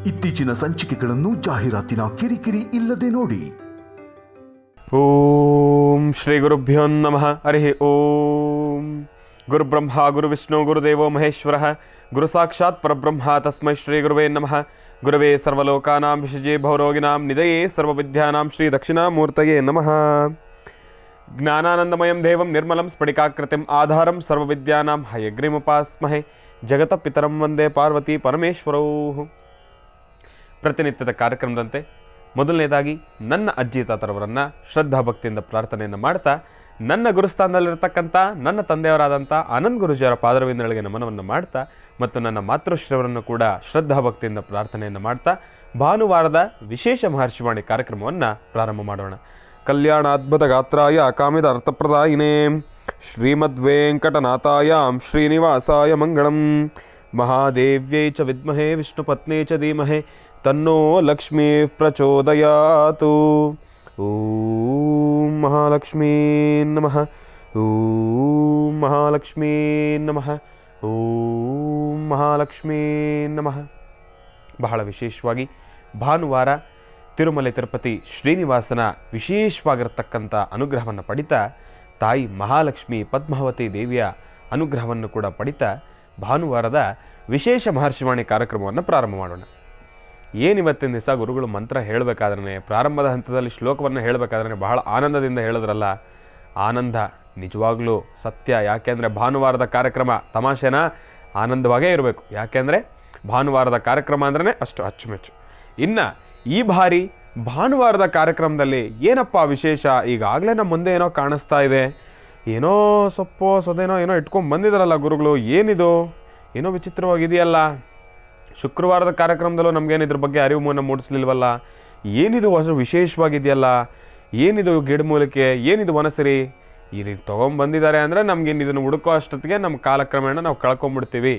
ಇತ್ತೀಚಿನ ಸಂಚಿಕೆಗಳನ್ನು ಜಾಹೀರಾತಿನ ಕಿರಿಕಿರಿ ಇಲ್ಲದೆ ನೋಡಿ. ಓಂ ಶ್ರೀ ಗುರುಭ್ಯೋ ನಮಃ. ಹರಿ ಓಂ. ಗುರುಬ್ರಹ್ಮ ಗುರುವಿಷ್ಣು ಗುರುದೇವೋ ಮಹೇಶ್ವರ ಗುರು ಸಾಕ್ಷಾತ್ ಪರಬ್ರಹ್ಮ ತಸ್ಮೈ ಶ್ರೀ ಗುರುವೇ ನಮಃ. ಗುರವೇ ಸರ್ವಲೋಕಾನಾಂ ವಿಷಜೇ ಭವರೋಗಿನಾಂ ನಿಧಯೇ ಸರ್ವವಿದ್ಯಾನಾಂ ಶ್ರೀ ದಕ್ಷಿಣಾಮೂರ್ತಯೇ ನಮಃ. ಜ್ಞಾನಾನಂದಮಯಂ ದೇವಂ ನಿರ್ಮಲಂ ಸ್ಫಟಿಕಾಕೃತಿಂ ಆಧಾರಂ ಸರ್ವವಿದ್ಯಾನಾಂ ಹಯಗ್ರೀಮುಪಾಸ್ಮಹೆ. ಜಗತ ಪಿತರಂ ವಂದೇ ಪಾರ್ವತಿ ಪರಮೇಶ್ವರೌ. ಪ್ರತಿನಿತ್ಯದ ಕಾರ್ಯಕ್ರಮದಂತೆ ಮೊದಲನೇದಾಗಿ ನನ್ನ ಅಜ್ಜಿ ತಾತರವರನ್ನು ಶ್ರದ್ಧಾ ಭಕ್ತಿಯಿಂದ ಪ್ರಾರ್ಥನೆಯನ್ನು ಮಾಡ್ತಾ, ನನ್ನ ಗುರುಸ್ಥಾನದಲ್ಲಿರ್ತಕ್ಕಂಥ ನನ್ನ ತಂದೆಯವರಾದಂಥ ಆನಂದ್ ಗುರುಜಿಯವರ ಪಾದರವಿಂದಗಳಿಗೆ ನಮನವನ್ನು ಮಾಡ್ತಾ, ಮತ್ತು ನನ್ನ ಮಾತೃಶ್ರೀಯವರನ್ನು ಕೂಡ ಶ್ರದ್ಧಾ ಭಕ್ತಿಯಿಂದ ಪ್ರಾರ್ಥನೆಯನ್ನು ಮಾಡ್ತಾ ಭಾನುವಾರದ ವಿಶೇಷ ಮಹರ್ಷಿವಾಣಿ ಕಾರ್ಯಕ್ರಮವನ್ನು ಪ್ರಾರಂಭ ಮಾಡೋಣ. ಕಲ್ಯಾಣಾದ್ಭುತ ಗಾತ್ರಾಯ ಕಾಮಿದ ಅರ್ಥಪ್ರದಾಯಿನೇ ಶ್ರೀಮದ್ವೆಂಕಟನಾಥಾಯಾಂ ಶ್ರೀನಿವಾಸಾಯ ಮಂಗಳಂ. ಮಹಾದೇವ್ಯೈ ಚ ವಿದ್ಮಹೇ ವಿಷ್ಣುಪತ್ನೇ ಚ ಧೀಮಹಿ ತನ್ನೋ ಲಕ್ಷ್ಮೀ ಪ್ರಚೋದಯಾತು. ಓಂ ಮಹಾಲಕ್ಷ್ಮೀ ನಮಃ. ಓಂ ಮಹಾಲಕ್ಷ್ಮೀ ನಮಃ. ಓಂ ಮಹಾಲಕ್ಷ್ಮೀ ನಮಃ. ಬಹಳ ವಿಶೇಷವಾಗಿ ಭಾನುವಾರ ತಿರುಮಲೆ ತಿರುಪತಿ ಶ್ರೀನಿವಾಸನ ವಿಶೇಷವಾಗಿರತಕ್ಕಂಥ ಅನುಗ್ರಹವನ್ನು ಪಡಿತಾ, ತಾಯಿ ಮಹಾಲಕ್ಷ್ಮಿ ಪದ್ಮಾವತಿ ದೇವಿಯ ಅನುಗ್ರಹವನ್ನು ಕೂಡ ಪಡಿತಾ ಭಾನುವಾರದ ವಿಶೇಷ ಮಹರ್ಷಿವಾಣಿ ಕಾರ್ಯಕ್ರಮವನ್ನು ಪ್ರಾರಂಭ ಮಾಡೋಣ. ಏನಿವತ್ತಿನ ದಿವಸ ಗುರುಗಳು ಮಂತ್ರ ಹೇಳಬೇಕಾದ್ರೆ, ಪ್ರಾರಂಭದ ಹಂತದಲ್ಲಿ ಶ್ಲೋಕವನ್ನು ಹೇಳಬೇಕಾದ್ರೆ ಬಹಳ ಆನಂದದಿಂದ ಹೇಳಿದ್ರಲ್ಲ, ಆನಂದ ನಿಜವಾಗ್ಲೂ ಸತ್ಯ. ಯಾಕೆಂದರೆ ಭಾನುವಾರದ ಕಾರ್ಯಕ್ರಮ ತಮಾಷೆನ ಆನಂದವಾಗೇ ಇರಬೇಕು. ಯಾಕೆಂದರೆ ಭಾನುವಾರದ ಕಾರ್ಯಕ್ರಮ ಅಂದ್ರೇ ಅಷ್ಟು ಅಚ್ಚುಮೆಚ್ಚು. ಇನ್ನು ಈ ಬಾರಿ ಭಾನುವಾರದ ಕಾರ್ಯಕ್ರಮದಲ್ಲಿ ಏನಪ್ಪ ವಿಶೇಷ, ಈಗಾಗಲೇ ನಮ್ಮ ಮುಂದೆ ಏನೋ ಕಾಣಿಸ್ತಾ ಇದೆ, ಏನೋ ಸೊಪ್ಪೋ ಸೊದೇನೋ ಏನೋ ಇಟ್ಕೊಂಡು ಬಂದಿದ್ದಾರಲ್ಲ ಗುರುಗಳು, ಏನಿದು ಏನೋ ವಿಚಿತ್ರವಾಗಿದೆಯಲ್ಲ. ಶುಕ್ರವಾರದ ಕಾರ್ಯಕ್ರಮದಲ್ಲೂ ನಮಗೇನು ಇದ್ರ ಬಗ್ಗೆ ಅರಿವು ಮೂಡಿಸ್ಲಿಲ್ವಲ್ಲ, ಏನಿದು ಹೊಸ ವಿಶೇಷವಾಗಿದೆಯಲ್ಲ, ಏನಿದು ಗಿಡಮೂಲಿಕೆ, ಏನಿದು ವನಸಿರಿ, ಈ ರೀತಿ ತೊಗೊಂಬಂದಿದ್ದಾರೆ ಅಂದರೆ ನಮಗೇನು ಇದನ್ನು ಹುಡುಕೋ ಅಷ್ಟೊತ್ತಿಗೆ ನಮ್ಮ ಕಾಲಕ್ರಮೇಣ ನಾವು ಕಳ್ಕೊಂಡ್ಬಿಡ್ತೀವಿ,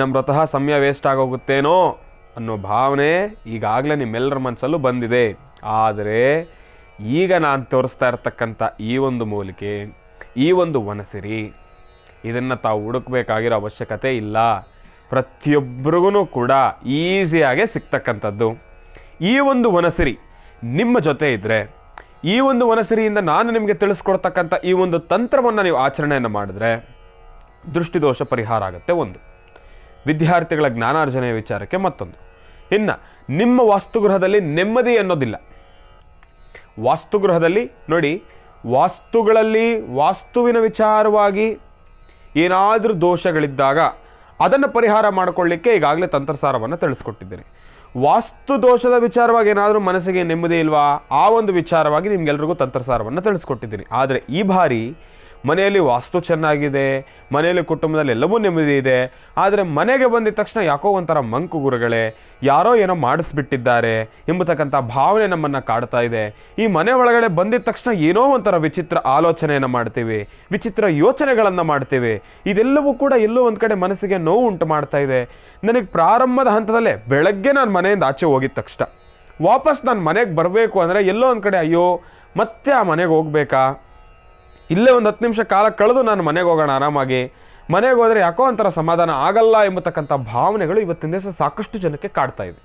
ನಮ್ಮ ವ್ರತಃ ಸಮಯ ವೇಸ್ಟ್ ಆಗೋಗುತ್ತೇನೋ ಅನ್ನೋ ಭಾವನೆ ಈಗಾಗಲೇ ನಿಮ್ಮೆಲ್ಲರ ಮನಸ್ಸಲ್ಲೂ ಬಂದಿದೆ. ಆದರೆ ಈಗ ನಾನು ತೋರಿಸ್ತಾ ಇರ್ತಕ್ಕಂಥ ಈ ಒಂದು ಮೂಲಿಕೆ, ಈ ಒಂದು ವನಸಿರಿ, ಇದನ್ನು ತಾವು ಹುಡುಕಬೇಕಾಗಿರೋ ಅವಶ್ಯಕತೆ ಇಲ್ಲ. ಪ್ರತಿಯೊಬ್ಬರಿಗೂ ಕೂಡ ಈಸಿಯಾಗೆ ಸಿಗ್ತಕ್ಕಂಥದ್ದು. ಈ ಒಂದು ವನಸಿರಿ ನಿಮ್ಮ ಜೊತೆ ಇದ್ದರೆ, ಈ ಒಂದು ವನಸಿರಿಯಿಂದ ನಾನು ನಿಮಗೆ ತಿಳಿಸ್ಕೊಡ್ತಕ್ಕಂಥ ಈ ಒಂದು ತಂತ್ರವನ್ನು ನೀವು ಆಚರಣೆಯನ್ನು ಮಾಡಿದ್ರೆ ದೃಷ್ಟಿದೋಷ ಪರಿಹಾರ ಆಗುತ್ತೆ. ಒಂದು, ವಿದ್ಯಾರ್ಥಿಗಳ ಜ್ಞಾನಾರ್ಜನೆಯ ವಿಚಾರಕ್ಕೆ ಮತ್ತೊಂದು. ಇನ್ನು ನಿಮ್ಮ ವಾಸ್ತುಗೃಹದಲ್ಲಿ ನೆಮ್ಮದಿ ಅನ್ನೋದಿಲ್ಲ. ವಾಸ್ತುಗೃಹದಲ್ಲಿ ನೋಡಿ, ವಾಸ್ತುಗಳಲ್ಲಿ ವಾಸ್ತುವಿನ ವಿಚಾರವಾಗಿ ಏನಾದರೂ ದೋಷಗಳಿದ್ದಾಗ ಅದನ್ನು ಪರಿಹಾರ ಮಾಡಿಕೊಳ್ಳಿಕ್ಕೆ ಈಗಾಗಲೇ ತಂತ್ರಸಾರವನ್ನು ತಿಳಿಸ್ಕೊಟ್ಟಿದ್ದೇನೆ. ವಾಸ್ತು ದೋಷದ ವಿಚಾರವಾಗಿ ಏನಾದರೂ ಮನಸ್ಸಿಗೆ ನೆಮ್ಮದಿ ಇಲ್ವಾ, ಆ ಒಂದು ವಿಚಾರವಾಗಿ ನಿಮ್ಗೆಲ್ರಿಗೂ ತಂತ್ರಸಾರವನ್ನು ತಿಳಿಸ್ಕೊಟ್ಟಿದ್ದೀನಿ. ಆದರೆ ಈ ಬಾರಿ ಮನೆಯಲ್ಲಿ ವಾಸ್ತು ಚೆನ್ನಾಗಿದೆ, ಮನೆಯಲ್ಲಿ ಕುಟುಂಬದಲ್ಲಿ ಎಲ್ಲವೂ ನೆಮ್ಮದಿ ಇದೆ, ಆದರೆ ಮನೆಗೆ ಬಂದಿದ ತಕ್ಷಣ ಯಾಕೋ ಒಂಥರ ಮಂಕು ಗುರುಗಳೇ, ಯಾರೋ ಏನೋ ಮಾಡಿಸ್ಬಿಟ್ಟಿದ್ದಾರೆ ಎಂಬತಕ್ಕಂಥ ಭಾವನೆ ನಮ್ಮನ್ನು ಕಾಡ್ತಾ ಇದೆ. ಈ ಮನೆ ಒಳಗಡೆ ಬಂದಿದ ತಕ್ಷಣ ಏನೋ ಒಂಥರ ವಿಚಿತ್ರ ಆಲೋಚನೆಯನ್ನು ಮಾಡ್ತೀವಿ, ವಿಚಿತ್ರ ಯೋಚನೆಗಳನ್ನು ಮಾಡ್ತೀವಿ. ಇದೆಲ್ಲವೂ ಕೂಡ ಎಲ್ಲೋ ಒಂದು ಕಡೆ ಮನಸ್ಸಿಗೆ ನೋವು ಉಂಟು ಮಾಡ್ತಾ ಇದೆ. ನನಗೆ ಪ್ರಾರಂಭದ ಹಂತದಲ್ಲೇ ಬೆಳಗ್ಗೆ ನಾನು ಮನೆಯಿಂದ ಆಚೆ ಹೋಗಿದ ತಕ್ಷಣ ವಾಪಸ್ ನಾನು ಮನೆಗೆ ಬರಬೇಕು ಅಂದರೆ ಎಲ್ಲೋ ಒಂದು ಕಡೆ ಅಯ್ಯೋ ಮತ್ತೆ ಆ ಮನೆಗೆ ಹೋಗ್ಬೇಕಾ, ಇಲ್ಲೇ ಒಂದು 10 ನಿಮಿಷ ಕಾಲ ಕಳೆದು ನಾನು ಮನೆಗೆ ಹೋಗೋಣ ಆರಾಮಾಗಿ, ಮನೆಗೆ ಹೋದರೆ ಯಾಕೋ ಒಂಥರ ಸಮಾಧಾನ ಆಗಲ್ಲ ಎಂಬತಕ್ಕಂಥ ಭಾವನೆಗಳು ಇವತ್ತಿನ ದಿವಸ ಸಾಕಷ್ಟು ಜನಕ್ಕೆ ಕಾಡ್ತಾ ಇವೆ.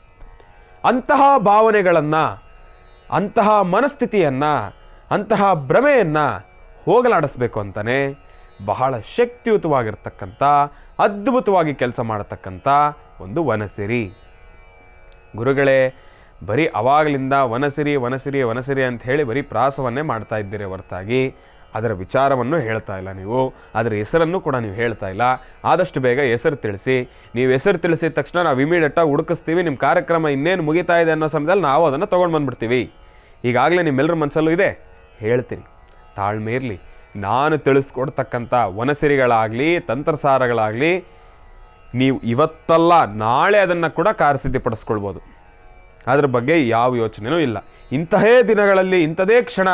ಅಂತಹ ಭಾವನೆಗಳನ್ನು, ಅಂತಹ ಮನಸ್ಥಿತಿಯನ್ನು, ಅಂತಹ ಭ್ರಮೆಯನ್ನು ಹೋಗಲಾಡಿಸ್ಬೇಕು ಅಂತಲೇ ಬಹಳ ಶಕ್ತಿಯುತವಾಗಿರ್ತಕ್ಕಂಥ, ಅದ್ಭುತವಾಗಿ ಕೆಲಸ ಮಾಡತಕ್ಕಂಥ ಒಂದು ವನಸಿರಿ. ಗುರುಗಳೇ, ಬರೀ ಅವಾಗಲಿಂದ ವನಸಿರಿ ವನಸಿರಿ ವನಸಿರಿ ಅಂತ ಹೇಳಿ ಬರೀ ಪ್ರಾಸವನ್ನೇ ಮಾಡ್ತಾ ಇದ್ದೀರಿ ಹೊರತಾಗಿ ಅದರ ವಿಚಾರವನ್ನು ಹೇಳ್ತಾ ಇಲ್ಲ. ನೀವು ಅದರ ಹೆಸರನ್ನು ಕೂಡ ನೀವು ಹೇಳ್ತಾ ಇಲ್ಲ. ಆದಷ್ಟು ಬೇಗ ಹೆಸರು ತಿಳಿಸಿ. ನೀವು ಹೆಸರು ತಿಳಿಸಿದ ತಕ್ಷಣ ನಾವು ಇಮಿಡಿಯೇಟಾಗಿ ಹುಡುಕಿಸ್ತೀವಿ. ನಿಮ್ಮ ಕಾರ್ಯಕ್ರಮ ಇನ್ನೇನು ಮುಗಿತಾ ಇದೆ ಅನ್ನೋ ಸಮಯದಲ್ಲಿ ನಾವು ಅದನ್ನು ತೊಗೊಂಡು ಬಂದುಬಿಡ್ತೀವಿ. ಈಗಾಗಲೇ ನಿಮ್ಮೆಲ್ಲರ ಮನಸ್ಸಲ್ಲೂ ಇದೆ, ಹೇಳ್ತೀನಿ, ತಾಳ್ಮೆ ಇರಲಿ. ನಾನು ತಿಳಿಸ್ಕೊಡ್ತಕ್ಕಂಥ ವನಸಿರಿಗಳಾಗಲಿ ತಂತ್ರಸಾರಗಳಾಗಲಿ ನೀವು ಇವತ್ತಲ್ಲ ನಾಳೆ ಅದನ್ನು ಕೂಡ ಕಾರ್ಯಸಿದ್ಧಿಪಡಿಸ್ಕೊಳ್ಬೋದು. ಅದ್ರ ಬಗ್ಗೆ ಯಾವ ಯೋಚನೆಯೂ ಇಲ್ಲ. ಇಂತಹೇ ದಿನಗಳಲ್ಲಿ ಇಂಥದೇ ಕ್ಷಣ,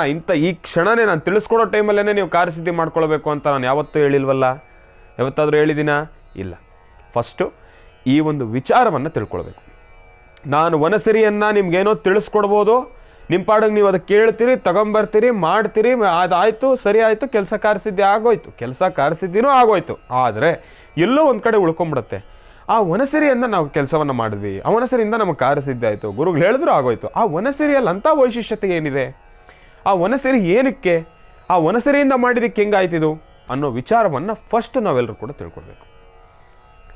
ಈ ಕ್ಷಣನೇ ನಾನು ತಿಳಿಸ್ಕೊಡೋ ಟೈಮಲ್ಲೇ ನೀವು ಕಾರ್ಯಸಿದ್ಧಿ ಮಾಡ್ಕೊಳ್ಬೇಕು ಅಂತ ನಾನು ಯಾವತ್ತೂ ಹೇಳಿಲ್ವಲ್ಲ. ಯಾವತ್ತಾದರೂ ಹೇಳಿದ್ದೀನಾ? ಇಲ್ಲ. ಫಸ್ಟು ಈ ಒಂದು ವಿಚಾರವನ್ನು ತಿಳ್ಕೊಳ್ಬೇಕು. ನಾನು ವನಸಿರಿಯನ್ನು ನಿಮ್ಗೇನೋ ತಿಳಿಸ್ಕೊಡ್ಬೋದು, ನಿಮ್ಮ ಪಾಡಿಗೆ ನೀವು ಅದಕ್ಕೆ ಕೇಳ್ತೀರಿ, ತಗೊಂಬರ್ತೀರಿ, ಮಾಡ್ತೀರಿ, ಅದಾಯಿತು, ಸರಿ ಆಯಿತು, ಕೆಲಸ ಕಾರ್ಯಸಿದ್ಧಿ ಆಗೋಯ್ತು, ಕೆಲಸ ಕಾರ್ಯಸಿದ್ಧಿನೂ ಆಗೋಯ್ತು. ಆದರೆ ಎಲ್ಲೋ ಒಂದು ಕಡೆ ಉಳ್ಕೊಂಬಿಡುತ್ತೆ. ಆ ವನಸಿರಿಯಿಂದ ನಾವು ಕೆಲಸವನ್ನು ಮಾಡಿದ್ವಿ, ಆ ವನಸಿರಿಯಿಂದ ನಮಗೆ ಕಾರ್ಯಸಿದ್ಧಿ ಆಯಿತು, ಗುರುಗಳು ಹೇಳಿದ್ರು ಆಗೋಯ್ತು. ಆ ವನಸಿರಿಯಲ್ಲಿ ಅಂಥ ವೈಶಿಷ್ಟ್ಯತೆ ಏನಿದೆ, ಆ ವನಸಿರಿ ಏನಕ್ಕೆ, ಆ ವನಸಿರಿಯಿಂದ ಮಾಡಿದ್ದಕ್ಕೆ ಹೆಂಗಾಯ್ತಿದು ಅನ್ನೋ ವಿಚಾರವನ್ನು ಫಸ್ಟ್ ನಾವೆಲ್ಲರೂ ಕೂಡ ತಿಳ್ಕೊಳ್ಬೇಕು.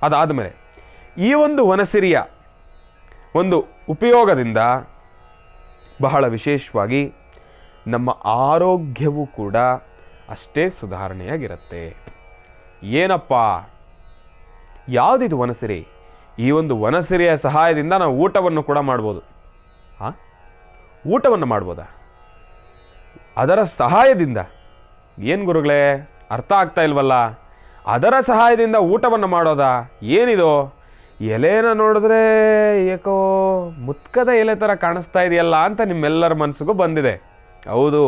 ಅದಾದಮೇಲೆ ಈ ಒಂದು ವನಸಿರಿಯ ಒಂದು ಉಪಯೋಗದಿಂದ ಬಹಳ ವಿಶೇಷವಾಗಿ ನಮ್ಮ ಆರೋಗ್ಯವೂ ಕೂಡ ಅಷ್ಟೇ ಸುಧಾರಣೆಯಾಗಿರುತ್ತೆ. ಏನಪ್ಪ, ಯಾವುದಿದು ವನಸಿರಿ? ಈ ಒಂದು ವನಸಿರಿಯ ಸಹಾಯದಿಂದ ನಾವು ಊಟವನ್ನು ಕೂಡ ಮಾಡ್ಬೋದು. ಊಟವನ್ನು ಮಾಡ್ಬೋದಾ? ಅದರ ಸಹಾಯದಿಂದ? ಏನು ಗುರುಗಳೇ ಅರ್ಥ ಆಗ್ತಾ ಇಲ್ವಲ್ಲ. ಅದರ ಸಹಾಯದಿಂದ ಊಟವನ್ನು ಮಾಡೋದಾ? ಏನಿದು? ಎಲೆನ ನೋಡಿದ್ರೆ ಏಕೋ ಮುತ್ಕದ ಎಲೆ ಥರ ಕಾಣಿಸ್ತಾ ಇದೆಯಲ್ಲ ಅಂತ ನಿಮ್ಮೆಲ್ಲರ ಮನಸ್ಸಿಗೂ ಬಂದಿದೆ. ಹೌದು,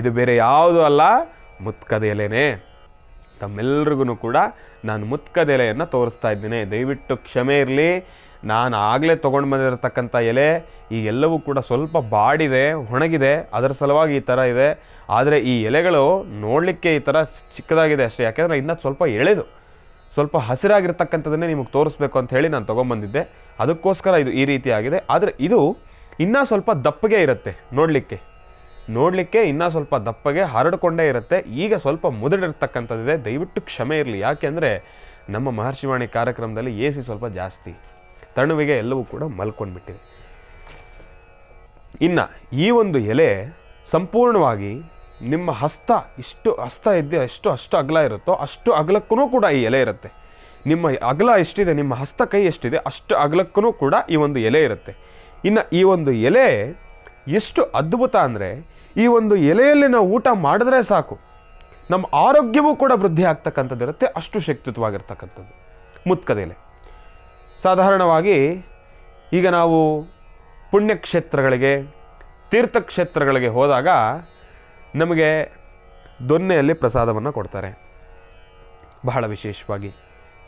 ಇದು ಬೇರೆ ಯಾವುದೂ ಅಲ್ಲ, ಮುತ್ಕದ ಎಲೆನೇ. ತಮ್ಮೆಲ್ಲರಿಗೂ ಕೂಡ ನಾನು ಮುತ್ಕದ ಎಲೆಯನ್ನು ತೋರಿಸ್ತಾ ಇದ್ದೀನಿ. ದಯವಿಟ್ಟು ಕ್ಷಮೆ ಇರಲಿ. ನಾನು ಆಗಲೇ ತೊಗೊಂಡು ಬಂದಿರತಕ್ಕಂಥ ಎಲೆ ಈ ಎಲ್ಲವೂ ಕೂಡ ಸ್ವಲ್ಪ ಬಾಡಿದೆ, ಒಣಗಿದೆ, ಅದರ ಸಲುವಾಗಿ ಈ ಥರ ಇದೆ. ಆದರೆ ಈ ಎಲೆಗಳು ನೋಡಲಿಕ್ಕೆ ಈ ಥರ ಚಿಕ್ಕದಾಗಿದೆ ಅಷ್ಟೇ. ಯಾಕೆಂದರೆ ಇನ್ನೂ ಸ್ವಲ್ಪ ಎಳೆದು ಸ್ವಲ್ಪ ಹಸಿರಾಗಿರ್ತಕ್ಕಂಥದ್ದನ್ನೇ ನಿಮಗೆ ತೋರಿಸ್ಬೇಕು ಅಂತ ಹೇಳಿ ನಾನು ತೊಗೊಂಬಂದಿದ್ದೆ. ಅದಕ್ಕೋಸ್ಕರ ಇದು ಈ ರೀತಿ ಆಗಿದೆ. ಆದರೆ ಇದು ಇನ್ನೂ ಸ್ವಲ್ಪ ದಪ್ಪಗೆ ಇರುತ್ತೆ, ನೋಡಲಿಕ್ಕೆ ಇನ್ನೂ ಸ್ವಲ್ಪ ದಪ್ಪಗೆ ಹರಡಿಕೊಂಡೇ ಇರುತ್ತೆ. ಈಗ ಸ್ವಲ್ಪ ಮುದುಡಿರ್ತಕ್ಕಂಥದ್ದಿದೆ. ದಯವಿಟ್ಟು ಕ್ಷಮೆ ಇರಲಿ. ಯಾಕೆಂದರೆ ನಮ್ಮ ಮಹರ್ಷಿವಾಣಿ ಕಾರ್ಯಕ್ರಮದಲ್ಲಿ AC ಸ್ವಲ್ಪ ಜಾಸ್ತಿ, ತಣ್ಣುವಿಗೆ ಎಲ್ಲವೂ ಕೂಡ ಮಲ್ಕೊಂಡ್ಬಿಟ್ಟಿದೆ. ಇನ್ನು ಈ ಒಂದು ಎಲೆ ಸಂಪೂರ್ಣವಾಗಿ ನಿಮ್ಮ ಹಸ್ತ ಇದ್ದೆ ಎಷ್ಟು ಅಗಲ ಇರುತ್ತೋ ಅಷ್ಟು ಅಗಲಕ್ಕೂ ಕೂಡ ಈ ಎಲೆ ಇರುತ್ತೆ. ನಿಮ್ಮ ಅಗಲ ಎಷ್ಟಿದೆ, ನಿಮ್ಮ ಹಸ್ತ ಕೈ ಎಷ್ಟಿದೆ ಅಷ್ಟು ಅಗಲಕ್ಕೂ ಕೂಡ ಈ ಒಂದು ಎಲೆ ಇರುತ್ತೆ. ಇನ್ನು ಈ ಒಂದು ಎಲೆ ಎಷ್ಟು ಅದ್ಭುತ ಅಂದರೆ, ಈ ಒಂದು ಎಲೆಯಲ್ಲಿ ನಾವು ಊಟ ಮಾಡಿದ್ರೆ ಸಾಕು ನಮ್ಮ ಆರೋಗ್ಯವೂ ಕೂಡ ವೃದ್ಧಿ ಆಗ್ತಕ್ಕಂಥದ್ದು ಇರುತ್ತೆ. ಅಷ್ಟು ಶಕ್ತಿಯುತವಾಗಿರ್ತಕ್ಕಂಥದ್ದು ಮುತ್ಕದ ಎಲೆ. ಸಾಧಾರಣವಾಗಿ ಈಗ ನಾವು ಪುಣ್ಯಕ್ಷೇತ್ರಗಳಿಗೆ, ತೀರ್ಥಕ್ಷೇತ್ರಗಳಿಗೆ ಹೋದಾಗ ನಮಗೆ ದೊನ್ನೆಯಲ್ಲಿ ಪ್ರಸಾದವನ್ನು ಕೊಡ್ತಾರೆ. ಬಹಳ ವಿಶೇಷವಾಗಿ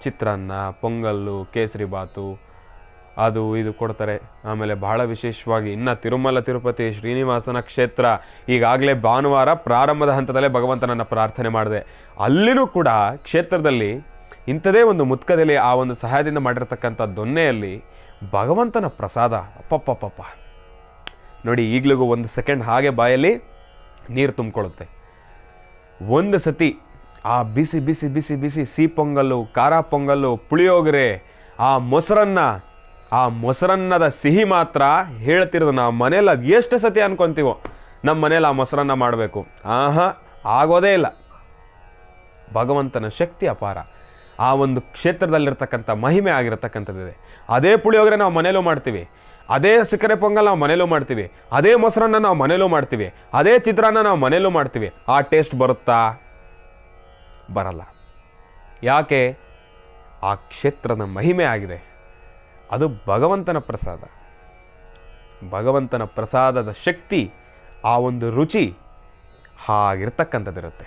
ಚಿತ್ರಾನ್ನ, ಪೊಂಗಲ್ಲು, ಕೇಸರಿ ಬಾತು, ಅದು ಇದು ಕೊಡ್ತಾರೆ. ಆಮೇಲೆ ಬಹಳ ವಿಶೇಷವಾಗಿ ಇನ್ನು ತಿರುಮಲ ತಿರುಪತಿ ಶ್ರೀನಿವಾಸನ ಕ್ಷೇತ್ರ, ಈಗಾಗಲೇ ಭಾನುವಾರ ಪ್ರಾರಂಭದ ಹಂತದಲ್ಲೇ ಭಗವಂತನನ್ನು ಪ್ರಾರ್ಥನೆ ಮಾಡಿದೆ. ಅಲ್ಲಿನೂ ಕೂಡ ಕ್ಷೇತ್ರದಲ್ಲಿ ಇಂಥದೇ ಒಂದು ಮುತ್ಕದಲ್ಲಿ ಆ ಒಂದು ಸಹಾಯದಿಂದ ಮಾಡಿರ್ತಕ್ಕಂಥ ದೊನ್ನೆಯಲ್ಲಿ ಭಗವಂತನ ಪ್ರಸಾದ ಅಪ್ಪಪ್ಪಪ್ಪ ನೋಡಿ, ಈಗಲಿಗೂ ಒಂದು ಸೆಕೆಂಡ್ ಹಾಗೆ ಬಾಯಲ್ಲಿ ನೀರು ತುಂಬಿಕೊಳ್ಳುತ್ತೆ. ಒಂದು ಸತಿ ಆ ಬಿಸಿ ಬಿಸಿ ಬಿಸಿ ಬಿಸಿ ಸಿಹಿ ಪೊಂಗಲ್ಲು, ಖಾರ ಪೊಂಗಲ್ಲು, ಪುಳಿಯೋಗರೆ, ಆ ಮೊಸರನ್ನದ ಸಿಹಿ ಮಾತ್ರ ಹೇಳ್ತಿರೋದು. ನಾವು ಮನೇಲಿ ಅದು ಎಷ್ಟು ಸತಿ ಅನ್ಕೊತೀವೋ ನಮ್ಮ ಮನೇಲಿ ಆ ಮೊಸರನ್ನ ಮಾಡಬೇಕು, ಆಗೋದೇ ಇಲ್ಲ. ಭಗವಂತನ ಶಕ್ತಿ ಅಪಾರ. ಆ ಒಂದು ಕ್ಷೇತ್ರದಲ್ಲಿರ್ತಕ್ಕಂಥ ಮಹಿಮೆ ಆಗಿರತಕ್ಕಂಥದ್ದಿದೆ. ಅದೇ ಪುಳಿಯೋಗರೆ ನಾವು ಮನೇಲೂ ಮಾಡ್ತೀವಿ, ಅದೇ ಸಕ್ಕರೆ ಪೊಂಗಲ್ ನಾವು ಮನೇಲೂ ಮಾಡ್ತೀವಿ, ಅದೇ ಮೊಸರನ್ನ ನಾವು ಮನೇಲೂ ಮಾಡ್ತೀವಿ, ಅದೇ ಚಿತ್ರಾನ್ನ ನಾವು ಮನೇಲೂ ಮಾಡ್ತೀವಿ. ಆ ಟೇಸ್ಟ್ ಬರುತ್ತಾ? ಬರಲ್ಲ. ಯಾಕೆ? ಆ ಕ್ಷೇತ್ರದ ಮಹಿಮೆ ಆಗಿದೆ. ಅದು ಭಗವಂತನ ಪ್ರಸಾದ. ಭಗವಂತನ ಪ್ರಸಾದದ ಶಕ್ತಿ, ಆ ಒಂದು ರುಚಿ ಹಾಗಿರ್ತಕ್ಕಂಥದ್ದಿರುತ್ತೆ.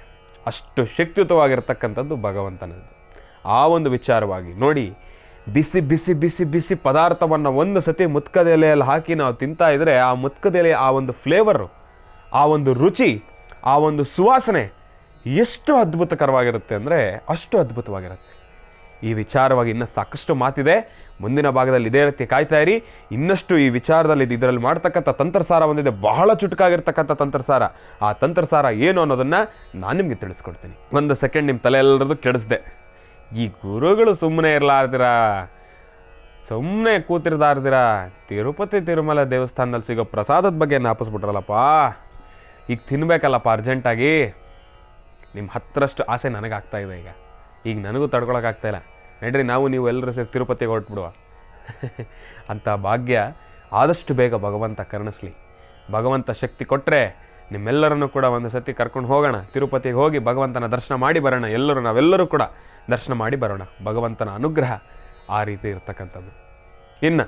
ಅಷ್ಟು ಶಕ್ತಿಯುತವಾಗಿರ್ತಕ್ಕಂಥದ್ದು ಭಗವಂತನದ್ದು. ಆ ಒಂದು ವಿಚಾರವಾಗಿ ನೋಡಿ, ಬಿಸಿ ಬಿಸಿ ಬಿಸಿ ಬಿಸಿ ಪದಾರ್ಥವನ್ನು ಒಂದು ಸತಿ ಮುತ್ಕದ ಎಲೆಯಲ್ಲಿ ಹಾಕಿ ನಾವು ತಿಂತಾ ಇದ್ದರೆ ಆ ಮುತ್ಕದ ಎಲೆ ಆ ಒಂದು ಫ್ಲೇವರು, ಆ ಒಂದು ರುಚಿ, ಆ ಒಂದು ಸುವಾಸನೆ ಎಷ್ಟು ಅದ್ಭುತಕರವಾಗಿರುತ್ತೆ ಅಂದರೆ ಅಷ್ಟು ಅದ್ಭುತವಾಗಿರುತ್ತೆ. ಈ ವಿಚಾರವಾಗಿ ಇನ್ನೂ ಸಾಕಷ್ಟು ಮಾತಿದೆ. ಮುಂದಿನ ಭಾಗದಲ್ಲಿ ಇದೇ ರೀತಿ ಕಾಯ್ತಾ ಇರಿ. ಇನ್ನಷ್ಟು ಈ ವಿಚಾರದಲ್ಲಿ ಇದರಲ್ಲಿ ಮಾಡ್ತಕ್ಕಂಥ ತಂತ್ರಸಾರ ಒಂದಿದೆ, ಬಹಳ ಚುಟುಕಾಗಿರ್ತಕ್ಕಂಥ ತಂತ್ರಸಾರ. ಆ ತಂತ್ರಸಾರ ಏನು ಅನ್ನೋದನ್ನು ನಾನು ನಿಮಗೆ ತಿಳಿಸ್ಕೊಡ್ತೀನಿ. ಒಂದು ಸೆಕೆಂಡ್ ನಿಮ್ಮ ತಲೆ ಎಲ್ಲರದು ಕೆಡಿಸ್ದೆ. ಈ ಗುರುಗಳು ಸುಮ್ಮನೆ ಇರಲಾರ್ದಿರ, ಸುಮ್ಮನೆ ಕೂತಿರ್ದಾರ್ದಿರ ತಿರುಪತಿ ತಿರುಮಲ ದೇವಸ್ಥಾನದಲ್ಲಿ ಸಿಗೋ ಪ್ರಸಾದದ ಬಗ್ಗೆ ನಾಪಿಸ್ಬಿಟ್ರಲ್ಲಪ್ಪ. ಈಗ ತಿನ್ಬೇಕಲ್ಲಪ್ಪ ಅರ್ಜೆಂಟಾಗಿ. ನಿಮ್ಮ 10ರಷ್ಟು ಆಸೆ ನನಗಾಗ್ತಾ ಇದೆ. ಈಗ ನನಗೂ ತಡ್ಕೊಳಕ್ಕಾಗ್ತಾಯಿಲ್ಲ. ನಡ್ರಿ ನಾವು ನೀವು ಎಲ್ಲರೂ ಸೇರಿ ತಿರುಪತಿಗೆ ಹೊರಟ್ಬಿಡುವ ಅಂಥ ಭಾಗ್ಯ ಆದಷ್ಟು ಬೇಗ ಭಗವಂತ ಕರುಣಿಸ್ಲಿ. ಭಗವಂತ ಶಕ್ತಿ ಕೊಟ್ಟರೆ ನಿಮ್ಮೆಲ್ಲರನ್ನು ಕೂಡ ಒಂದು ಸತಿ ಕರ್ಕೊಂಡು ಹೋಗೋಣ. ತಿರುಪತಿಗೆ ಹೋಗಿ ಭಗವಂತನ ದರ್ಶನ ಮಾಡಿ ಬರೋಣ. ನಾವೆಲ್ಲರೂ ಕೂಡ ದರ್ಶನ ಮಾಡಿ ಬರೋಣ. ಭಗವಂತನ ಅನುಗ್ರಹ ಆ ರೀತಿ ಇರ್ತಕ್ಕಂಥದ್ದು. ಇನ್ನು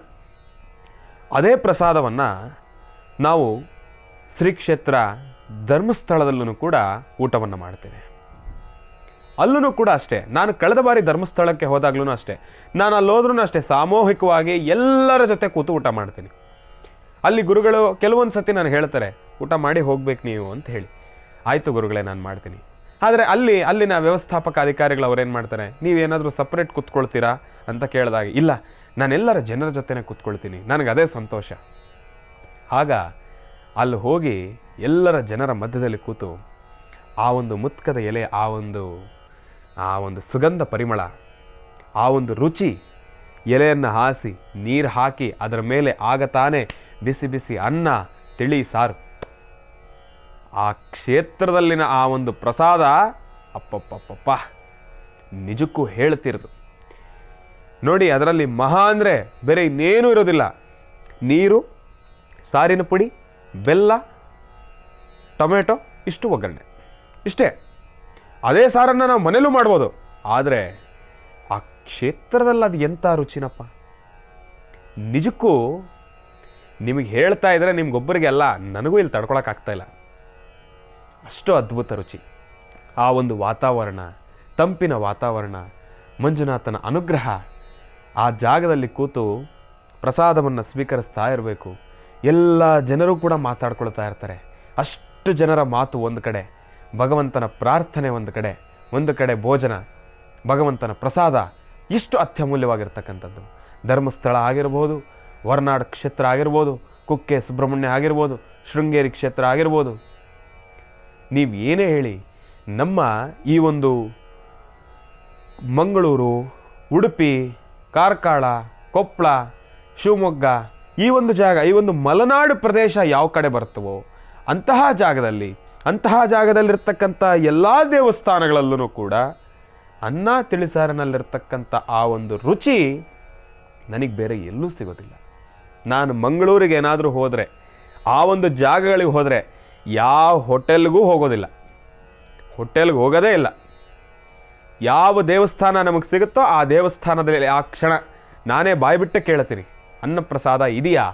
ಅದೇ ಪ್ರಸಾದವನ್ನು ನಾವು ಶ್ರೀ ಕ್ಷೇತ್ರ ಧರ್ಮಸ್ಥಳದಲ್ಲೂ ಕೂಡ ಊಟವನ್ನು ಮಾಡ್ತೇವೆ. ಅಲ್ಲೂ ಕೂಡ ಅಷ್ಟೇ. ನಾನು ಕಳೆದ ಬಾರಿ ಧರ್ಮಸ್ಥಳಕ್ಕೆ ಹೋದಾಗ್ಲೂ ಅಷ್ಟೇ, ನಾನು ಅಲ್ಲಿ ಹೋದ್ರೂ ಅಷ್ಟೇ ಸಾಮೂಹಿಕವಾಗಿ ಎಲ್ಲರ ಜೊತೆ ಕೂತು ಊಟ ಮಾಡ್ತೀನಿ. ಅಲ್ಲಿ ಗುರುಗಳು ಕೆಲವೊಂದು ಸತಿ ನಾನು ಹೇಳ್ತಾರೆ, ಊಟ ಮಾಡಿ ಹೋಗ್ಬೇಕು ನೀವು ಅಂತ ಹೇಳಿ. ಆಯಿತು ಗುರುಗಳೇ, ನಾನು ಮಾಡ್ತೀನಿ. ಆದರೆ ಅಲ್ಲಿನ ವ್ಯವಸ್ಥಾಪಕ ಅಧಿಕಾರಿಗಳು ಅವ್ರೇನು ಮಾಡ್ತಾರೆ, ನೀವೇನಾದರೂ ಸಪ್ರೇಟ್ ಕೂತ್ಕೊಳ್ತೀರಾ ಅಂತ ಕೇಳಿದಾಗ, ಇಲ್ಲ ನಾನೆಲ್ಲರ ಜನರ ಜೊತೆನೇ ಕೂತ್ಕೊಳ್ತೀನಿ, ನನಗೆ ಅದೇ ಸಂತೋಷ. ಆಗ ಅಲ್ಲಿ ಹೋಗಿ ಎಲ್ಲರ ಜನರ ಮಧ್ಯದಲ್ಲಿ ಕೂತು ಆ ಒಂದು ಮುತ್ಕದ ಎಲೆ, ಆ ಒಂದು ಸುಗಂಧ ಪರಿಮಳ, ಆ ಒಂದು ರುಚಿ, ಎಲೆಯನ್ನು ಹಾಸಿ ನೀರು ಹಾಕಿ ಅದರ ಮೇಲೆ ಆಗ ತಾನೇ ಬಿಸಿ ಬಿಸಿ ಅನ್ನ, ತಿಳಿ ಸಾರು, ಆ ಕ್ಷೇತ್ರದಲ್ಲಿನ ಆ ಒಂದು ಪ್ರಸಾದ ಅಪ್ಪಪ್ಪಪ್ಪಪ್ಪ ನಿಜಕ್ಕೂ ಹೇಳ್ತಿರೋದು ನೋಡಿ. ಅದರಲ್ಲಿ ಮಹಾ ಅಂದರೆ ಬೇರೆ ಇನ್ನೇನೂ ಇರೋದಿಲ್ಲ. ನೀರು, ಸಾರಿನ ಪುಡಿ, ಬೆಲ್ಲ, ಟೊಮೆಟೊ, ಇಷ್ಟು ಒಗ್ಗರಣೆ, ಇಷ್ಟೇ. ಅದೇ ಸಾರನ್ನು ನಾವು ಮನೇಲೂ ಮಾಡ್ಬೋದು, ಆದರೆ ಆ ಕ್ಷೇತ್ರದಲ್ಲಿ ಅದು ಎಂಥ ರುಚಿನಪ್ಪ. ನಿಜಕ್ಕೂ ನಿಮಗೆ ಹೇಳ್ತಾ ಇದ್ರೆ ನಿಮ್ಗೊಬ್ಬರಿಗೆ ಅಲ್ಲ, ನನಗೂ ಇಲ್ಲಿ ತಡ್ಕೊಳಕ್ಕಾಗ್ತಾಯಿಲ್ಲ, ಅಷ್ಟು ಅದ್ಭುತ ರುಚಿ. ಆ ಒಂದು ವಾತಾವರಣ, ತಂಪಿನ ವಾತಾವರಣ, ಮಂಜುನಾಥನ ಅನುಗ್ರಹ, ಆ ಜಾಗದಲ್ಲಿ ಕೂತು ಪ್ರಸಾದವನ್ನು ಸ್ವೀಕರಿಸ್ತಾ ಇರಬೇಕು. ಎಲ್ಲ ಜನರು ಕೂಡ ಮಾತಾಡ್ಕೊಳ್ತಾ ಇರ್ತಾರೆ. ಅಷ್ಟು ಜನರ ಮಾತು ಒಂದು ಕಡೆ, ಭಗವಂತನ ಪ್ರಾರ್ಥನೆ ಒಂದು ಕಡೆ ಭೋಜನ, ಭಗವಂತನ ಪ್ರಸಾದ, ಎಷ್ಟು ಅತ್ಯಮೂಲ್ಯವಾಗಿರ್ತಕ್ಕಂಥದ್ದು. ಧರ್ಮಸ್ಥಳ ಆಗಿರ್ಬೋದು, ಹೊರನಾಡು ಕ್ಷೇತ್ರ ಆಗಿರ್ಬೋದು, ಕುಕ್ಕೆ ಸುಬ್ರಹ್ಮಣ್ಯ ಆಗಿರ್ಬೋದು, ಶೃಂಗೇರಿ ಕ್ಷೇತ್ರ ಆಗಿರ್ಬೋದು, ನೀವು ಏನೇ ಹೇಳಿ, ನಮ್ಮ ಈ ಒಂದು ಮಂಗಳೂರು, ಉಡುಪಿ, ಕಾರ್ಕಳ, ಕೊಪ್ಪಳ, ಶಿವಮೊಗ್ಗ, ಈ ಒಂದು ಜಾಗ, ಈ ಒಂದು ಮಲೆನಾಡು ಪ್ರದೇಶ ಯಾವ ಕಡೆ ಬರ್ತವೋ ಅಂತಹ ಜಾಗದಲ್ಲಿರ್ತಕ್ಕಂಥ ಎಲ್ಲ ದೇವಸ್ಥಾನಗಳಲ್ಲೂ ಕೂಡ ಅನ್ನ ತಿಳಿಸಾರಿನಲ್ಲಿರ್ತಕ್ಕಂಥ ಆ ಒಂದು ರುಚಿ ನನಗೆ ಬೇರೆ ಎಲ್ಲೂ ಸಿಗೋದಿಲ್ಲ. ನಾನು ಮಂಗಳೂರಿಗೆ ಏನಾದರೂ ಹೋದರೆ, ಆ ಒಂದು ಜಾಗಗಳಿಗೆ ಹೋದರೆ ಯಾವ ಹೋಟೆಲ್ಗೂ ಹೋಗೋದಿಲ್ಲ, ಹೋಟೆಲ್ಗೆ ಹೋಗೋದೇ ಇಲ್ಲ. ಯಾವ ದೇವಸ್ಥಾನ ನಮಗೆ ಸಿಗುತ್ತೋ ಆ ದೇವಸ್ಥಾನದಲ್ಲಿ ಆ ಕ್ಷಣ ನಾನೇ ಬಾಯ್ಬಿಟ್ಟೆ ಕೇಳ್ತೀನಿ, ಅನ್ನಪ್ರಸಾದ ಇದೆಯಾ,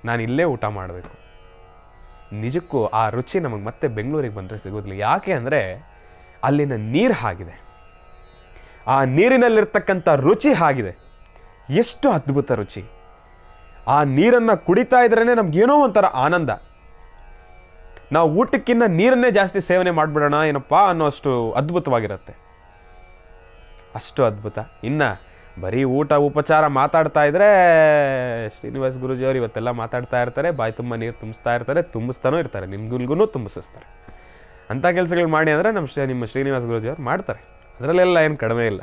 ನಾನು ಇಲ್ಲೇ ಊಟ ಮಾಡಬೇಕು. ನಿಜಕ್ಕೂ ಆ ರುಚಿ ನಮಗೆ ಮತ್ತೆ ಬೆಂಗಳೂರಿಗೆ ಬಂದರೆ ಸಿಗೋದಿಲ್ಲ. ಯಾಕೆ ಅಂದರೆ ಅಲ್ಲಿನ ನೀರು ಹಾಗಿದೆ, ಆ ನೀರಿನಲ್ಲಿರ್ತಕ್ಕಂಥ ರುಚಿ ಹಾಗಿದೆ. ಎಷ್ಟು ಅದ್ಭುತ ರುಚಿ. ಆ ನೀರನ್ನು ಕುಡಿತಾ ಇದ್ರೇ ನಮಗೇನೋ ಒಂಥರ ಆನಂದ. ನಾವು ಊಟಕ್ಕಿಂತ ನೀರನ್ನೇ ಜಾಸ್ತಿ ಸೇವನೆ ಮಾಡಿಬಿಡೋಣ ಏನಪ್ಪ ಅನ್ನೋಷ್ಟು ಅದ್ಭುತವಾಗಿರುತ್ತೆ. ಅಷ್ಟು ಅದ್ಭುತ. ಇನ್ನು ಬರೀ ಊಟ ಉಪಚಾರ ಮಾತಾಡ್ತಾ ಇದ್ರೆ ಶ್ರೀನಿವಾಸ್ ಗುರೂಜಿಯವರು ಇವತ್ತೆಲ್ಲ ಮಾತಾಡ್ತಾ ಇರ್ತಾರೆ, ಬಾಯಿ ತುಂಬ ನೀರು ತುಂಬಿಸ್ತಾ ಇರ್ತಾರೆ, ತುಂಬಿಸ್ತಾನೂ ಇರ್ತಾರೆ, ನಿಮ್ಗೂ ತುಂಬಿಸ್ತಾರೆ. ಅಂಥ ಕೆಲಸಗಳು ಮಾಡಿ ಅಂದರೆ ನಿಮ್ಮ ಶ್ರೀನಿವಾಸ್ ಗುರೂಜಿಯವರು ಮಾಡ್ತಾರೆ, ಅದರಲ್ಲೆಲ್ಲ ಏನು ಕಡಿಮೆ ಇಲ್ಲ.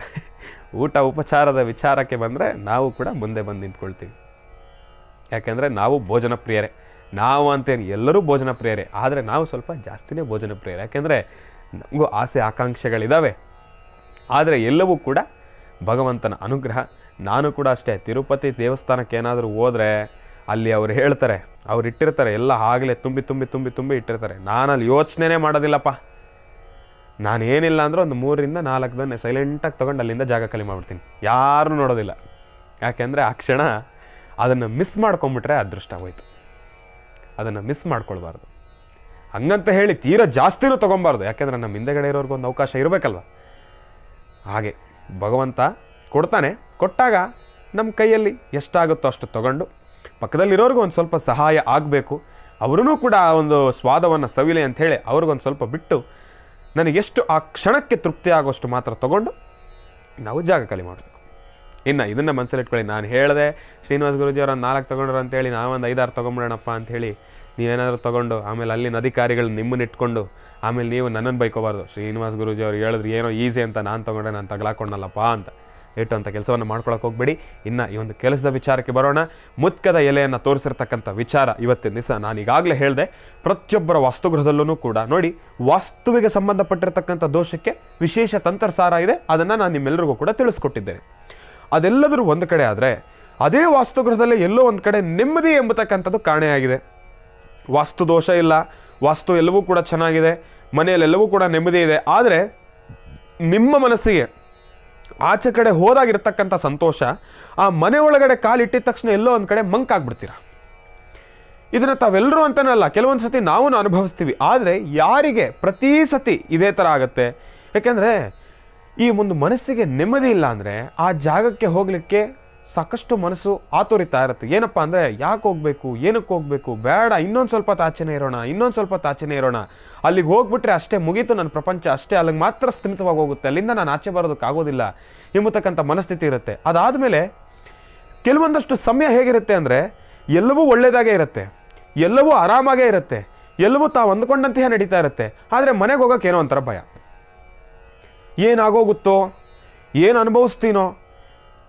ಊಟ ಉಪಚಾರದ ವಿಚಾರಕ್ಕೆ ಬಂದರೆ ನಾವು ಕೂಡ ಮುಂದೆ ಬಂದು ನಿಂತ್ಕೊಳ್ತೀವಿ. ಯಾಕೆಂದರೆ ನಾವು ಭೋಜನ ಪ್ರಿಯರೇ. ನಾವು ಅಂತೇನು ಎಲ್ಲರೂ ಭೋಜನ ಪ್ರಿಯರೇ, ಆದರೆ ನಾವು ಸ್ವಲ್ಪ ಜಾಸ್ತಿನೇ ಭೋಜನ ಪ್ರಿಯರೇ. ಯಾಕೆಂದರೆ ನಮಗೂ ಆಸೆ ಆಕಾಂಕ್ಷೆಗಳಿದ್ದಾವೆ. ಆದರೆ ಎಲ್ಲವೂ ಕೂಡ ಭಗವಂತನ ಅನುಗ್ರಹ. ನಾನು ಕೂಡ ಅಷ್ಟೇ, ತಿರುಪತಿ ದೇವಸ್ಥಾನಕ್ಕೆ ಏನಾದರೂ ಹೋದರೆ ಅಲ್ಲಿ ಅವ್ರು ಹೇಳ್ತಾರೆ, ಅವ್ರು ಇಟ್ಟಿರ್ತಾರೆ ಎಲ್ಲ ಆಗಲೇ ತುಂಬಿ ತುಂಬಿ ತುಂಬಿ ತುಂಬಿ ಇಟ್ಟಿರ್ತಾರೆ. ನಾನು ಅಲ್ಲಿ ಯೋಚನೆ ಮಾಡೋದಿಲ್ಲಪ್ಪ. ನಾನು ಏನಿಲ್ಲ ಅಂದರೆ ಒಂದು 3 ರಿಂದ 4 ದನ್ನೇ ಸೈಲೆಂಟಾಗಿ ತೊಗೊಂಡು ಅಲ್ಲಿಂದ ಜಾಗ ಖಾಲಿ ಮಾಡಿಬಿಡ್ತೀನಿ, ಯಾರೂ ನೋಡೋದಿಲ್ಲ. ಯಾಕೆಂದರೆ ಆ ಕ್ಷಣ ಅದನ್ನು ಮಿಸ್ ಮಾಡ್ಕೊಂಬಿಟ್ರೆ ಅದೃಷ್ಟ ಹೋಯ್ತು. ಅದನ್ನು ಮಿಸ್ ಮಾಡ್ಕೊಳ್ಬಾರ್ದು. ಹಂಗಂತ ಹೇಳಿ ತೀರಾ ಜಾಸ್ತಿನೂ ತೊಗೊಬಾರ್ದು, ಯಾಕೆಂದರೆ ನಮ್ಮ ಹಿಂದೆಗಡೆ ಇರೋರ್ಗೆ ಒಂದು ಅವಕಾಶ ಇರಬೇಕಲ್ವ. ಹಾಗೆ ಭಗವಂತ ಕೊಡ್ತಾನೆ, ಕೊಟ್ಟಾಗ ನಮ್ಮ ಕೈಯಲ್ಲಿ ಎಷ್ಟಾಗುತ್ತೋ ಅಷ್ಟು ತೊಗೊಂಡು ಪಕ್ಕದಲ್ಲಿರೋರ್ಗೂ ಒಂದು ಸ್ವಲ್ಪ ಸಹಾಯ ಆಗಬೇಕು, ಅವರೂ ಕೂಡ ಆ ಒಂದು ಸ್ವಾದವನ್ನು ಸವಿಲೆ ಅಂಥೇಳಿ ಅವ್ರಿಗೊಂದು ಸ್ವಲ್ಪ ಬಿಟ್ಟು ನನಗೆಷ್ಟು ಆ ಕ್ಷಣಕ್ಕೆ ತೃಪ್ತಿ ಆಗೋಷ್ಟು ಮಾತ್ರ ತೊಗೊಂಡು ನಾವು ಜಾಗ ಖಾಲಿ ಮಾಡಬೇಕು. ಇನ್ನು ಇದನ್ನು ಮನಸ್ಸಲ್ಲಿ ಇಟ್ಕೊಳ್ಳಿ. ನಾನು ಹೇಳಿದೆ ಶ್ರೀನಿವಾಸ್ ಗುರೂಜಿಯವರು ಒಂದು 4 ತೊಗೊಂಡ್ರು ಅಂತೇಳಿ ನಾವೊಂದು 5-6 ತೊಗೊಂಬಿಡೋಣಪ್ಪ ಅಂಥೇಳಿ ನೀವೇನಾದರೂ ತೊಗೊಂಡು ಆಮೇಲೆ ಅಲ್ಲಿನ ಅಧಿಕಾರಿಗಳು ನಿಮ್ಮನ್ನು ಇಟ್ಕೊಂಡು ಆಮೇಲೆ ನೀವು ನನ್ನನ್ನು ಬೈಕೋಬಾರ್ದು. ಶ್ರೀನಿವಾಸ್ ಗುರೂಜಿಯವರು ಹೇಳಿದ್ರು ಏನೋ ಈಸಿ ಅಂತ ನಾನು ತೊಗೊಂಡೆ, ನಾನು ತಗಲಾಕೊಂಡಲ್ಲಪ್ಪ ಅಂತ ಅಂಥ ಕೆಲಸವನ್ನು ಮಾಡ್ಕೊಳಕ್ಕೆ ಹೋಗಬೇಡಿ. ಇನ್ನು ಈ ಒಂದು ಕೆಲಸದ ವಿಚಾರಕ್ಕೆ ಬರೋಣ. ಮುತ್ಕದ ಎಲೆಯನ್ನು ತೋರಿಸಿರ್ತಕ್ಕಂಥ ವಿಚಾರ ಇವತ್ತಿನ ದಿವಸ ನಾನು ಈಗಾಗಲೇ ಹೇಳಿದೆ. ಪ್ರತಿಯೊಬ್ಬರ ವಾಸ್ತುಗೃಹದಲ್ಲೂ ಕೂಡ ನೋಡಿ, ವಾಸ್ತುವಿಗೆ ಸಂಬಂಧಪಟ್ಟಿರ್ತಕ್ಕಂಥ ದೋಷಕ್ಕೆ ವಿಶೇಷ ತಂತ್ರಸಾರ ಇದೆ. ಅದನ್ನು ನಾನು ನಿಮ್ಮೆಲ್ಲರಿಗೂ ಕೂಡ ತಿಳಿಸ್ಕೊಟ್ಟಿದ್ದೇನೆ. ಅದೆಲ್ಲದರೂ ಒಂದು ಕಡೆ ಆದರೆ, ಅದೇ ವಾಸ್ತುಗೃಹದಲ್ಲೇ ಎಲ್ಲೋ ಒಂದು ಕಡೆ ನೆಮ್ಮದಿ ಎಂಬತಕ್ಕಂಥದ್ದು ಕಾಣೆಯಾಗಿದೆ. ವಾಸ್ತು ದೋಷ ಇಲ್ಲ, ವಾಸ್ತು ಎಲ್ಲವೂ ಕೂಡ ಚೆನ್ನಾಗಿದೆ, ಮನೆಯಲ್ಲೆಲ್ಲವೂ ಕೂಡ ನೆಮ್ಮದಿ ಇದೆ. ಆದರೆ ನಿಮ್ಮ ಮನಸ್ಸಿಗೆ ಆಚೆ ಕಡೆ ಹೋದಾಗಿರ್ತಕ್ಕಂಥ ಸಂತೋಷ ಆ ಮನೆ ಒಳಗಡೆ ಕಾಲಿಟ್ಟಿದ ತಕ್ಷಣ ಎಲ್ಲೋ ಒಂದು ಕಡೆ ಮಂಕಾಗ್ಬಿಡ್ತೀರ. ಇದನ್ನು ತಾವೆಲ್ಲರೂ ಅಂತನಲ್ಲ, ಕೆಲವೊಂದು ಸತಿ ನಾವು ಅನುಭವಿಸ್ತೀವಿ. ಆದರೆ ಯಾರಿಗೆ ಪ್ರತಿ ಸತಿ ಇದೇ ಥರ ಆಗುತ್ತೆ? ಯಾಕೆಂದರೆ ಈ ಒಂದು ಮನಸ್ಸಿಗೆ ನೆಮ್ಮದಿ ಇಲ್ಲ ಅಂದರೆ ಆ ಜಾಗಕ್ಕೆ ಹೋಗಲಿಕ್ಕೆ ಸಾಕಷ್ಟು ಮನಸ್ಸು ಆತುರಿತಾ ಇರುತ್ತೆ. ಏನಪ್ಪ ಅಂದರೆ ಯಾಕೆ ಹೋಗಬೇಕು, ಏನಕ್ಕೆ ಹೋಗಬೇಕು, ಬೇಡ ಇನ್ನೊಂದು ಸ್ವಲ್ಪ ತಾಚೆನೇ ಇರೋಣ, ಇನ್ನೊಂದು ಸ್ವಲ್ಪ ತಾಚೆನೇ ಇರೋಣ ಅಲ್ಲಿಗೆ ಹೋಗ್ಬಿಟ್ರೆ ಅಷ್ಟೇ ಮುಗೀತು ನನ್ನ ಪ್ರಪಂಚ, ಅಷ್ಟೇ ಅಲ್ಲಿಗೆ ಮಾತ್ರ ಸ್ಥಿಮಿತವಾಗಿ ಹೋಗುತ್ತೆ, ಅಲ್ಲಿಂದ ನಾನು ಆಚೆ ಬರೋದಕ್ಕಾಗೋದಿಲ್ಲ ಎಂಬತಕ್ಕಂಥ ಮನಸ್ಥಿತಿ ಇರುತ್ತೆ. ಅದಾದಮೇಲೆ ಕೆಲವೊಂದಷ್ಟು ಸಮಯ ಹೇಗಿರುತ್ತೆ ಅಂದರೆ ಎಲ್ಲವೂ ಒಳ್ಳೆಯದಾಗೇ ಇರುತ್ತೆ, ಎಲ್ಲವೂ ಆರಾಮಾಗೇ ಇರುತ್ತೆ, ಎಲ್ಲವೂ ತಾವು ಅಂದ್ಕೊಂಡಂತೆಯೇ ನಡೀತಾ ಇರುತ್ತೆ. ಆದರೆ ಮನೆಗೆ ಹೋಗೋಕೆ ಏನೋ ಒಂಥರ ಭಯ, ಏನಾಗೋಗುತ್ತೋ, ಏನು ಅನುಭವಿಸ್ತೀನೋ,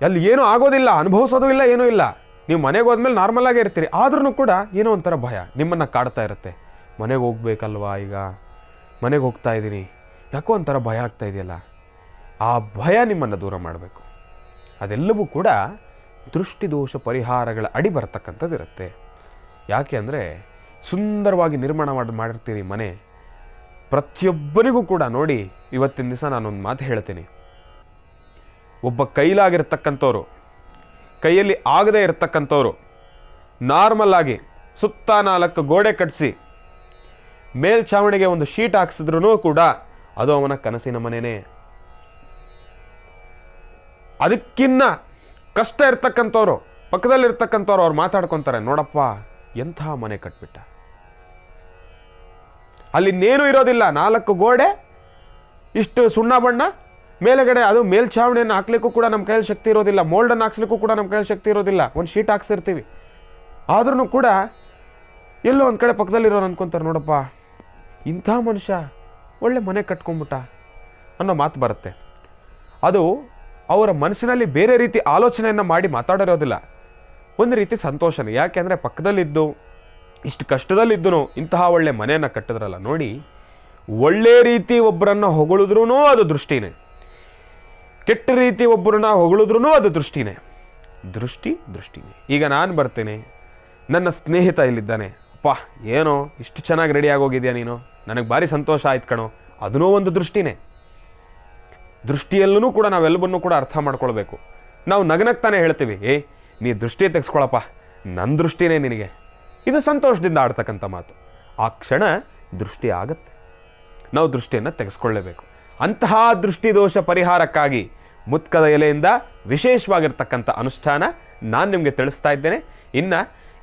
ಅಲ್ಲಿ ಏನೂ ಆಗೋದಿಲ್ಲ, ಅನುಭವಿಸೋದು ಇಲ್ಲ, ಏನೂ ಇಲ್ಲ. ನೀವು ಮನೆಗೆ ಹೋದ್ಮೇಲೆ ನಾರ್ಮಲಾಗೇ ಇರ್ತೀರಿ, ಆದ್ರೂ ಕೂಡ ಏನೋ ಒಂಥರ ಭಯ ನಿಮ್ಮನ್ನು ಕಾಡ್ತಾ ಇರುತ್ತೆ. ಮನೆಗೆ ಹೋಗ್ಬೇಕಲ್ವಾ, ಈಗ ಮನೆಗೆ ಹೋಗ್ತಾ ಇದ್ದೀನಿ, ಯಾಕೋ ಒಂಥರ ಭಯ ಆಗ್ತಾ ಇದೆಯಲ್ಲ. ಆ ಭಯ ನಿಮ್ಮನ್ನು ದೂರ ಮಾಡಬೇಕು. ಅದೆಲ್ಲವೂ ಕೂಡ ದೃಷ್ಟಿದೋಷ ಪರಿಹಾರಗಳ ಅಡಿ ಬರ್ತಕ್ಕಂಥದ್ದು ಇರುತ್ತೆ. ಯಾಕೆ ಅಂದರೆ ಸುಂದರವಾಗಿ ನಿರ್ಮಾಣ ಮಾಡಿರ್ತೀರಿ ಮನೆ. ಪ್ರತಿಯೊಬ್ಬರಿಗೂ ಕೂಡ ನೋಡಿ, ಇವತ್ತಿನ ದಿವಸ ನಾನೊಂದು ಮಾತು ಹೇಳ್ತೀನಿ. ಒಬ್ಬ ಕೈಲಾಗಿರ್ತಕ್ಕಂಥವ್ರು, ಕೈಯಲ್ಲಿ ಆಗದೇ ಇರತಕ್ಕಂಥವ್ರು ನಾರ್ಮಲ್ ಆಗಿ ಸುತ್ತ 4 ಗೋಡೆ ಕಟ್ಟಿಸಿ ಮೇಲ್ಛಾವಣಿಗೆ ಒಂದು ಶೀಟ್ ಹಾಕ್ಸಿದ್ರೂ ಕೂಡ ಅದು ಅವನ ಕನಸಿನ ಮನೆಯೇ. ಅದಕ್ಕಿನ್ನ ಕಷ್ಟ ಇರ್ತಕ್ಕಂಥವ್ರು, ಪಕ್ಕದಲ್ಲಿರ್ತಕ್ಕಂಥವ್ರು ಅವ್ರು ಮಾತಾಡ್ಕೊತಾರೆ, ನೋಡಪ್ಪ ಎಂಥ ಮನೆ ಕಟ್ಬಿಟ್ಟ, ಅಲ್ಲಿ ಇನ್ನೇನು ಇರೋದಿಲ್ಲ, 4 ಗೋಡೆ, ಇಷ್ಟು ಸುಣ್ಣ ಬಣ್ಣ, ಮೇಲೆಗಡೆ ಅದು ಮೇಲ್ಛಾವಣಿಯನ್ನು ಹಾಕ್ಲಿಕ್ಕೂ ಕೂಡ ನಮ್ಮ ಕೈಯಲ್ಲಿ ಶಕ್ತಿ ಇರೋದಿಲ್ಲ, ಮೋಲ್ಡನ್ನು ಹಾಕ್ಸ್ಲಿಕ್ಕೂ ಕೂಡ ನಮ್ಮ ಕೈಯಲ್ಲಿ ಶಕ್ತಿ ಇರೋದಿಲ್ಲ, ಒಂದು ಶೀಟ್ ಹಾಕ್ಸಿರ್ತೀವಿ. ಆದ್ರೂ ಕೂಡ ಎಲ್ಲೋ ಒಂದು ಕಡೆ ಪಕ್ಕದಲ್ಲಿರೋರು ಅನ್ಕೊಂತಾರೆ, ನೋಡಪ್ಪ ಇಂಥ ಮನುಷ್ಯ ಒಳ್ಳೆ ಮನೆ ಕಟ್ಕೊಂಡ್ಬಿಟ್ಟ ಅನ್ನೋ ಮಾತು ಬರುತ್ತೆ. ಅದು ಅವರ ಮನಸ್ಸಿನಲ್ಲಿ ಬೇರೆ ರೀತಿ ಆಲೋಚನೆಯನ್ನು ಮಾಡಿ ಮಾತಾಡಿರೋದಿಲ್ಲ, ಒಂದು ರೀತಿ ಸಂತೋಷನೇ. ಯಾಕೆಂದರೆ ಪಕ್ಕದಲ್ಲಿದ್ದು ಇಷ್ಟು ಕಷ್ಟದಲ್ಲಿದ್ದು ಇಂತಹ ಒಳ್ಳೆ ಮನೆಯನ್ನು ಕಟ್ಟಿದ್ರಲ್ಲ ನೋಡಿ. ಒಳ್ಳೆ ರೀತಿ ಒಬ್ಬರನ್ನು ಹೊಗಳಿದ್ರೂ ಅದು ದೃಷ್ಟಿನೇ, ಕೆಟ್ಟ ರೀತಿ ಒಬ್ಬರನ್ನ ಹೊಗಳಿದ್ರೂ ಅದು ದೃಷ್ಟಿನೇ. ದೃಷ್ಟಿನೇ. ಈಗ ನಾನು ಬರ್ತೇನೆ, ನನ್ನ ಸ್ನೇಹಿತ ಇಲ್ಲಿದ್ದಾನೆ, ಅಪ್ಪ ಏನೋ ಇಷ್ಟು ಚೆನ್ನಾಗಿ ರೆಡಿ ಆಗೋಗಿದ್ಯಾ ನೀನು, ನನಗೆ ಭಾರಿ ಸಂತೋಷ ಆಯ್ತು ಕಣೋ, ಅದನ್ನೂ ಒಂದು ದೃಷ್ಟಿನೇ. ದೃಷ್ಟಿಯಲ್ಲೂ ಕೂಡ ನಾವೆಲ್ಲವನ್ನೂ ಕೂಡ ಅರ್ಥ ಮಾಡ್ಕೊಳ್ಬೇಕು. ನಾವು ನಗನಗ್ತಾನೆ ಹೇಳ್ತೀವಿ, ನೀ ದೃಷ್ಟಿ ತೆಗೆಸ್ಕೊಳಪ್ಪ, ನನ್ನ ದೃಷ್ಟಿನೇ ನಿನಗೆ, ಇದು ಸಂತೋಷದಿಂದ ಆಡ್ತಕ್ಕಂಥ ಮಾತು. ಆ ಕ್ಷಣ ದೃಷ್ಟಿ ಆಗತ್ತೆ, ನಾವು ದೃಷ್ಟಿಯನ್ನು ತೆಗೆಸ್ಕೊಳ್ಳೇಬೇಕು. ಅಂತಹ ದೃಷ್ಟಿದೋಷ ಪರಿಹಾರಕ್ಕಾಗಿ ಮುತ್ಕದ ಎಲೆಯಿಂದ ವಿಶೇಷವಾಗಿರ್ತಕ್ಕಂಥ ಅನುಷ್ಠಾನ ನಾನು ನಿಮಗೆ ತಿಳಿಸ್ತಾ ಇದ್ದೇನೆ. ಇನ್ನು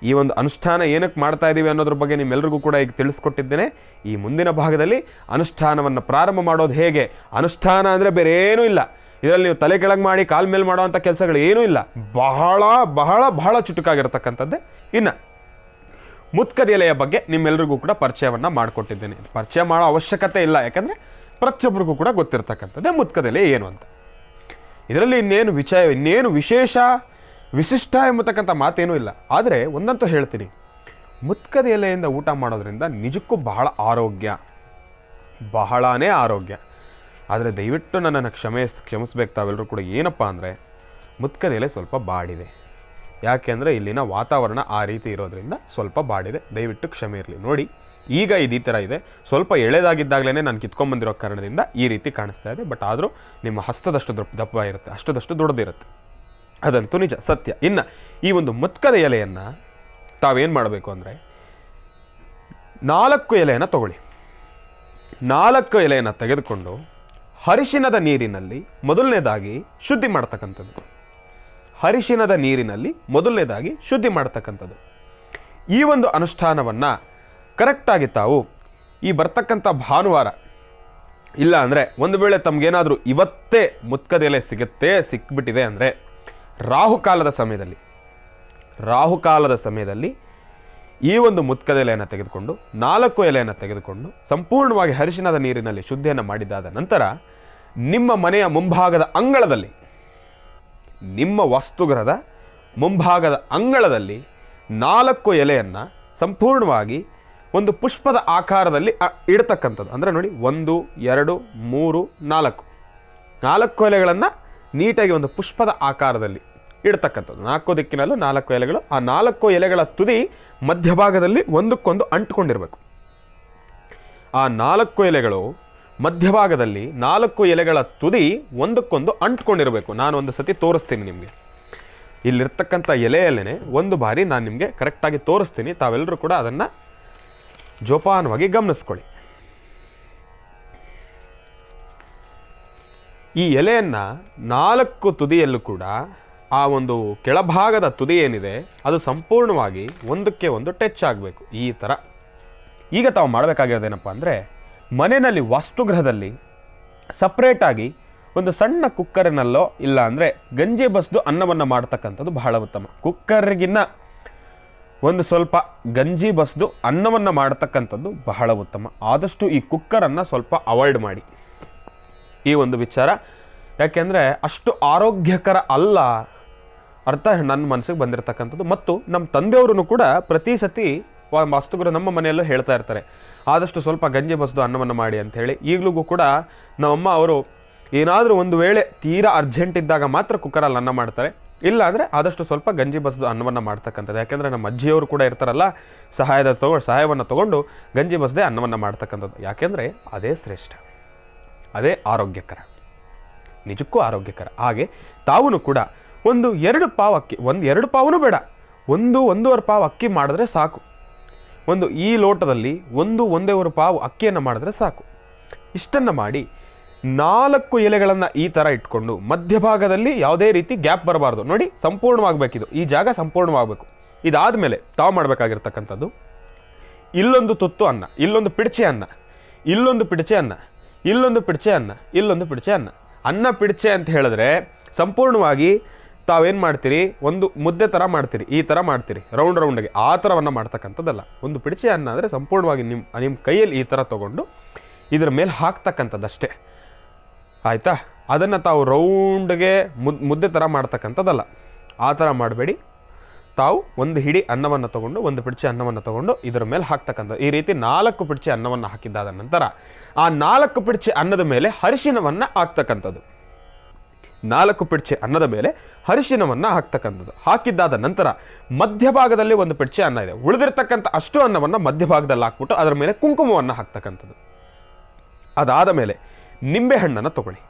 ಈ ಒಂದು ಅನುಷ್ಠಾನ ಏನಕ್ಕೆ ಮಾಡ್ತಾ ಇದ್ದೀವಿ ಅನ್ನೋದ್ರ ಬಗ್ಗೆ ನಿಮ್ಮೆಲ್ಲರಿಗೂ ಕೂಡ ಈಗ ತಿಳಿಸ್ಕೊಟ್ಟಿದ್ದೇನೆ. ಈ ಮುಂದಿನ ಭಾಗದಲ್ಲಿ ಅನುಷ್ಠಾನವನ್ನು ಪ್ರಾರಂಭ ಮಾಡೋದು ಹೇಗೆ, ಅನುಷ್ಠಾನ ಅಂದರೆ ಬೇರೆ ಏನೂ ಇಲ್ಲ, ಇದರಲ್ಲಿ ನೀವು ತಲೆ ಕೆಳಗೆ ಮಾಡಿ ಕಾಲ್ ಮೇಲೆ ಮಾಡೋವಂಥ ಕೆಲಸಗಳು ಏನೂ ಇಲ್ಲ, ಬಹಳ ಬಹಳ ಬಹಳ ಚುಟುಕಾಗಿರ್ತಕ್ಕಂಥದ್ದೇ. ಇನ್ನು ಮುತ್ಕದ ಎಲೆಯ ಬಗ್ಗೆ ನಿಮ್ಮೆಲ್ಲರಿಗೂ ಕೂಡ ಪರಿಚಯವನ್ನು ಮಾಡಿಕೊಟ್ಟಿದ್ದೇನೆ. ಪರಿಚಯ ಮಾಡೋ ಅವಶ್ಯಕತೆ ಇಲ್ಲ, ಯಾಕಂದರೆ ಪ್ರತಿಯೊಬ್ಬರಿಗೂ ಕೂಡ ಗೊತ್ತಿರ್ತಕ್ಕಂಥದ್ದೇ ಮುತ್ಕದ ಎಲೆ ಏನು ಅಂತ. ಇದರಲ್ಲಿ ಇನ್ನೇನು ವಿಶೇಷ ವಿಶಿಷ್ಟ ಎಂಬತಕ್ಕಂಥ ಮಾತೇನೂ ಇಲ್ಲ. ಆದರೆ ಒಂದಂತೂ ಹೇಳ್ತೀನಿ, ಮುತ್ಕದ ಎಲೆಯಿಂದ ಊಟ ಮಾಡೋದ್ರಿಂದ ನಿಜಕ್ಕೂ ಬಹಳ ಆರೋಗ್ಯ, ಬಹಳನೇ ಆರೋಗ್ಯ. ಆದರೆ ದಯವಿಟ್ಟು ನನ್ನನ್ನು ಕ್ಷಮಿಸ್ಬೇಕು ತಾವೆಲ್ಲರೂ ಕೂಡ. ಏನಪ್ಪ ಅಂದರೆ ಮುತ್ಕದ ಎಲೆ ಸ್ವಲ್ಪ ಬಾಡಿದೆ, ಯಾಕೆ ಅಂದರೆ ಇಲ್ಲಿನ ವಾತಾವರಣ ಆ ರೀತಿ ಇರೋದ್ರಿಂದ ಸ್ವಲ್ಪ ಬಾಡಿದೆ, ದಯವಿಟ್ಟು ಕ್ಷಮೆ ಇರಲಿ. ನೋಡಿ ಈಗ ಈ ಥರ ಇದೆ, ಸ್ವಲ್ಪ ಎಳೆದಾಗಿದ್ದಾಗಲೇ ನಾನು ಕಿತ್ಕೊಂಡ್ಬಂದಿರೋ ಕಾರಣದಿಂದ ಈ ರೀತಿ ಕಾಣಿಸ್ತಾ ಇದೆ. ಬಟ್ ಆದರೂ ನಿಮ್ಮ ಹಸ್ತದಷ್ಟು ದಪ್ಪ ಇರುತ್ತೆ, ಅಷ್ಟದಷ್ಟು ದೊಡ್ಡದಿರುತ್ತೆ, ಅದಂತೂ ನಿಜ, ಸತ್ಯ. ಇನ್ನು ಈ ಒಂದು ಮುತ್ಕದ ಎಲೆಯನ್ನು ತಾವೇನು ಮಾಡಬೇಕು ಅಂದರೆ 4 ಎಲೆಯನ್ನು ತಗೊಳ್ಳಿ. 4 ಎಲೆಯನ್ನು ತೆಗೆದುಕೊಂಡು ಅರಿಶಿನದ ನೀರಿನಲ್ಲಿ ಮೊದಲನೇದಾಗಿ ಶುದ್ಧಿ ಮಾಡ್ತಕ್ಕಂಥದ್ದು. ಅರಿಶಿನದ ನೀರಿನಲ್ಲಿ ಮೊದಲನೇದಾಗಿ ಶುದ್ಧಿ ಮಾಡ್ತಕ್ಕಂಥದ್ದು. ಈ ಒಂದು ಅನುಷ್ಠಾನವನ್ನು ಕರೆಕ್ಟಾಗಿ ತಾವು ಈ ಬರ್ತಕ್ಕಂಥ ಭಾನುವಾರ, ಇಲ್ಲ ಅಂದರೆ ಒಂದು ವೇಳೆ ತಮಗೇನಾದರೂ ಇವತ್ತೇ ಮುತ್ಕದ ಎಲೆ ಸಿಕ್ಬಿಟ್ಟಿದೆ ಅಂದರೆ ರಾಹುಕಾಲದ ಸಮಯದಲ್ಲಿ ಈ ಒಂದು ಮುತ್ಕದ ಎಲೆಯನ್ನು ತೆಗೆದುಕೊಂಡು 4 ಎಲೆಯನ್ನು ತೆಗೆದುಕೊಂಡು ಸಂಪೂರ್ಣವಾಗಿ ಅರಿಶಿನದ ನೀರಿನಲ್ಲಿ ಶುದ್ಧಿಯನ್ನು ಮಾಡಿದ್ದಾದ ನಂತರ ನಿಮ್ಮ ಮನೆಯ ಮುಂಭಾಗದ ಅಂಗಳದಲ್ಲಿ, ನಿಮ್ಮ ವಾಸ್ತುಗೃಹದ ಮುಂಭಾಗದ ಅಂಗಳದಲ್ಲಿ 4 ಎಲೆಯನ್ನು ಸಂಪೂರ್ಣವಾಗಿ ಒಂದು ಪುಷ್ಪದ ಆಕಾರದಲ್ಲಿ ಇಡ್ತಕ್ಕಂಥದ್ದು. ಅಂದರೆ ನೋಡಿ 1 2 3 4 ಎಲೆಗಳನ್ನು ನೀಟಾಗಿ ಒಂದು ಪುಷ್ಪದ ಆಕಾರದಲ್ಲಿ ಇಡ್ತಕ್ಕಂಥದ್ದು. 4 ದಿಕ್ಕಿನಲ್ಲೂ 4 ಎಲೆಗಳು. ಆ 4 ಎಲೆಗಳ ತುದಿ ಮಧ್ಯಭಾಗದಲ್ಲಿ ಒಂದಕ್ಕೊಂದು ಅಂಟ್ಕೊಂಡಿರಬೇಕು. ಆ 4 ಎಲೆಗಳು ಮಧ್ಯಭಾಗದಲ್ಲಿ 4 ಎಲೆಗಳ ತುದಿ ಒಂದಕ್ಕೊಂದು ಅಂಟ್ಕೊಂಡಿರಬೇಕು. ನಾನು ಒಂದು ಸತಿ ತೋರಿಸ್ತೀನಿ ನಿಮಗೆ. ಇಲ್ಲಿರ್ತಕ್ಕಂಥ ಎಲೆಯಲ್ಲೇ ಒಂದು ಬಾರಿ ನಾನು ನಿಮಗೆ ಕರೆಕ್ಟಾಗಿ ತೋರಿಸ್ತೀನಿ, ತಾವೆಲ್ಲರೂ ಕೂಡ ಅದನ್ನು ಜೋಪಾನವಾಗಿ ಗಮನಿಸ್ಕೊಳ್ಳಿ. ಈ ಎಲೆಯನ್ನು 4 ತುದಿಯಲ್ಲೂ ಕೂಡ ಆ ಒಂದು ಕೆಳಭಾಗದ ತುದಿ ಏನಿದೆ ಅದು ಸಂಪೂರ್ಣವಾಗಿ ಒಂದಕ್ಕೆ ಒಂದು ಟಚ್ ಆಗಬೇಕು, ಈ ಥರ. ಈಗ ತಾವು ಮಾಡಬೇಕಾಗಿರೋದೇನಪ್ಪ ಅಂದರೆ ಮನೆಯಲ್ಲಿ ವಾಸ್ತುಗೃಹದಲ್ಲಿ ಸಪ್ರೇಟಾಗಿ ಒಂದು ಸಣ್ಣ ಕುಕ್ಕರಿನಲ್ಲೋ ಇಲ್ಲ ಅಂದರೆ ಗಂಜಿ ಬಸ್ದು ಅನ್ನವನ್ನು ಮಾಡ್ತಕ್ಕಂಥದ್ದು ಬಹಳ ಉತ್ತಮ. ಕುಕ್ಕರ್ಗಿನ್ನ ಒಂದು ಸ್ವಲ್ಪ ಗಂಜಿ ಬಸ್ದು ಅನ್ನವನ್ನು ಮಾಡ್ತಕ್ಕಂಥದ್ದು ಬಹಳ ಉತ್ತಮ. ಆದಷ್ಟು ಈ ಕುಕ್ಕರನ್ನು ಸ್ವಲ್ಪ ಅವಾಯ್ಡ್ ಮಾಡಿ, ಈ ಒಂದು ವಿಚಾರ. ಯಾಕೆಂದರೆ ಅಷ್ಟು ಆರೋಗ್ಯಕರ ಅಲ್ಲ ಅರ್ಥ ನನ್ನ ಮನಸ್ಸಿಗೆ ಬಂದಿರತಕ್ಕಂಥದ್ದು. ಮತ್ತು ನಮ್ಮ ತಂದೆಯವರು ಕೂಡ ಪ್ರತಿ ಸತಿ ವಾಸ್ತುಗೃಹ ನಮ್ಮ ಮನೆಯಲ್ಲೂ ಹೇಳ್ತಾ ಇರ್ತಾರೆ, ಆದಷ್ಟು ಸ್ವಲ್ಪ ಗಂಜಿ ಬಸ್ದು ಅನ್ನವನ್ನು ಮಾಡಿ ಅಂಥೇಳಿ. ಈಗಲೂ ಕೂಡ ನಮ್ಮಮ್ಮ ಅವರು ಏನಾದರೂ ಒಂದು ವೇಳೆ ತೀರಾ ಅರ್ಜೆಂಟ್ ಇದ್ದಾಗ ಮಾತ್ರ ಕುಕ್ಕರಲ್ಲಿ ಅನ್ನ ಮಾಡ್ತಾರೆ, ಇಲ್ಲ ಅಂದರೆ ಆದಷ್ಟು ಸ್ವಲ್ಪ ಗಂಜಿ ಬಸ್ದು ಅನ್ನವನ್ನು ಮಾಡ್ತಕ್ಕಂಥದ್ದು. ಯಾಕೆಂದರೆ ನಮ್ಮ ಅಜ್ಜಿಯವರು ಕೂಡ ಇರ್ತಾರಲ್ಲ, ಸಹಾಯವನ್ನು ತೊಗೊಂಡು ಗಂಜಿ ಬಸ್ದೇ ಅನ್ನವನ್ನು ಮಾಡ್ತಕ್ಕಂಥದ್ದು. ಯಾಕೆಂದರೆ ಅದೇ ಶ್ರೇಷ್ಠ, ಅದೇ ಆರೋಗ್ಯಕರ, ನಿಜಕ್ಕೂ ಆರೋಗ್ಯಕರ. ಹಾಗೆ ತಾವು ಕೂಡ ಒಂದು 2 ಪಾವು ಅಕ್ಕಿ, 2 ಪಾವೂ ಬೇಡ, 1-1.5 ಪಾವು ಅಕ್ಕಿ ಮಾಡಿದ್ರೆ ಸಾಕು. ಈ ಲೋಟದಲ್ಲಿ 1-1.5 ಪಾವು ಅಕ್ಕಿಯನ್ನು ಮಾಡಿದ್ರೆ ಸಾಕು. ಇಷ್ಟನ್ನು ಮಾಡಿ 4 ಎಲೆಗಳನ್ನು ಈ ಥರ ಇಟ್ಕೊಂಡು ಮಧ್ಯಭಾಗದಲ್ಲಿ ಯಾವುದೇ ರೀತಿ ಗ್ಯಾಪ್ ಬರಬಾರ್ದು. ನೋಡಿ, ಸಂಪೂರ್ಣವಾಗಬೇಕಿದು, ಈ ಜಾಗ ಸಂಪೂರ್ಣವಾಗಬೇಕು. ಇದಾದ ಮೇಲೆ ತಾವು ಮಾಡಬೇಕಾಗಿರ್ತಕ್ಕಂಥದ್ದು, ಇಲ್ಲೊಂದು ತುತ್ತು ಅನ್ನ, ಇಲ್ಲೊಂದು ಪಿಡ್ಚೆ ಅನ್ನ, ಇಲ್ಲೊಂದು ಪಿಡ್ಚೆ ಅನ್ನ, ಇಲ್ಲೊಂದು ಪಿಡ್ಚೆ ಅನ್ನ, ಇಲ್ಲೊಂದು ಪಿಡ್ಚೆ ಅನ್ನ. ಅನ್ನ ಪಿಡ್ಚೆ ಅಂತ ಹೇಳಿದ್ರೆ ಸಂಪೂರ್ಣವಾಗಿ ತಾವೇನು ಮಾಡ್ತೀರಿ, ಒಂದು ಮುದ್ದೆ ಥರ ಮಾಡ್ತೀರಿ, ಈ ಥರ ಮಾಡ್ತೀರಿ ರೌಂಡ್ಗೆ, ಆ ಥರವನ್ನು ಮಾಡ್ತಕ್ಕಂಥದ್ದಲ್ಲ. ಒಂದು ಪಿಡ್ಚೆ ಅನ್ನ ಅಂದರೆ ಸಂಪೂರ್ಣವಾಗಿ ನಿಮ್ಮ ಕೈಯಲ್ಲಿ ಈ ಥರ ತೊಗೊಂಡು ಇದರ ಮೇಲೆ ಹಾಕ್ತಕ್ಕಂಥದ್ದಷ್ಟೇ, ಆಯಿತಾ? ಅದನ್ನು ತಾವು ರೌಂಡ್ಗೆ ಮುದ್ದೆ ಥರ ಮಾಡ್ತಕ್ಕಂಥದ್ದಲ್ಲ, ಆ ಥರ ಮಾಡಬೇಡಿ. ತಾವು ಒಂದು ಹಿಡಿ ಅನ್ನವನ್ನು ತೊಗೊಂಡು, ಒಂದು ಪಿಡ್ಚೆ ಅನ್ನವನ್ನು ತೊಗೊಂಡು ಇದರ ಮೇಲೆ ಹಾಕ್ತಕ್ಕಂಥದ್ದು. ಈ ರೀತಿ 4 ಪಿಡ್ಚೆ ಅನ್ನವನ್ನು ಹಾಕಿದ್ದಾದ ನಂತರ ಆ 4 ಪಿಡ್ಚೆ ಅನ್ನದ ಮೇಲೆ ಅರಿಶಿನವನ್ನು ಹಾಕ್ತಕ್ಕಂಥದ್ದು. 4 ಪಿಡ್ಚೆ ಅನ್ನದ ಮೇಲೆ ಅರಿಶಿನವನ್ನು ಹಾಕ್ತಕ್ಕಂಥದ್ದು. ಹಾಕಿದ್ದಾದ ನಂತರ ಮಧ್ಯಭಾಗದಲ್ಲಿ ಒಂದು ಪಿಡ್ಚೆ ಅನ್ನ ಇದೆ, ಉಳಿದಿರ್ತಕ್ಕಂಥ ಅಷ್ಟು ಅನ್ನವನ್ನು ಮಧ್ಯಭಾಗದಲ್ಲಿ ಹಾಕ್ಬಿಟ್ಟು ಅದರ ಮೇಲೆ ಕುಂಕುಮವನ್ನು ಹಾಕ್ತಕ್ಕಂಥದ್ದು. ಅದಾದ ಮೇಲೆ ನಿಂಬೆಹಣ್ಣನ್ನು ತಗೊಳ್ಳಿ.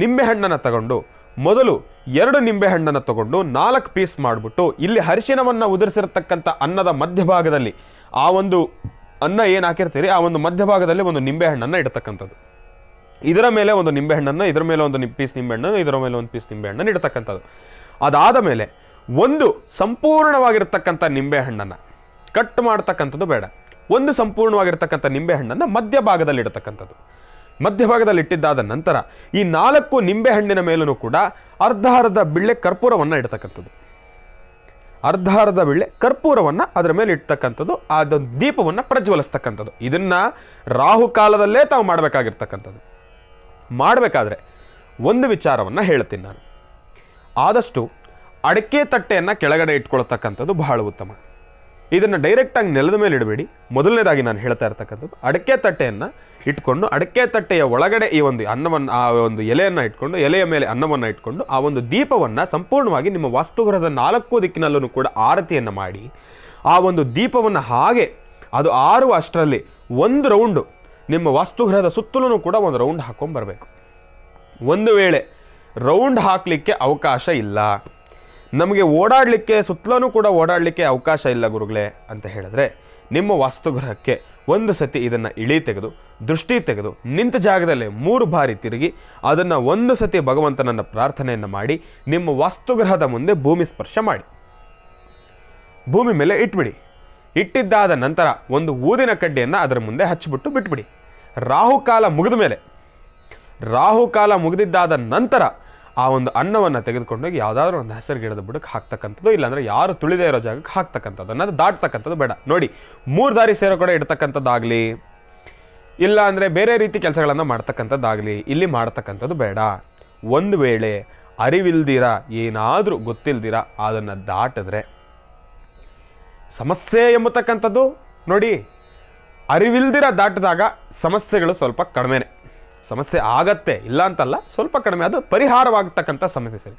ನಿಂಬೆಹಣ್ಣನ್ನು ತಗೊಂಡು ಮೊದಲು 2 ನಿಂಬೆಹಣ್ಣನ್ನು ತಗೊಂಡು 4 ಪೀಸ್ ಮಾಡಿಬಿಟ್ಟು ಇಲ್ಲಿ ಅರಿಶಿನವನ್ನು ಉದುರಿಸಿರ್ತಕ್ಕಂಥ ಅನ್ನದ ಮಧ್ಯಭಾಗದಲ್ಲಿ ಆ ಒಂದು ಅನ್ನ ಏನು ಹಾಕಿರ್ತೀರಿ ಆ ಒಂದು ಮಧ್ಯಭಾಗದಲ್ಲಿ ಒಂದು ನಿಂಬೆಹಣ್ಣನ್ನು ಇಡ್ತಕ್ಕಂಥದ್ದು. ಇದರ ಮೇಲೆ ಒಂದು ನಿಂಬೆಹಣ್ಣನ್ನು, ಇದರ ಮೇಲೆ ಒಂದು ಪೀಸ್ ನಿಂಬೆಹಣ್ಣನ್ನು, ಇದರ ಮೇಲೆ ಒಂದು ಪೀಸ್ ನಿಂಬೆಹಣ್ಣನ್ನು ಇಡ್ತಕ್ಕಂಥದ್ದು. ಅದಾದ ಮೇಲೆ ಒಂದು ಸಂಪೂರ್ಣವಾಗಿರ್ತಕ್ಕಂಥ ನಿಂಬೆಹಣ್ಣನ್ನು ಕಟ್ ಮಾಡ್ತಕ್ಕಂಥದ್ದು ಬೇಡ, ಒಂದು ಸಂಪೂರ್ಣವಾಗಿರ್ತಕ್ಕಂಥ ನಿಂಬೆಹಣ್ಣನ್ನು ಮಧ್ಯಭಾಗದಲ್ಲಿ ಇಡ್ತಕ್ಕಂಥದ್ದು. ಮಧ್ಯಭಾಗದಲ್ಲಿ ಇಟ್ಟಿದ್ದಾದ ನಂತರ ಈ 4 ನಿಂಬೆಹಣ್ಣಿನ ಮೇಲೂ ಕೂಡ ಅರ್ಧ ಬಿಳ್ಳೆ ಕರ್ಪೂರವನ್ನು ಇಡ್ತಕ್ಕಂಥದ್ದು. ಅರ್ಧ ಬಿಳ್ಳೆ ಕರ್ಪೂರವನ್ನು ಅದರ ಮೇಲೆ ಇಡ್ತಕ್ಕಂಥದ್ದು, ಅದೊಂದು ದೀಪವನ್ನು ಪ್ರಜ್ವಲಿಸ್ತಕ್ಕಂಥದ್ದು. ಇದನ್ನು ರಾಹುಕಾಲದಲ್ಲೇ ತಾವು ಮಾಡಬೇಕಾಗಿರ್ತಕ್ಕಂಥದ್ದು. ಮಾಡಬೇಕಾದ್ರೆ ಒಂದು ವಿಚಾರವನ್ನು ಹೇಳ್ತೀನಿ ನಾನು, ಆದಷ್ಟು ಅಡಿಕೆ ತಟ್ಟೆಯನ್ನು ಕೆಳಗಡೆ ಇಟ್ಕೊಳ್ತಕ್ಕಂಥದ್ದು ಬಹಳ ಉತ್ತಮ. ಇದನ್ನು ಡೈರೆಕ್ಟಾಗಿ ನೆಲದ ಮೇಲೆ ಇಡಬೇಡಿ. ಮೊದಲನೇದಾಗಿ ನಾನು ಹೇಳ್ತಾ ಇರ್ತಕ್ಕಂಥದ್ದು, ಅಡಿಕೆ ತಟ್ಟೆಯನ್ನು ಇಟ್ಕೊಂಡು ಅಡಿಕೆ ತಟ್ಟೆಯ ಒಳಗಡೆ ಈ ಒಂದು ಅನ್ನವನ್ನು, ಆ ಒಂದು ಎಲೆಯನ್ನು ಇಟ್ಕೊಂಡು ಎಲೆಯ ಮೇಲೆ ಅನ್ನವನ್ನು ಇಟ್ಕೊಂಡು ಆ ಒಂದು ದೀಪವನ್ನು ಸಂಪೂರ್ಣವಾಗಿ ನಿಮ್ಮ ವಾಸ್ತುಗೃಹದ 4 ದಿಕ್ಕಿನಲ್ಲೂ ಕೂಡ ಆರತಿಯನ್ನು ಮಾಡಿ ಆ ಒಂದು ದೀಪವನ್ನು ಹಾಗೆ ಅದು ಆರುವ ಅಷ್ಟರಲ್ಲಿ ಒಂದು ರೌಂಡು ನಿಮ್ಮ ವಾಸ್ತುಗೃಹದ ಸುತ್ತಲೂ ಕೂಡ ಒಂದು ರೌಂಡ್ ಹಾಕೊಂಡ್ಬರಬೇಕು. ಒಂದು ವೇಳೆ ರೌಂಡ್ ಹಾಕಲಿಕ್ಕೆ ಅವಕಾಶ ಇಲ್ಲ, ನಮಗೆ ಓಡಾಡಲಿಕ್ಕೆ ಸುತ್ತಲೂ ಕೂಡ ಓಡಾಡಲಿಕ್ಕೆ ಅವಕಾಶ ಇಲ್ಲ ಗುರುಗಳೇ ಅಂತ ಹೇಳಿದ್ರೆ, ನಿಮ್ಮ ವಾಸ್ತುಗೃಹಕ್ಕೆ ಒಂದು ಸತಿ ಇದನ್ನು ಇಳಿ ತೆಗೆದು ದೃಷ್ಟಿ ತೆಗೆದು ನಿಂತ ಜಾಗದಲ್ಲೇ 3 ಬಾರಿ ತಿರುಗಿ ಅದನ್ನು ಒಂದು ಸತಿ ಭಗವಂತನನ್ನು ಪ್ರಾರ್ಥನೆಯನ್ನು ಮಾಡಿ ನಿಮ್ಮ ವಾಸ್ತುಗೃಹದ ಮುಂದೆ ಭೂಮಿ ಸ್ಪರ್ಶ ಮಾಡಿ ಭೂಮಿ ಮೇಲೆ ಇಟ್ಬಿಡಿ. ಇಟ್ಟಿದ್ದಾದ ನಂತರ ಒಂದು ಊದಿನ ಕಡ್ಡಿಯನ್ನು ಅದರ ಮುಂದೆ ಹಚ್ಚಿಬಿಟ್ಟು ಬಿಟ್ಬಿಡಿ. ರಾಹುಕಾಲ ಮುಗಿದ ಮೇಲೆ, ರಾಹುಕಾಲ ಮುಗಿದಿದ್ದಾದ ನಂತರ ಆ ಒಂದು ಅನ್ನವನ್ನು ತೆಗೆದುಕೊಂಡೋಗಿ ಯಾವುದಾದ್ರೂ ಒಂದು ಹೆಸರು ಗಿಡದ ಬುಡಕ್ಕೆ ಹಾಕ್ತಕ್ಕಂಥದ್ದು, ಇಲ್ಲಾಂದರೆ ಯಾರು ತುಳಿದೇ ಇರೋ ಜಾಗಕ್ಕೆ ಹಾಕ್ತಕ್ಕಂಥದ್ದು, ಅನ್ನೋದು ದಾಟ್ತಕ್ಕಂಥದ್ದು ಬೇಡ. ನೋಡಿ, 3 ದಾರಿ ಸೇರೋ ಕಡೆ ಇಡ್ತಕ್ಕಂಥದ್ದಾಗಲಿ ಇಲ್ಲ ಅಂದರೆ ಬೇರೆ ರೀತಿ ಕೆಲಸಗಳನ್ನು ಮಾಡ್ತಕ್ಕಂಥದ್ದಾಗಲಿ ಇಲ್ಲಿ ಮಾಡ್ತಕ್ಕಂಥದ್ದು ಬೇಡ. ಒಂದು ವೇಳೆ ಅರಿವಿಲ್ದಿರ ಏನಾದರೂ ಗೊತ್ತಿಲ್ದಿರ ಅದನ್ನು ದಾಟಿದ್ರೆ ಸಮಸ್ಯೆ ಎಂಬತಕ್ಕಂಥದ್ದು, ನೋಡಿ, ಅರಿವಿಲ್ದಿರ ದಾಟಿದಾಗ ಸಮಸ್ಯೆಗಳು ಸ್ವಲ್ಪ ಕಡಿಮೆನೆ. ಸಮಸ್ಯೆ ಆಗತ್ತೆ, ಇಲ್ಲ ಅಂತಲ್ಲ, ಸ್ವಲ್ಪ ಕಡಿಮೆ, ಅದು ಪರಿಹಾರವಾಗತಕ್ಕಂಥ ಸಮಸ್ಯೆ. ಸರಿ,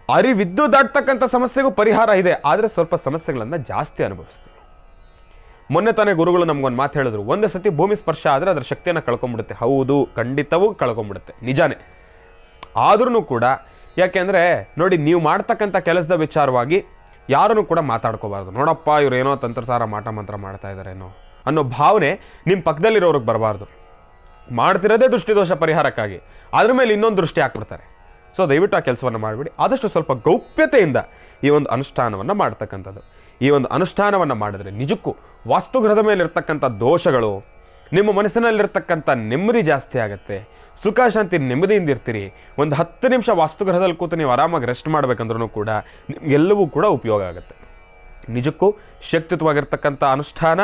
ಅರಿವಿದ್ದು ದಾಟ್ತಕ್ಕಂಥ ಸಮಸ್ಯೆಗೂ ಪರಿಹಾರ ಇದೆ, ಆದರೆ ಸ್ವಲ್ಪ ಸಮಸ್ಯೆಗಳನ್ನು ಜಾಸ್ತಿ ಅನುಭವಿಸ್ತೀವಿ. ಮೊನ್ನೆ ತಾನೇ ಗುರುಗಳು ನಮಗೊಂದು ಮಾತು ಹೇಳಿದ್ರು, ಒಂದು ಸತಿ ಭೂಮಿ ಸ್ಪರ್ಶ ಆದರೆ ಅದರ ಶಕ್ತಿಯನ್ನು ಕಳ್ಕೊಂಡ್ಬಿಡುತ್ತೆ. ಹೌದು, ಖಂಡಿತವೂ ಕಳ್ಕೊಂಡ್ಬಿಡುತ್ತೆ, ನಿಜಾನೇ. ಆದ್ರೂ ಕೂಡ ಯಾಕೆಂದರೆ ನೋಡಿ, ನೀವು ಮಾಡ್ತಕ್ಕಂಥ ಕೆಲಸದ ವಿಚಾರವಾಗಿ ಯಾರನ್ನು ಕೂಡ ಮಾತಾಡ್ಕೋಬಾರ್ದು. ನೋಡಪ್ಪ, ಇವ್ರು ಏನೋ ತಂತ್ರಸಾರ ಮಾಟ ಮಂತ್ರ ಮಾಡ್ತಾ ಇದ್ದಾರೇನೋ ಅನ್ನೋ ಭಾವನೆ ನಿಮ್ಮ ಪಕ್ಕದಲ್ಲಿರೋರಿಗೆ ಬರಬಾರ್ದು. ಮಾಡ್ತಿರೋದೇ ದೃಷ್ಟಿದೋಷ ಪರಿಹಾರಕ್ಕಾಗಿ, ಅದ್ರ ಮೇಲೆ ಇನ್ನೊಂದು ದೃಷ್ಟಿ ಹಾಕ್ಬಿಡ್ತಾರೆ. ಸೊ ದಯವಿಟ್ಟು ಆ ಕೆಲಸವನ್ನು ಮಾಡಿಬಿಡಿ. ಆದಷ್ಟು ಸ್ವಲ್ಪ ಗೌಪ್ಯತೆಯಿಂದ ಈ ಒಂದು ಅನುಷ್ಠಾನವನ್ನು ಮಾಡ್ತಕ್ಕಂಥದ್ದು. ಈ ಒಂದು ಅನುಷ್ಠಾನವನ್ನು ಮಾಡಿದ್ರೆ ನಿಜಕ್ಕೂ ವಾಸ್ತುಗೃಹದ ಮೇಲೆ ಇರ್ತಕ್ಕಂಥ ದೋಷಗಳು ನಿಮ್ಮ ಮನಸ್ಸಿನಲ್ಲಿರ್ತಕ್ಕಂಥ ನೆಮ್ಮದಿ ಜಾಸ್ತಿ ಆಗುತ್ತೆ, ಸುಖ ಶಾಂತಿ ನೆಮ್ಮದಿಯಿಂದ ಇರ್ತೀರಿ. ಒಂದು 10 ನಿಮಿಷ ವಾಸ್ತುಗ್ರಹದಲ್ಲಿ ಕೂತು ನೀವು ಆರಾಮಾಗಿ ರೆಸ್ಟ್ ಮಾಡಬೇಕಂದ್ರೂ ಕೂಡ ನಿಮಗೆಲ್ಲವೂ ಕೂಡ ಉಪಯೋಗ ಆಗುತ್ತೆ. ನಿಜಕ್ಕೂ ಶಕ್ತಿಯುತವಾಗಿರ್ತಕ್ಕಂಥ ಅನುಷ್ಠಾನ,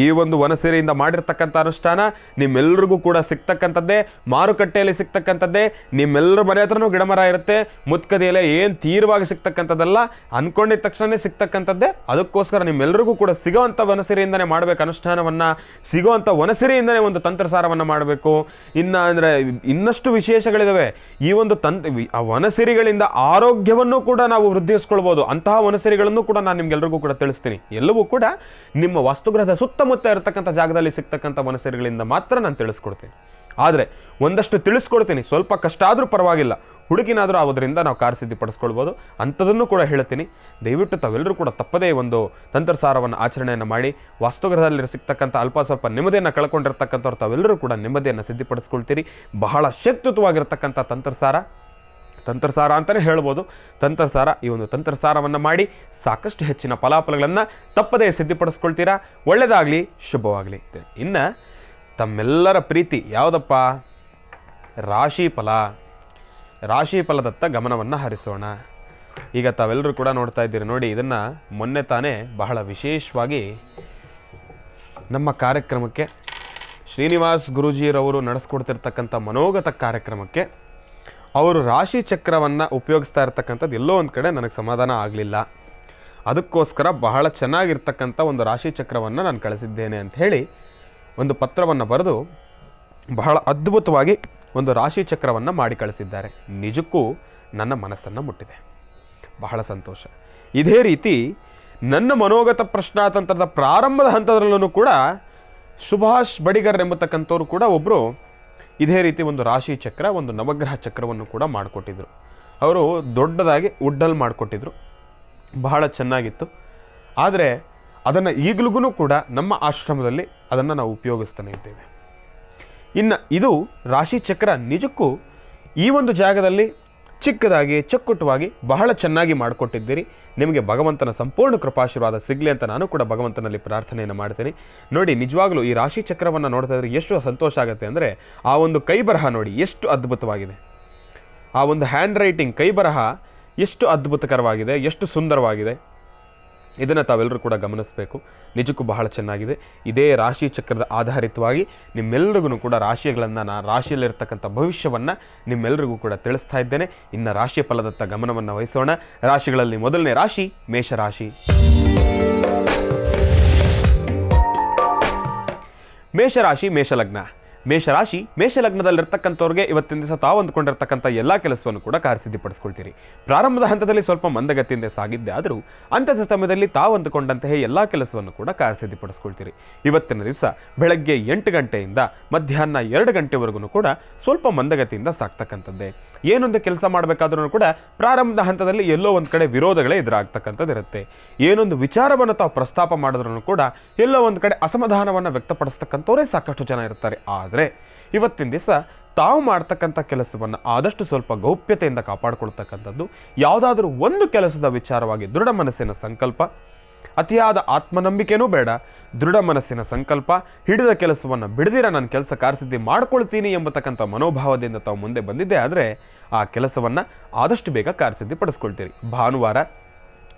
ಈ ಒಂದು ವನಸೇರಿಯಿಂದ ಮಾಡಿರ್ತಕ್ಕಂಥ ಅನುಷ್ಠಾನ ನಿಮ್ಮೆಲ್ಲರಿಗೂ ಕೂಡ ಸಿಗ್ತಕ್ಕಂಥದ್ದೇ, ಮಾರುಕಟ್ಟೆಯಲ್ಲಿ ಸಿಗ್ತಕ್ಕಂಥದ್ದೇ. ನಿಮ್ಮೆಲ್ಲರ ಮನೆ ಹತ್ರನೂ ಗಿಡಮರ ಇರುತ್ತೆ, ಮುತ್ಕದಿಯಲ್ಲೇ ಏನು ತೀವ್ರವಾಗಿ ಸಿಗ್ತಕ್ಕಂಥದ್ದಲ್ಲ, ಅಂದ್ಕೊಂಡಿದ್ದ ತಕ್ಷಣವೇ ಸಿಗ್ತಕ್ಕಂಥದ್ದೇ. ಅದಕ್ಕೋಸ್ಕರ ನಿಮ್ಮೆಲ್ಲರಿಗೂ ಕೂಡ ಸಿಗೋವಂಥ ವನಸೇರಿಯಿಂದನೇ ಮಾಡಬೇಕು ಅನುಷ್ಠಾನವನ್ನು, ಸಿಗೋವಂಥ ವನಸೇರಿಯಿಂದನೇ ಒಂದು ತಂತ್ರಸಾರವನ್ನು ಮಾಡಬೇಕು. ಅಂದರೆ ಇನ್ನಷ್ಟು ವಿಶೇಷಗಳಿದ್ದಾವೆ. ಈ ಒಂದು ಆ ವನಸಿರಿಗಳಿಂದ ಆರೋಗ್ಯವನ್ನು ಕೂಡ ನಾವು ವೃದ್ಧಿಸ್ಕೊಳ್ಬೋದು. ಅಂತಹ ವನಸಿರಿಗಳನ್ನು ಕೂಡ ನಾನು ನಿಮ್ಗೆಲ್ರಿಗೂ ಕೂಡ ತಿಳಿಸ್ತೀನಿ. ಎಲ್ಲವೂ ಕೂಡ ನಿಮ್ಮ ವಾಸ್ತುಗ್ರಹದ ಸುತ್ತಮುತ್ತ ಇರತಕ್ಕಂಥ ಜಾಗದಲ್ಲಿ ಸಿಗ್ತಕ್ಕಂಥ ವನಸಿರಿಗಳಿಂದ ಮಾತ್ರ ನಾನು ತಿಳಿಸ್ಕೊಡ್ತೀನಿ. ಆದರೆ ಒಂದಷ್ಟು ತಿಳಿಸ್ಕೊಡ್ತೀನಿ, ಸ್ವಲ್ಪ ಕಷ್ಟ ಆದರೂ ಪರವಾಗಿಲ್ಲ, ಹುಡುಗಿನಾದರೂ ಅದರಿಂದ ನಾವು ಕಾರ್ಯಸಿದ್ಧಿ ಪಡಿಸ್ಕೊಳ್ಬೋದು. ಅಂಥದನ್ನು ಕೂಡ ಹೇಳ್ತೀನಿ. ದಯವಿಟ್ಟು ತಾವೆಲ್ಲರೂ ಕೂಡ ತಪ್ಪದೇ ಒಂದು ತಂತ್ರಸಾರವನ್ನು ಆಚರಣೆಯನ್ನು ಮಾಡಿ ವಾಸ್ತುಗ್ರಹದಲ್ಲಿ ಸಿಗ್ತಕ್ಕಂಥ ಅಲ್ಪ ಸ್ವಲ್ಪ ನೆಮ್ಮದಿಯನ್ನು ಕಳ್ಕೊಂಡಿರ್ತಕ್ಕಂಥವ್ರು ತಾವೆಲ್ಲರೂ ಕೂಡ ನೆಮ್ಮದಿಯನ್ನು ಸಿದ್ಧಿಪಡಿಸ್ಕೊಳ್ತೀರಿ. ಬಹಳ ಶಕ್ತಿಯುತವಾಗಿರ್ತಕ್ಕಂಥ ತಂತ್ರಸಾರ ಅಂತಲೇ ಹೇಳ್ಬೋದು. ತಂತ್ರಸಾರ, ಈ ಒಂದು ತಂತ್ರಸಾರವನ್ನು ಮಾಡಿ ಸಾಕಷ್ಟು ಹೆಚ್ಚಿನ ಫಲಾಫಲಗಳನ್ನು ತಪ್ಪದೇ ಸಿದ್ಧಿಪಡಿಸ್ಕೊಳ್ತೀರಾ. ಒಳ್ಳೆಯದಾಗಲಿ, ಶುಭವಾಗಲಿ. ಇನ್ನು ತಮ್ಮೆಲ್ಲರ ಪ್ರೀತಿ ಯಾವುದಪ್ಪ? ರಾಶಿ ಫಲದತ್ತ ಗಮನವನ್ನು ಹರಿಸೋಣ. ಈಗ ತಾವೆಲ್ಲರೂ ಕೂಡ ನೋಡ್ತಾ ಇದ್ದೀರಿ ನೋಡಿ, ಇದನ್ನು ಮೊನ್ನೆ ತಾನೇ ಬಹಳ ವಿಶೇಷವಾಗಿ ನಮ್ಮ ಕಾರ್ಯಕ್ರಮಕ್ಕೆ ಶ್ರೀನಿವಾಸ್ ಗುರೂಜಿರವರು ನಡೆಸ್ಕೊಡ್ತಿರ್ತಕ್ಕಂಥ ಮನೋಗತ ಕಾರ್ಯಕ್ರಮಕ್ಕೆ ಅವರು ರಾಶಿ ಚಕ್ರವನ್ನು ಉಪಯೋಗಿಸ್ತಾ ಇರ್ತಕ್ಕಂಥದ್ದು ಎಲ್ಲೋ ಒಂದು ಕಡೆ ನನಗೆ ಸಮಾಧಾನ ಆಗಲಿಲ್ಲ. ಅದಕ್ಕೋಸ್ಕರ ಬಹಳ ಚೆನ್ನಾಗಿರ್ತಕ್ಕಂಥ ಒಂದು ರಾಶಿ ಚಕ್ರವನ್ನು ನಾನು ಕಳಿಸಿದ್ದೇನೆ ಅಂತ ಹೇಳಿ ಒಂದು ಪತ್ರವನ್ನು ಬರೆದು ಬಹಳ ಅದ್ಭುತವಾಗಿ ಒಂದು ರಾಶಿ ಚಕ್ರವನ್ನು ಮಾಡಿ ಕಳಿಸಿದ್ದಾರೆ. ನಿಜಕ್ಕೂ ನನ್ನ ಮನಸ್ಸನ್ನು ಮುಟ್ಟಿದೆ, ಬಹಳ ಸಂತೋಷ. ಇದೇ ರೀತಿ ನನ್ನ ಮನೋಗತ ಪ್ರಶ್ನಾತಂತ್ರದ ಪ್ರಾರಂಭದ ಹಂತದಲ್ಲೂ ಕೂಡ ಸುಭಾಷ್ ಬಡಿಗರ್ ಎಂಬತಕ್ಕಂಥವ್ರು ಕೂಡ ಒಬ್ಬರು ಇದೇ ರೀತಿ ಒಂದು ರಾಶಿ ಚಕ್ರ, ಒಂದು ನವಗ್ರಹ ಚಕ್ರವನ್ನು ಕೂಡ ಮಾಡಿಕೊಟ್ಟಿದ್ರು. ಅವರು ದೊಡ್ಡದಾಗಿ ವುಡ್ಡಲ್ಲಿ ಮಾಡಿಕೊಟ್ಟಿದ್ರು, ಬಹಳ ಚೆನ್ನಾಗಿತ್ತು. ಆದರೆ ಅದನ್ನು ಈಗಲೂ ಕೂಡ ನಮ್ಮ ಆಶ್ರಮದಲ್ಲಿ ಅದನ್ನು ನಾವು ಉಪಯೋಗಿಸ್ತಾನೆ ಇದ್ದೇವೆ. ಇನ್ನು ಇದು ರಾಶಿ ಚಕ್ರ ನಿಜಕ್ಕೂ ಈ ಒಂದು ಜಾಗದಲ್ಲಿ ಚಿಕ್ಕದಾಗಿ ಚಕ್ಕುಟವಾಗಿ ಬಹಳ ಚೆನ್ನಾಗಿ ಮಾಡಿಕೊಟ್ಟಿದ್ದೀರಿ. ನಿಮಗೆ ಭಗವಂತನ ಸಂಪೂರ್ಣ ಕೃಪಾಶೀರ್ವಾದ ಸಿಗಲಿ ಅಂತ ನಾನು ಕೂಡ ಭಗವಂತನಲ್ಲಿ ಪ್ರಾರ್ಥನೆಯನ್ನು ಮಾಡ್ತೀನಿ. ನೋಡಿ, ನಿಜವಾಗ್ಲೂ ಈ ರಾಶಿ ಚಕ್ರವನ್ನು ನೋಡ್ತಾ ಇದ್ರೆ ಎಷ್ಟು ಸಂತೋಷ ಆಗುತ್ತೆ ಅಂದರೆ, ಆ ಒಂದು ಕೈ ಬರಹ ನೋಡಿ ಎಷ್ಟು ಅದ್ಭುತವಾಗಿದೆ. ಆ ಒಂದು ಹ್ಯಾಂಡ್ ರೈಟಿಂಗ್ ಕೈ ಬರಹ ಎಷ್ಟು ಅದ್ಭುತಕರವಾಗಿದೆ, ಎಷ್ಟು ಸುಂದರವಾಗಿದೆ. ಇದನ್ನು ತಾವೆಲ್ಲರೂ ಕೂಡ ಗಮನಿಸಬೇಕು. ನಿಜಕ್ಕೂ ಬಹಳ ಚೆನ್ನಾಗಿದೆ. ಇದೇ ರಾಶಿ ಚಕ್ರದ ಆಧಾರಿತವಾಗಿ ನಿಮ್ಮೆಲ್ಲರಿಗೂ ಕೂಡ ರಾಶಿಯಲ್ಲಿರ್ತಕ್ಕಂಥ ಭವಿಷ್ಯವನ್ನು ನಿಮ್ಮೆಲ್ಲರಿಗೂ ಕೂಡ ತಿಳಿಸ್ತಾ ಇದ್ದೇನೆ. ಇನ್ನು ರಾಶಿ ಫಲದತ್ತ ಗಮನವನ್ನು ವಹಿಸೋಣ. ರಾಶಿಗಳಲ್ಲಿ ಮೊದಲನೇ ರಾಶಿ ಮೇಷರಾಶಿ. ಮೇಷರಾಶಿ ಮೇಷಲಗ್ನ. ಮೇಷಲಗ್ನದಲ್ಲಿರ್ತಕ್ಕಂಥವ್ರಿಗೆ ಇವತ್ತಿನ ದಿವಸ ತಾವು ಅಂದ್ಕೊಂಡಿರ್ತಕ್ಕಂಥ ಎಲ್ಲ ಕೆಲಸವನ್ನು ಕೂಡ ಕಾರ್ಯಸಿದ್ಧಿಪಡಿಸ್ಕೊಳ್ತೀರಿ. ಪ್ರಾರಂಭದ ಹಂತದಲ್ಲಿ ಸ್ವಲ್ಪ ಮಂದಗತಿಯಿಂದ ಸಾಗಿದ್ದೆ ಆದರೂ ಅಂತ್ಯದ ಸಮಯದಲ್ಲಿ ತಾವು ಅಂದುಕೊಂಡಂತಹ ಎಲ್ಲ ಕೆಲಸವನ್ನು ಕೂಡ ಕಾರ್ಯಸಿದ್ಧಿಪಡಿಸ್ಕೊಳ್ತೀರಿ. ಇವತ್ತಿನ ದಿವಸ ಬೆಳಗ್ಗೆ 8 ಗಂಟೆಯಿಂದ ಮಧ್ಯಾಹ್ನ 2 ಗಂಟೆವರೆಗೂ ಕೂಡ ಸ್ವಲ್ಪ ಮಂದಗತಿಯಿಂದ ಸಾಕ್ತಕ್ಕಂಥದ್ದೇ. ಏನೊಂದು ಕೆಲಸ ಮಾಡಬೇಕಾದ್ರೂ ಕೂಡ ಪ್ರಾರಂಭದ ಹಂತದಲ್ಲಿ ಎಲ್ಲೋ ಒಂದು ಕಡೆ ವಿರೋಧಗಳೇ ಎದುರಾಗ್ತಕ್ಕಂಥದ್ದು ಇರುತ್ತೆ. ಏನೊಂದು ವಿಚಾರವನ್ನು ತಾವು ಪ್ರಸ್ತಾಪ ಮಾಡಿದ್ರೂ ಕೂಡ ಎಲ್ಲೋ ಒಂದು ಕಡೆ ಅಸಮಾಧಾನವನ್ನು ವ್ಯಕ್ತಪಡಿಸ್ತಕ್ಕಂಥವರೇ ಸಾಕಷ್ಟು ಜನ ಇರ್ತಾರೆ. ಆದರೆ ಇವತ್ತಿನ ದಿವಸ ತಾವು ಮಾಡ್ತಕ್ಕಂಥ ಕೆಲಸವನ್ನು ಆದಷ್ಟು ಸ್ವಲ್ಪ ಗೌಪ್ಯತೆಯಿಂದ ಕಾಪಾಡಿಕೊಳ್ತಕ್ಕಂಥದ್ದು, ಯಾವುದಾದ್ರೂ ಒಂದು ಕೆಲಸದ ವಿಚಾರವಾಗಿ ದೃಢ ಮನಸ್ಸಿನ ಸಂಕಲ್ಪ, ಅತಿಯಾದ ಆತ್ಮನಂಬಿಕೆನೂ ಬೇಡ, ದೃಢ ಮನಸ್ಸಿನ ಸಂಕಲ್ಪ, ಹಿಡಿದ ಕೆಲಸವನ್ನು ಬಿಡದಿರ ನಾನು ಕೆಲಸ ಕಾರ್ಯಸಿದ್ಧಿ ಮಾಡ್ಕೊಳ್ತೀನಿ ಎಂಬತಕ್ಕಂಥ ಮನೋಭಾವದಿಂದ ತಾವು ಮುಂದೆ ಬಂದಿದ್ದೆ ಆದರೆ ಆ ಕೆಲಸವನ್ನು ಆದಷ್ಟು ಬೇಗ ಕಾರ್ಯಸಿದ್ಧಿ ಪಡಿಸ್ಕೊಳ್ತೀರಿ. ಭಾನುವಾರ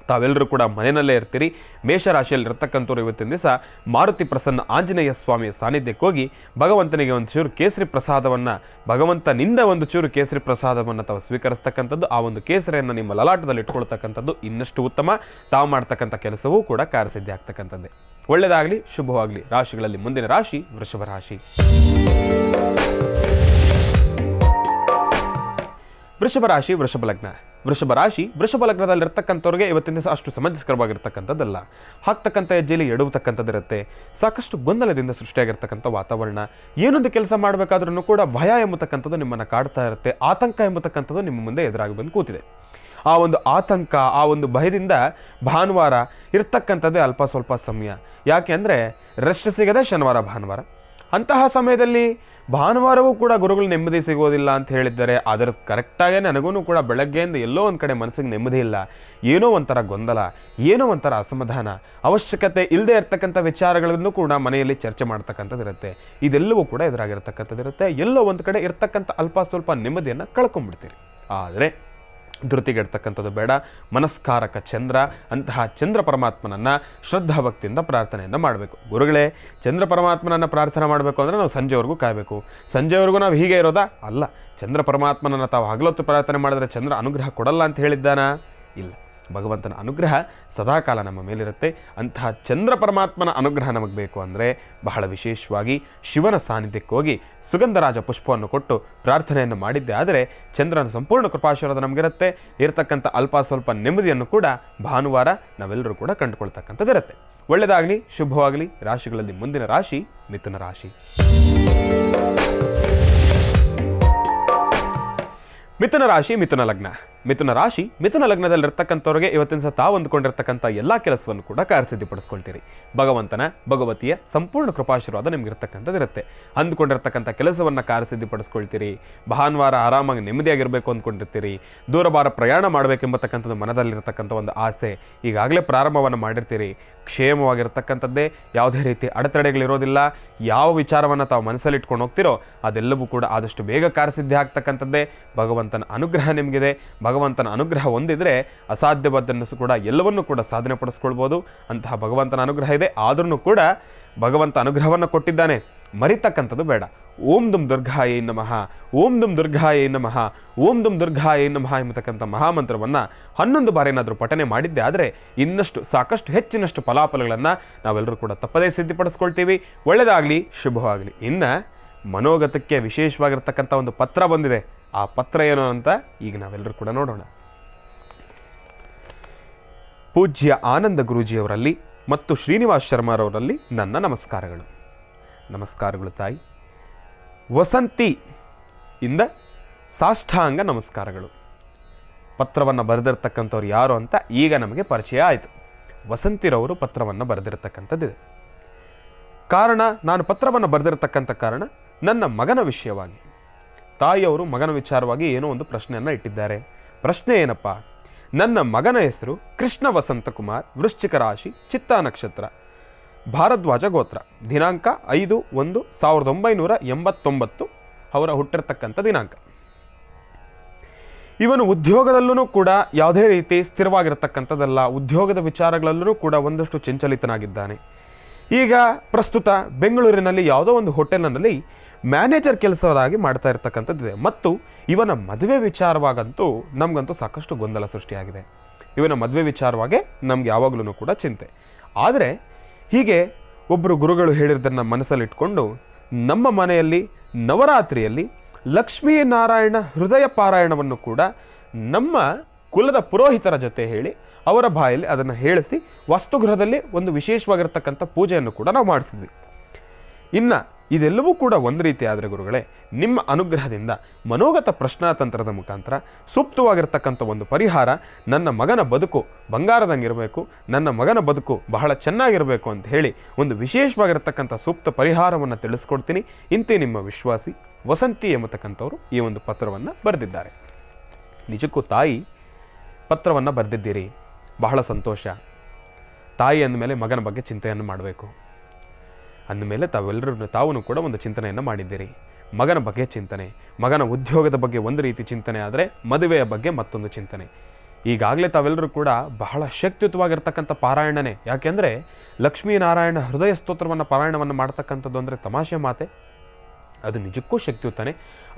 ತಾವೆಲ್ಲರೂ ಕೂಡ ಮನೆಯಲ್ಲೇ ಇರ್ತೀರಿ. ಮೇಷರಾಶಿಯಲ್ಲಿ ಇರ್ತಕ್ಕಂಥವ್ರು ಇವತ್ತಿನ ದಿವಸ ಮಾರುತಿ ಪ್ರಸನ್ನ ಆಂಜನೇಯ ಸ್ವಾಮಿಯ ಸಾನ್ನಿಧ್ಯಕ್ಕೆ ಹೋಗಿ ಭಗವಂತನಿಗೆ ಒಂದು ಚೂರು ಕೇಸರಿ ಪ್ರಸಾದವನ್ನು, ಭಗವಂತನಿಂದ ಒಂದು ಚೂರು ಕೇಸರಿ ಪ್ರಸಾದವನ್ನು ತಾವು ಸ್ವೀಕರಿಸ್ತಕ್ಕಂಥದ್ದು, ಆ ಒಂದು ಕೇಸರಿಯನ್ನು ನಿಮ್ಮ ಲಲಾಟದಲ್ಲಿ ಇಟ್ಕೊಳ್ತಕ್ಕಂಥದ್ದು ಇನ್ನಷ್ಟು ಉತ್ತಮ. ತಾವು ಮಾಡ್ತಕ್ಕಂಥ ಕೆಲಸವೂ ಕೂಡ ಕಾರ್ಯಸಿದ್ಧಿ ಆಗ್ತಕ್ಕಂಥದ್ದೇ. ಒಳ್ಳೆಯದಾಗಲಿ, ಶುಭವಾಗಲಿ. ರಾಶಿಗಳಲ್ಲಿ ಮುಂದಿನ ರಾಶಿ ವೃಷಭ ರಾಶಿ. ವೃಷಭ ರಾಶಿ ವೃಷಭ ಲಗ್ನ. ವೃಷಭ ಲಗ್ನದಲ್ಲಿರ್ತಕ್ಕಂಥವ್ರಿಗೆ ಇವತ್ತಿನ ದಿವಸ ಅಷ್ಟು ಸಮಂಜಸ್ಕರವಾಗಿರ್ತಕ್ಕಂಥದ್ದಲ್ಲ. ಹಾಕ್ತಕ್ಕಂಥ ಹೆಜ್ಜೆಯಲ್ಲಿ ಎಡುವತಕ್ಕಂಥದ್ದಿರುತ್ತೆ. ಸಾಕಷ್ಟು ಗೊಂದಲದಿಂದ ಸೃಷ್ಟಿಯಾಗಿರ್ತಕ್ಕಂಥ ವಾತಾವರಣ. ಏನೊಂದು ಕೆಲಸ ಮಾಡಬೇಕಾದ್ರೂ ಕೂಡ ಭಯ ಎಂಬತಕ್ಕಂಥದ್ದು ನಿಮ್ಮನ್ನು ಕಾಡ್ತಾ ಇರುತ್ತೆ. ಆತಂಕ ಎಂಬತಕ್ಕಂಥದ್ದು ನಿಮ್ಮ ಮುಂದೆ ಎದುರಾಗಿ ಬಂದು ಕೂತಿದೆ. ಆ ಒಂದು ಆತಂಕ, ಆ ಒಂದು ಭಯದಿಂದ ಭಾನುವಾರ ಇರ್ತಕ್ಕಂಥದ್ದೇ ಅಲ್ಪ ಸ್ವಲ್ಪ ಸಮಯ. ಯಾಕೆ ಅಂದರೆ ರೆಸ್ಟ್ ಸಿಗದೆ ಶನಿವಾರ ಭಾನುವಾರ. ಅಂತಹ ಸಮಯದಲ್ಲಿ ಭಾನುವಾರವೂ ಕೂಡ ಗುರುಗಳು ನೆಮ್ಮದಿ ಸಿಗೋದಿಲ್ಲ ಅಂತ ಹೇಳಿದ್ದಾರೆ. ಅದರ ಕರೆಕ್ಟಾಗೇ ನನಗೂ ಕೂಡ ಬೆಳಗ್ಗೆಯಿಂದ ಎಲ್ಲೋ ಒಂದು ಕಡೆ ಮನಸ್ಸಿಗೆ ನೆಮ್ಮದಿ ಇಲ್ಲ. ಏನೋ ಒಂಥರ ಗೊಂದಲ, ಏನೋ ಒಂಥರ ಅಸಮಾಧಾನ, ಅವಶ್ಯಕತೆ ಇಲ್ಲದೆ ಇರತಕ್ಕಂಥ ವಿಚಾರಗಳನ್ನು ಕೂಡ ಮನೆಯಲ್ಲಿ ಚರ್ಚೆ ಮಾಡ್ತಕ್ಕಂಥದ್ದು ಇರುತ್ತೆ. ಇದೆಲ್ಲವೂ ಕೂಡ ಎದುರಾಗಿರ್ತಕ್ಕಂಥದ್ದು ಇರುತ್ತೆ. ಎಲ್ಲೋ ಒಂದು ಕಡೆ ಇರ್ತಕ್ಕಂಥ ಅಲ್ಪ ಸ್ವಲ್ಪ ನೆಮ್ಮದಿಯನ್ನು ಕಳ್ಕೊಂಡ್ಬಿಡ್ತೀರಿ. ಆದರೆ ಧೃತಿಗೆಡ್ತಕ್ಕಂಥದ್ದು ಬೇಡ. ಮನಸ್ಕಾರಕ ಚಂದ್ರ, ಅಂತಹ ಚಂದ್ರ ಪರಮಾತ್ಮನನ್ನು ಶ್ರದ್ಧಾ ಭಕ್ತಿಯಿಂದ ಪ್ರಾರ್ಥನೆಯನ್ನು ಮಾಡಬೇಕು. ಗುರುಗಳೇ, ಚಂದ್ರ ಪರಮಾತ್ಮನನ್ನು ಪ್ರಾರ್ಥನೆ ಮಾಡಬೇಕು ಅಂದರೆ ನಾವು ಸಂಜೆವರೆಗೂ ಕಾಯಬೇಕು, ಸಂಜೆವರೆಗೂ ನಾವು ಹೀಗೆ ಇರೋದಾ? ಅಲ್ಲ. ಚಂದ್ರ ಪರಮಾತ್ಮನನ್ನು ತಾವು ಹಗಲೊತ್ತು ಪ್ರಾರ್ಥನೆ ಮಾಡಿದ್ರೆ ಚಂದ್ರ ಅನುಗ್ರಹ ಕೊಡಲ್ಲ ಅಂತ ಹೇಳಿದ್ದಾನ? ಇಲ್ಲ. ಭಗವಂತನ ಅನುಗ್ರಹ ಸದಾಕಾಲ ನಮ್ಮ ಮೇಲಿರುತ್ತೆ. ಅಂತಹ ಚಂದ್ರ ಪರಮಾತ್ಮನ ಅನುಗ್ರಹ ನಮಗೆ ಬೇಕು ಅಂದರೆ ಬಹಳ ವಿಶೇಷವಾಗಿ ಶಿವನ ಸಾನ್ನಿಧ್ಯಕ್ಕೆ ಹೋಗಿ ಸುಗಂಧರಾಜ ಪುಷ್ಪವನ್ನು ಕೊಟ್ಟು ಪ್ರಾರ್ಥನೆಯನ್ನು ಮಾಡಿದ್ದೆ ಆದರೆ ಚಂದ್ರನ ಸಂಪೂರ್ಣ ಕೃಪಾಶೀರ್ವಾದ ನಮಗಿರುತ್ತೆ. ಇರತಕ್ಕಂಥ ಅಲ್ಪ ಸ್ವಲ್ಪ ನೆಮ್ಮದಿಯನ್ನು ಕೂಡ ಭಾನುವಾರ ನಾವೆಲ್ಲರೂ ಕೂಡ ಕಂಡುಕೊಳ್ತಕ್ಕಂಥದ್ದಿರುತ್ತೆ. ಒಳ್ಳೆಯದಾಗಲಿ, ಶುಭವಾಗಲಿ. ರಾಶಿಗಳಲ್ಲಿ ಮುಂದಿನ ರಾಶಿ ಮಿಥುನ ರಾಶಿ. ಮಿಥುನ ರಾಶಿ, ಮಿಥುನ ಲಗ್ನ. ಮಿಥುನ ರಾಶಿ, ಮಿಥುನ ಲಗ್ನದಲ್ಲಿರ್ತಕ್ಕಂಥವ್ರಿಗೆ ಇವತ್ತಿನ ಸಹ ತಾವು ಅಂದುಕೊಂಡಿರ್ತಕ್ಕಂಥ ಎಲ್ಲ ಕೆಲಸವನ್ನು ಕೂಡ ಕಾರ್ಯಸಿದ್ಧಿಪಡಿಸ್ಕೊಳ್ತೀರಿ. ಭಗವಂತನ ಭಗವತಿಯ ಸಂಪೂರ್ಣ ಕೃಪಾಶೀರ್ವಾದ ನಿಮ್ಗಿರ್ತಕ್ಕಂಥದ್ದಿರುತ್ತೆ. ಅಂದುಕೊಂಡಿರ್ತಕ್ಕಂಥ ಕೆಲಸವನ್ನು ಕಾರ್ಯಸಿದ್ಧಿಪಡಿಸ್ಕೊಳ್ತೀರಿ. ಭಾನುವಾರ ಆರಾಮಾಗಿ ನೆಮ್ಮದಿಯಾಗಿರಬೇಕು ಅಂದ್ಕೊಂಡಿರ್ತೀರಿ. ದೂರಭಾರ ಪ್ರಯಾಣ ಮಾಡಬೇಕೆಂಬತಕ್ಕಂಥದ್ದು ಮನದಲ್ಲಿರ್ತಕ್ಕಂಥ ಒಂದು ಆಸೆ ಈಗಾಗಲೇ ಪ್ರಾರಂಭವನ್ನು ಮಾಡಿರ್ತೀರಿ. ಕ್ಷೇಮವಾಗಿರ್ತಕ್ಕಂಥದ್ದೇ, ಯಾವುದೇ ರೀತಿ ಅಡೆತಡೆಗಳಿರೋದಿಲ್ಲ. ಯಾವ ವಿಚಾರವನ್ನು ತಾವು ಮನಸ್ಸಲ್ಲಿ ಇಟ್ಕೊಂಡು ಹೋಗ್ತಿರೋ ಅದೆಲ್ಲವೂ ಕೂಡ ಆದಷ್ಟು ಬೇಗ ಕಾರ್ಯಸಿದ್ಧಿ ಆಗ್ತಕ್ಕಂಥದ್ದೇ. ಭಗವಂತನ ಅನುಗ್ರಹ ನಿಮಗಿದೆ. ಭಗವಂತನ ಅನುಗ್ರಹ ಹೊಂದಿದ್ರೆ ಅಸಾಧ್ಯವಾದನ್ನು ಕೂಡ ಎಲ್ಲವನ್ನೂ ಕೂಡ ಸಾಧನೆ ಪಡಿಸ್ಕೊಳ್ಬೋದು. ಅಂತಹ ಭಗವಂತನ ಅನುಗ್ರಹ ಇದೆ. ಆದ್ರೂ ಕೂಡ ಭಗವಂತ ಅನುಗ್ರಹವನ್ನು ಕೊಟ್ಟಿದ್ದಾನೆ, ಮರಿತಕ್ಕಂಥದ್ದು ಬೇಡ. ಓಂ ದುಂ ದುರ್ಗಾಯೈ ನಮಃ, ಓಂ ದುಂ ದುರ್ಗಾಯೈ ನಮಃ, ಓಂ ದುಂ ದುರ್ಗಾಯೈ ನಮಃ ಎಂಬತಕ್ಕಂಥ ಮಹಾಮಂತ್ರವನ್ನು 11 ಬಾರಿ ಏನಾದರೂ ಪಠನೆ ಮಾಡಿದ್ದೆ ಆದರೆ ಇನ್ನಷ್ಟು ಸಾಕಷ್ಟು ಹೆಚ್ಚಿನಷ್ಟು ಫಲಾಫಲಗಳನ್ನು ನಾವೆಲ್ಲರೂ ಕೂಡ ತಪ್ಪದೇ ಸಿದ್ಧಿಪಡಿಸ್ಕೊಳ್ತೀವಿ. ಒಳ್ಳೆಯದಾಗಲಿ, ಶುಭವಾಗಲಿ. ಇನ್ನು ಮನೋಗತಕ್ಕೆ ವಿಶೇಷವಾಗಿರ್ತಕ್ಕಂಥ ಒಂದು ಪತ್ರ ಬಂದಿದೆ. ಆ ಪತ್ರ ಏನು ಅಂತ ಈಗ ನಾವೆಲ್ಲರೂ ಕೂಡ ನೋಡೋಣ. ಪೂಜ್ಯ ಆನಂದ ಗುರೂಜಿಯವರಲ್ಲಿ ಮತ್ತು ಶ್ರೀನಿವಾಸ್ ಶರ್ಮಾರವರಲ್ಲಿ ನನ್ನ ನಮಸ್ಕಾರಗಳು. ನಮಸ್ಕಾರಗಳು ತಾಯಿ. ವಸಂತಿ ಇಂದ ಸಾಷ್ಟಾಂಗ ನಮಸ್ಕಾರಗಳು. ಪತ್ರವನ್ನು ಬರೆದಿರ್ತಕ್ಕಂಥವ್ರು ಯಾರು ಅಂತ ಈಗ ನಮಗೆ ಪರಿಚಯ ಆಯಿತು. ವಸಂತಿರವರು ಪತ್ರವನ್ನು ಬರೆದಿರ್ತಕ್ಕಂಥದ್ದಿದೆ. ಕಾರಣ, ನಾನು ಪತ್ರವನ್ನು ಬರೆದಿರ್ತಕ್ಕಂಥ ಕಾರಣ ನನ್ನ ಮಗನ ವಿಷಯವಾಗಿ. ತಾಯಿಯವರು ಮಗನ ವಿಚಾರವಾಗಿ ಏನೋ ಒಂದು ಪ್ರಶ್ನೆಯನ್ನು ಇಟ್ಟಿದ್ದಾರೆ. ಪ್ರಶ್ನೆ ಏನಪ್ಪ? ನನ್ನ ಮಗನ ಹೆಸರು ಕೃಷ್ಣ ವಸಂತ ಕುಮಾರ್, ವೃಶ್ಚಿಕ ರಾಶಿ, ಚಿತ್ತಾ ನಕ್ಷತ್ರ, ಭಾರದ್ವಾಜ ಗೋತ್ರ, ದಿನಾಂಕ 5/1/1989 ಅವರ ಹುಟ್ಟಿರ್ತಕ್ಕಂಥ ದಿನಾಂಕ. ಇವನು ಉದ್ಯೋಗದಲ್ಲೂ ಕೂಡ ಯಾವುದೇ ರೀತಿ ಸ್ಥಿರವಾಗಿರತಕ್ಕಂಥದ್ದಲ್ಲ. ಉದ್ಯೋಗದ ವಿಚಾರಗಳಲ್ಲೂ ಕೂಡ ಒಂದಷ್ಟು ಚಂಚಲಿತನಾಗಿದ್ದಾನೆ. ಈಗ ಪ್ರಸ್ತುತ ಬೆಂಗಳೂರಿನಲ್ಲಿ ಯಾವುದೋ ಒಂದು ಹೋಟೆಲ್ನಲ್ಲಿ ಮ್ಯಾನೇಜರ್ ಕೆಲಸವಾಗಿ ಮಾಡ್ತಾ ಇರ್ತಕ್ಕಂಥದ್ದಿದೆ. ಮತ್ತು ಇವನ ಮದುವೆ ವಿಚಾರವಾಗಂತೂ ನಮಗಂತೂ ಸಾಕಷ್ಟು ಗೊಂದಲ ಸೃಷ್ಟಿಯಾಗಿದೆ. ಇವನ ಮದುವೆ ವಿಚಾರವಾಗಿ ನಮ್ಗೆ ಯಾವಾಗಲೂ ಕೂಡ ಚಿಂತೆ. ಆದರೆ ಹೀಗೆ ಒಬ್ಬರು ಗುರುಗಳು ಹೇಳಿದ್ದನ್ನು ಮನಸ್ಸಲ್ಲಿಟ್ಕೊಂಡು ನಮ್ಮ ಮನೆಯಲ್ಲಿ ನವರಾತ್ರಿಯಲ್ಲಿ ಲಕ್ಷ್ಮೀನಾರಾಯಣ ಹೃದಯ ಪಾರಾಯಣವನ್ನು ಕೂಡ ನಮ್ಮ ಕುಲದ ಪುರೋಹಿತರ ಜೊತೆ ಹೇಳಿ ಅವರ ಬಾಯಲ್ಲಿ ಅದನ್ನು ಹೇಳಿಸಿ ವಸ್ತುಗೃಹದಲ್ಲಿ ಒಂದು ವಿಶೇಷವಾಗಿರ್ತಕ್ಕಂಥ ಪೂಜೆಯನ್ನು ಕೂಡ ನಾವು ಮಾಡಿಸಿದ್ವಿ. ಇನ್ನು ಇದೆಲ್ಲವೂ ಕೂಡ ಒಂದು ರೀತಿ ಆದರೆ ಗುರುಗಳೇ, ನಿಮ್ಮ ಅನುಗ್ರಹದಿಂದ ಮನೋಗತ ಪ್ರಶ್ನಾತಂತ್ರದ ಮುಖಾಂತರ ಸೂಕ್ತವಾಗಿರ್ತಕ್ಕಂಥ ಒಂದು ಪರಿಹಾರ, ನನ್ನ ಮಗನ ಬದುಕು ಬಂಗಾರದಂಗಿರಬೇಕು, ನನ್ನ ಮಗನ ಬದುಕು ಬಹಳ ಚೆನ್ನಾಗಿರಬೇಕು ಅಂತ ಹೇಳಿ ಒಂದು ವಿಶೇಷವಾಗಿರ್ತಕ್ಕಂಥ ಸೂಕ್ತ ಪರಿಹಾರವನ್ನು ತಿಳಿಸ್ಕೊಡ್ತೀನಿ. ಇಂತೆ ನಿಮ್ಮ ವಿಶ್ವಾಸಿ ವಸಂತಿ ಎಂಬತಕ್ಕಂಥವರು ಈ ಒಂದು ಪತ್ರವನ್ನು ಬರೆದಿದ್ದಾರೆ. ನಿಜಕ್ಕೂ ತಾಯಿ ಪತ್ರವನ್ನು ಬರೆದಿದ್ದೀರಿ, ಬಹಳ ಸಂತೋಷ. ತಾಯಿ ಅಂದಮೇಲೆ ಮಗನ ಬಗ್ಗೆ ಚಿಂತೆಯನ್ನು ಮಾಡಬೇಕು. ಅಂದಮೇಲೆ ತಾವು ಕೂಡ ಒಂದು ಚಿಂತನೆಯನ್ನು ಮಾಡಿದ್ದೀರಿ. ಮಗನ ಬಗ್ಗೆ ಚಿಂತನೆ, ಮಗನ ಉದ್ಯೋಗದ ಬಗ್ಗೆ ಒಂದು ರೀತಿ ಚಿಂತನೆ, ಆದರೆ ಮದುವೆಯ ಬಗ್ಗೆ ಮತ್ತೊಂದು ಚಿಂತನೆ. ಈಗಾಗಲೇ ತಾವೆಲ್ಲರೂ ಕೂಡ ಬಹಳ ಶಕ್ತಿಯುತವಾಗಿರ್ತಕ್ಕಂಥ ಪಾರಾಯಣನೇ. ಯಾಕೆಂದರೆ ಲಕ್ಷ್ಮೀನಾರಾಯಣ ಹೃದಯ ಸ್ತೋತ್ರವನ್ನು ಪಾರಾಯಣವನ್ನು ಮಾಡ್ತಕ್ಕಂಥದ್ದು ಅಂದರೆ ತಮಾಷೆ ಮಾತೆ. ಅದು ನಿಜಕ್ಕೂ ಶಕ್ತಿಯುತನೇ.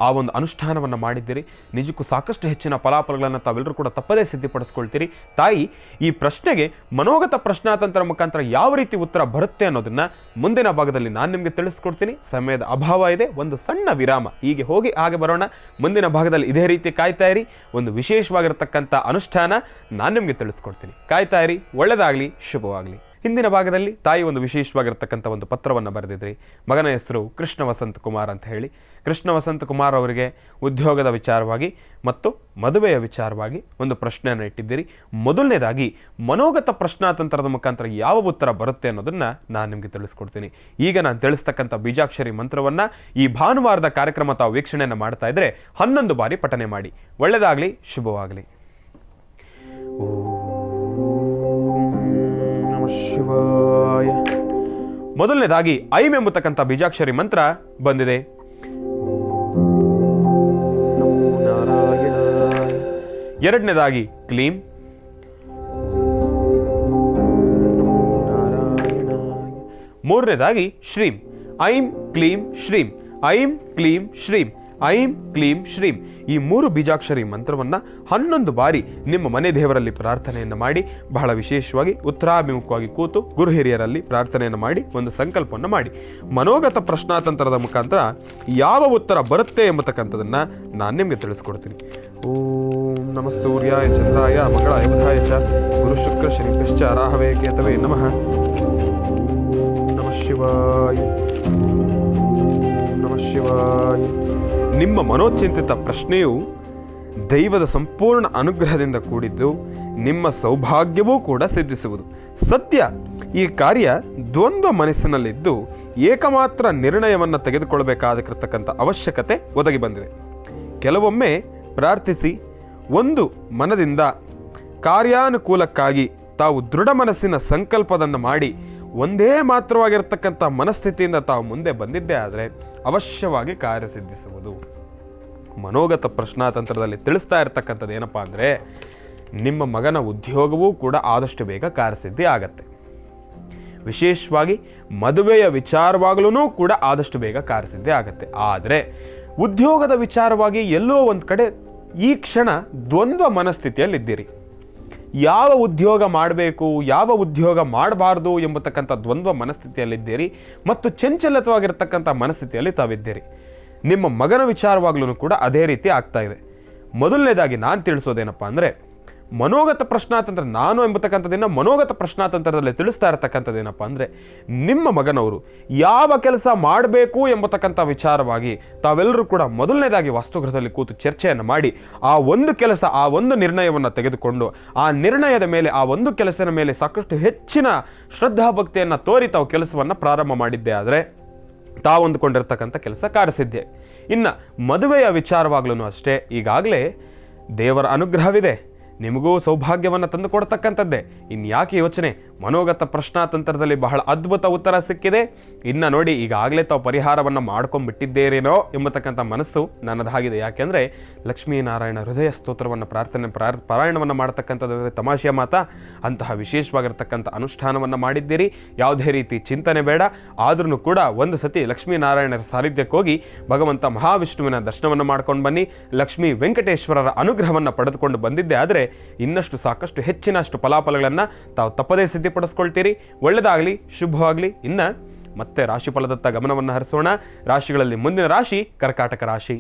ಆ ಒಂದು ಅನುಷ್ಠಾನವನ್ನು ಮಾಡಿದ್ದೀರಿ. ನಿಜಕ್ಕೂ ಸಾಕಷ್ಟು ಹೆಚ್ಚಿನ ಫಲಾಫಲಗಳನ್ನು ತಾವೆಲ್ಲರೂ ಕೂಡ ತಪ್ಪದೇ ಸಿದ್ಧಿಪಡಿಸ್ಕೊಳ್ತೀರಿ. ತಾಯಿ, ಈ ಪ್ರಶ್ನೆಗೆ ಮನೋಗತ ಪ್ರಶ್ನಾತಂತ್ರ ಮುಖಾಂತರ ಯಾವ ರೀತಿ ಉತ್ತರ ಬರುತ್ತೆ ಅನ್ನೋದನ್ನು ಮುಂದಿನ ಭಾಗದಲ್ಲಿ ನಾನು ನಿಮಗೆ ತಿಳಿಸ್ಕೊಡ್ತೀನಿ. ಸಮಯದ ಅಭಾವ ಇದೆ, ಒಂದು ಸಣ್ಣ ವಿರಾಮ. ಹೀಗೆ ಹೋಗಿ ಹಾಗೆ ಬರೋಣ. ಮುಂದಿನ ಭಾಗದಲ್ಲಿ ಇದೇ ರೀತಿ ಕಾಯ್ತಾ ಇರಿ. ಒಂದು ವಿಶೇಷವಾಗಿರ್ತಕ್ಕಂಥ ಅನುಷ್ಠಾನ ನಾನು ನಿಮಗೆ ತಿಳಿಸ್ಕೊಡ್ತೀನಿ. ಕಾಯ್ತಾ ಇರಿ. ಒಳ್ಳೆಯದಾಗಲಿ, ಶುಭವಾಗಲಿ. ಹಿಂದಿನ ಭಾಗದಲ್ಲಿ ತಾಯಿ ಒಂದು ವಿಶೇಷವಾಗಿರ್ತಕ್ಕಂಥ ಒಂದು ಪತ್ರವನ್ನು ಬರೆದಿದ್ರಿ. ಮಗನ ಹೆಸರು ಕೃಷ್ಣ ವಸಂತ ಕುಮಾರ್ ಅಂತ ಹೇಳಿ. ಕೃಷ್ಣ ವಸಂತ ಕುಮಾರ್ ಅವರಿಗೆ ಉದ್ಯೋಗದ ವಿಚಾರವಾಗಿ ಮತ್ತು ಮದುವೆಯ ವಿಚಾರವಾಗಿ ಒಂದು ಪ್ರಶ್ನೆಯನ್ನು ಇಟ್ಟಿದ್ದೀರಿ. ಮೊದಲನೇದಾಗಿ ಮನೋಗತ ಪ್ರಶ್ನಾತಂತ್ರದ ಮುಖಾಂತರ ಯಾವ ಉತ್ತರ ಬರುತ್ತೆ ಅನ್ನೋದನ್ನು ನಾನು ನಿಮಗೆ ತಿಳಿಸ್ಕೊಡ್ತೀನಿ. ಈಗ ನಾನು ತಿಳಿಸ್ತಕ್ಕಂಥ ಬೀಜಾಕ್ಷರಿ ಮಂತ್ರವನ್ನು ಈ ಭಾನುವಾರದ ಕಾರ್ಯಕ್ರಮ ತಾವು ವೀಕ್ಷಣೆಯನ್ನು ಮಾಡ್ತಾ ಇದ್ರೆ 11 ಬಾರಿ ಪಠನೆ ಮಾಡಿ. ಒಳ್ಳೆಯದಾಗಲಿ, ಶುಭವಾಗಲಿ. ಓ ಶಿವಾಯ. ಮೊದಲನೇದಾಗಿ ಐಂ ಎಂಬತಕ್ಕಂಥ ಬೀಜಾಕ್ಷರಿ ಮಂತ್ರ ಬಂದಿದೆ. ಎರಡನೇದಾಗಿ ಕ್ಲೀಂ. ಮೂರನೇದಾಗಿ ಶ್ರೀಂ. ಐಂ ಕ್ಲೀಂ ಶ್ರೀಂ, ಐಂ ಕ್ಲೀಂ ಶ್ರೀಂ, ಐಂ ಕ್ಲೀಂ ಶ್ರೀಂ. ಈ 3 ಬೀಜಾಕ್ಷರಿ ಮಂತ್ರವನ್ನು 11 ಬಾರಿ ನಿಮ್ಮ ಮನೆ ದೇವರಲ್ಲಿ ಪ್ರಾರ್ಥನೆಯನ್ನು ಮಾಡಿ, ಬಹಳ ವಿಶೇಷವಾಗಿ ಉತ್ತರಾಭಿಮುಖವಾಗಿ ಕೂತು ಗುರು ಹಿರಿಯರಲ್ಲಿ ಪ್ರಾರ್ಥನೆಯನ್ನು ಮಾಡಿ ಒಂದು ಸಂಕಲ್ಪವನ್ನು ಮಾಡಿ. ಮನೋಗತ ಪ್ರಶ್ನಾತಂತ್ರದ ಮುಖಾಂತರ ಯಾವ ಉತ್ತರ ಬರುತ್ತೆ ಎಂಬತಕ್ಕಂಥದ್ದನ್ನು ನಾನು ನಿಮಗೆ ತಿಳಿಸ್ಕೊಡ್ತೀನಿ. ಓಂ ನಮಃ ಸೂರ್ಯಾಯ ಚಂದ್ರಾಯ ಮಂಗಳಾಯ ಬುಧಾಯ ಚ ಗುರು ಶುಕ್ರ ಶನಿಶ್ಚ ರಾಹವೇ ಕೇತವೇ ನಮಃ. ನಮಃ ಶಿವಾಯ, ನಮಃ ಶಿವಾಯ. ನಿಮ್ಮ ಮನೋಚಿಂತಿತ ಪ್ರಶ್ನೆಯು ದೈವದ ಸಂಪೂರ್ಣ ಅನುಗ್ರಹದಿಂದ ಕೂಡಿದ್ದು ನಿಮ್ಮ ಸೌಭಾಗ್ಯವೂ ಕೂಡ ಸಿದ್ಧಿಸುವುದು. ಸತ್ಯ, ಈ ಕಾರ್ಯ ದ್ವಂದ್ವ ಮನಸ್ಸಿನಲ್ಲಿದ್ದು ಏಕಮಾತ್ರ ನಿರ್ಣಯವನ್ನು ತೆಗೆದುಕೊಳ್ಳಬೇಕಾಗಿರತಕ್ಕಂಥ ಅವಶ್ಯಕತೆ ಒದಗಿ ಬಂದಿದೆ. ಕೆಲವೊಮ್ಮೆ ಪ್ರಾರ್ಥಿಸಿ ಒಂದು ಮನದಿಂದ ಕಾರ್ಯಾನುಕೂಲಕ್ಕಾಗಿ ತಾವು ದೃಢ ಮನಸ್ಸಿನ ಸಂಕಲ್ಪವನ್ನು ಮಾಡಿ ಒಂದೇ ಮಾತ್ರವಾಗಿರತಕ್ಕಂಥ ಮನಸ್ಥಿತಿಯಿಂದ ತಾವು ಮುಂದೆ ಬಂದಿದ್ದೇ ಆದರೆ ಅವಶ್ಯವಾಗಿ ಕಾರ್ಯಸಿದ್ಧಿಸುವುದು. ಮನೋಗತ ಪ್ರಶ್ನಾತಂತ್ರದಲ್ಲಿ ತಿಳಿಸ್ತಾ ಇರತಕ್ಕಂಥದ್ದು ಏನಪ್ಪ ಅಂದರೆ, ನಿಮ್ಮ ಮಗನ ಉದ್ಯೋಗವೂ ಕೂಡ ಆದಷ್ಟು ಬೇಗ ಕಾರ್ಯಸಿದ್ಧಿ ಆಗತ್ತೆ. ವಿಶೇಷವಾಗಿ ಮದುವೆಯ ವಿಚಾರವಾಗಲೂ ಕೂಡ ಆದಷ್ಟು ಬೇಗ ಕಾರ್ಯಸಿದ್ಧಿ ಆಗತ್ತೆ. ಆದರೆ ಉದ್ಯೋಗದ ವಿಚಾರವಾಗಿ ಎಲ್ಲೋ ಒಂದು ಕಡೆ ಈ ಕ್ಷಣ ದ್ವಂದ್ವ ಮನಸ್ಥಿತಿಯಲ್ಲಿದ್ದೀರಿ. ಯಾವ ಉದ್ಯೋಗ ಮಾಡಬೇಕು, ಯಾವ ಉದ್ಯೋಗ ಮಾಡಬಾರ್ದು ಎಂಬತಕ್ಕಂಥ ದ್ವಂದ್ವ ಮನಸ್ಥಿತಿಯಲ್ಲಿದ್ದೀರಿ ಮತ್ತು ಚಂಚಲತ್ವಾಗಿರ್ತಕ್ಕಂಥ ಮನಸ್ಥಿತಿಯಲ್ಲಿ ತಾವಿದ್ದೀರಿ. ನಿಮ್ಮ ಮಗನ ವಿಚಾರವಾಗ್ಲೂ ಕೂಡ ಅದೇ ರೀತಿ ಆಗ್ತಾ ಇದೆ. ಮೊದಲನೇದಾಗಿ ನಾನು ತಿಳಿಸೋದೇನಪ್ಪ ಅಂದರೆ, ಮನೋಗತ ಪ್ರಶ್ನಾತಂತ್ರ, ನಾನು ಎಂಬತಕ್ಕಂಥದ್ದನ್ನು ಮನೋಗತ ಪ್ರಶ್ನಾತಂತ್ರದಲ್ಲಿ ತಿಳಿಸ್ತಾ ಇರತಕ್ಕಂಥದ್ದೇನಪ್ಪ ಅಂದರೆ, ನಿಮ್ಮ ಮಗನವರು ಯಾವ ಕೆಲಸ ಮಾಡಬೇಕು ಎಂಬತಕ್ಕಂಥ ವಿಚಾರವಾಗಿ ತಾವೆಲ್ಲರೂ ಕೂಡ ಮೊದಲನೇದಾಗಿ ವಾಸ್ತುಗೃಹದಲ್ಲಿ ಕೂತು ಚರ್ಚೆಯನ್ನು ಮಾಡಿ ಆ ಒಂದು ಕೆಲಸ, ಆ ಒಂದು ನಿರ್ಣಯವನ್ನು ತೆಗೆದುಕೊಂಡು ಆ ನಿರ್ಣಯದ ಮೇಲೆ, ಆ ಒಂದು ಕೆಲಸದ ಮೇಲೆ ಸಾಕಷ್ಟು ಹೆಚ್ಚಿನ ಶ್ರದ್ಧಾಭಕ್ತಿಯನ್ನು ತೋರಿ ತಾವು ಕೆಲಸವನ್ನು ಪ್ರಾರಂಭ ಮಾಡಿದ್ದೇ ಆದರೆ ತಾವು ಅಂದುಕೊಂಡಿರ್ತಕ್ಕಂಥ ಕೆಲಸ ಕಾರ್ಯಸಿದ್ಧಿ. ಇನ್ನು ಮದುವೆಯ ವಿಚಾರವಾಗ್ಲೂ ಅಷ್ಟೇ, ಈಗಾಗಲೇ ದೇವರ ಅನುಗ್ರಹವಿದೆ, ನಿಮಗೂ ಸೌಭಾಗ್ಯವನ್ನು ತಂದು ಕೊಡ್ತಕ್ಕಂಥದ್ದೇ. ಇನ್ಯಾಕೆ ಯೋಚನೆ? ಮನೋಗತ ಪ್ರಶ್ನಾತಂತ್ರದಲ್ಲಿ ಬಹಳ ಅದ್ಭುತ ಉತ್ತರ ಸಿಕ್ಕಿದೆ. ಇನ್ನು ನೋಡಿ, ಈಗಾಗಲೇ ತಾವು ಪರಿಹಾರವನ್ನು ಮಾಡ್ಕೊಂಡ್ಬಿಟ್ಟಿದ್ದೇರೇನೋ ಎಂಬತಕ್ಕಂಥ ಮನಸ್ಸು ನನ್ನದಾಗಿದೆ. ಯಾಕೆಂದರೆ ಲಕ್ಷ್ಮೀನಾರಾಯಣ ಹೃದಯ ಸ್ತೋತ್ರವನ್ನು ಪಾರಾಯಣವನ್ನು ಮಾಡ್ತಕ್ಕಂಥದ್ದು ತಮಾಷೆಯ ಮಾತಾ. ಅಂತಹ ವಿಶೇಷವಾಗಿರ್ತಕ್ಕಂಥ ಅನುಷ್ಠಾನವನ್ನು ಮಾಡಿದ್ದೀರಿ. ಯಾವುದೇ ರೀತಿ ಚಿಂತನೆ ಬೇಡ. ಆದ್ರೂ ಕೂಡ ಒಂದು ಸತಿ ಲಕ್ಷ್ಮೀನಾರಾಯಣರ ಸಾನ್ನಿಧ್ಯಕ್ಕೆ ಹೋಗಿ ಭಗವಂತ ಮಹಾವಿಷ್ಣುವಿನ ದರ್ಶನವನ್ನು ಮಾಡ್ಕೊಂಡು ಬನ್ನಿ. ಲಕ್ಷ್ಮೀ ವೆಂಕಟೇಶ್ವರರ ಅನುಗ್ರಹವನ್ನು ಪಡೆದುಕೊಂಡು ಬಂದಿದ್ದೆ ಆದರೆ ಇನ್ನಷ್ಟು ಸಾಕಷ್ಟು ಹೆಚ್ಚಿನಷ್ಟು ಫಲಾಫಲಗಳನ್ನು ತಾವು ತಪ್ಪದೇ ಸಿದ್ಧಿಪಡಿಸ್ಕೊಳ್ತೀರಿ. ಒಳ್ಳೆಯದಾಗಲಿ, ಶುಭವಾಗಲಿ. ಇನ್ನು ಮತ್ತೆ ರಾಶಿಫಲದತ್ತ ಗಮನವನ್ನು ಹರಿಸೋಣ. ರಾಶಿಗಳಲ್ಲಿ ಮುಂದಿನ ರಾಶಿ ಕರ್ಕಾಟಕ ರಾಶಿ.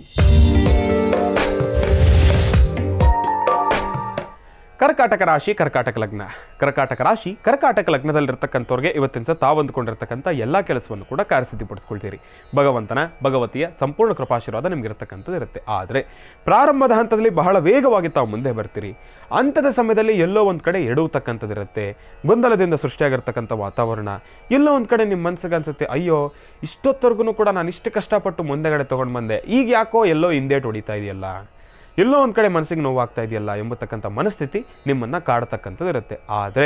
ಕರ್ಕಾಟಕ ರಾಶಿ, ಕರ್ಕಾಟಕ ಲಗ್ನ. ಕರ್ಕಾಟಕ ರಾಶಿ, ಕರ್ಕಾಟಕ ಲಗ್ನದಲ್ಲಿರ್ತಕ್ಕಂಥವ್ರಿಗೆ ಇವತ್ತಿನ ಸಹ ತಾವು ಅಂದುಕೊಂಡಿರ್ತಕ್ಕಂಥ ಎಲ್ಲ ಕೆಲಸವನ್ನು ಕೂಡ ಕಾರ್ಯಸಿದ್ಧಿಪಡಿಸ್ಕೊಳ್ತೀರಿ. ಭಗವತಿಯ ಸಂಪೂರ್ಣ ಕೃಪಾಶೀರ್ವಾದ ನಿಮಗಿರ್ತಕ್ಕಂಥದ್ದು ಇರುತ್ತೆ. ಆದರೆ ಪ್ರಾರಂಭದ ಹಂತದಲ್ಲಿ ಬಹಳ ವೇಗವಾಗಿ ತಾವು ಮುಂದೆ ಬರ್ತೀರಿ. ಅಂಥದ ಸಮಯದಲ್ಲಿ ಎಲ್ಲೋ ಒಂದು ಕಡೆ ಎಡುವತಕ್ಕಂಥದ್ದಿರುತ್ತೆ. ಗೊಂದಲದಿಂದ ಸೃಷ್ಟಿಯಾಗಿರ್ತಕ್ಕಂಥ ವಾತಾವರಣ. ಎಲ್ಲೋ ಒಂದು ಕಡೆ ನಿಮ್ಮ ಮನಸ್ಸಿಗೆ ಅನ್ಸುತ್ತೆ, ಅಯ್ಯೋ ಇಷ್ಟೊತ್ತವರೆಗೂ ಕೂಡ ನಾನು ಇಷ್ಟು ಕಷ್ಟಪಟ್ಟು ಮುಂದೆಗಡೆ ತೊಗೊಂಡು ಬಂದೆ, ಈಗ ಯಾಕೋ ಎಲ್ಲೋ ಹಿಂದೇಟು ಹೊಡಿತಾ ಇದೆಯಲ್ಲ, ಎಲ್ಲೋ ಒಂದು ಕಡೆ ಮನಸ್ಸಿಗೆ ನೋವಾಗ್ತಾ ಇದೆಯಲ್ಲ ಎಂಬತಕ್ಕಂಥ ಮನಸ್ಥಿತಿ ನಿಮ್ಮನ್ನು ಕಾಡ್ತಕ್ಕಂಥದ್ದು ಇರುತ್ತೆ. ಆದರೆ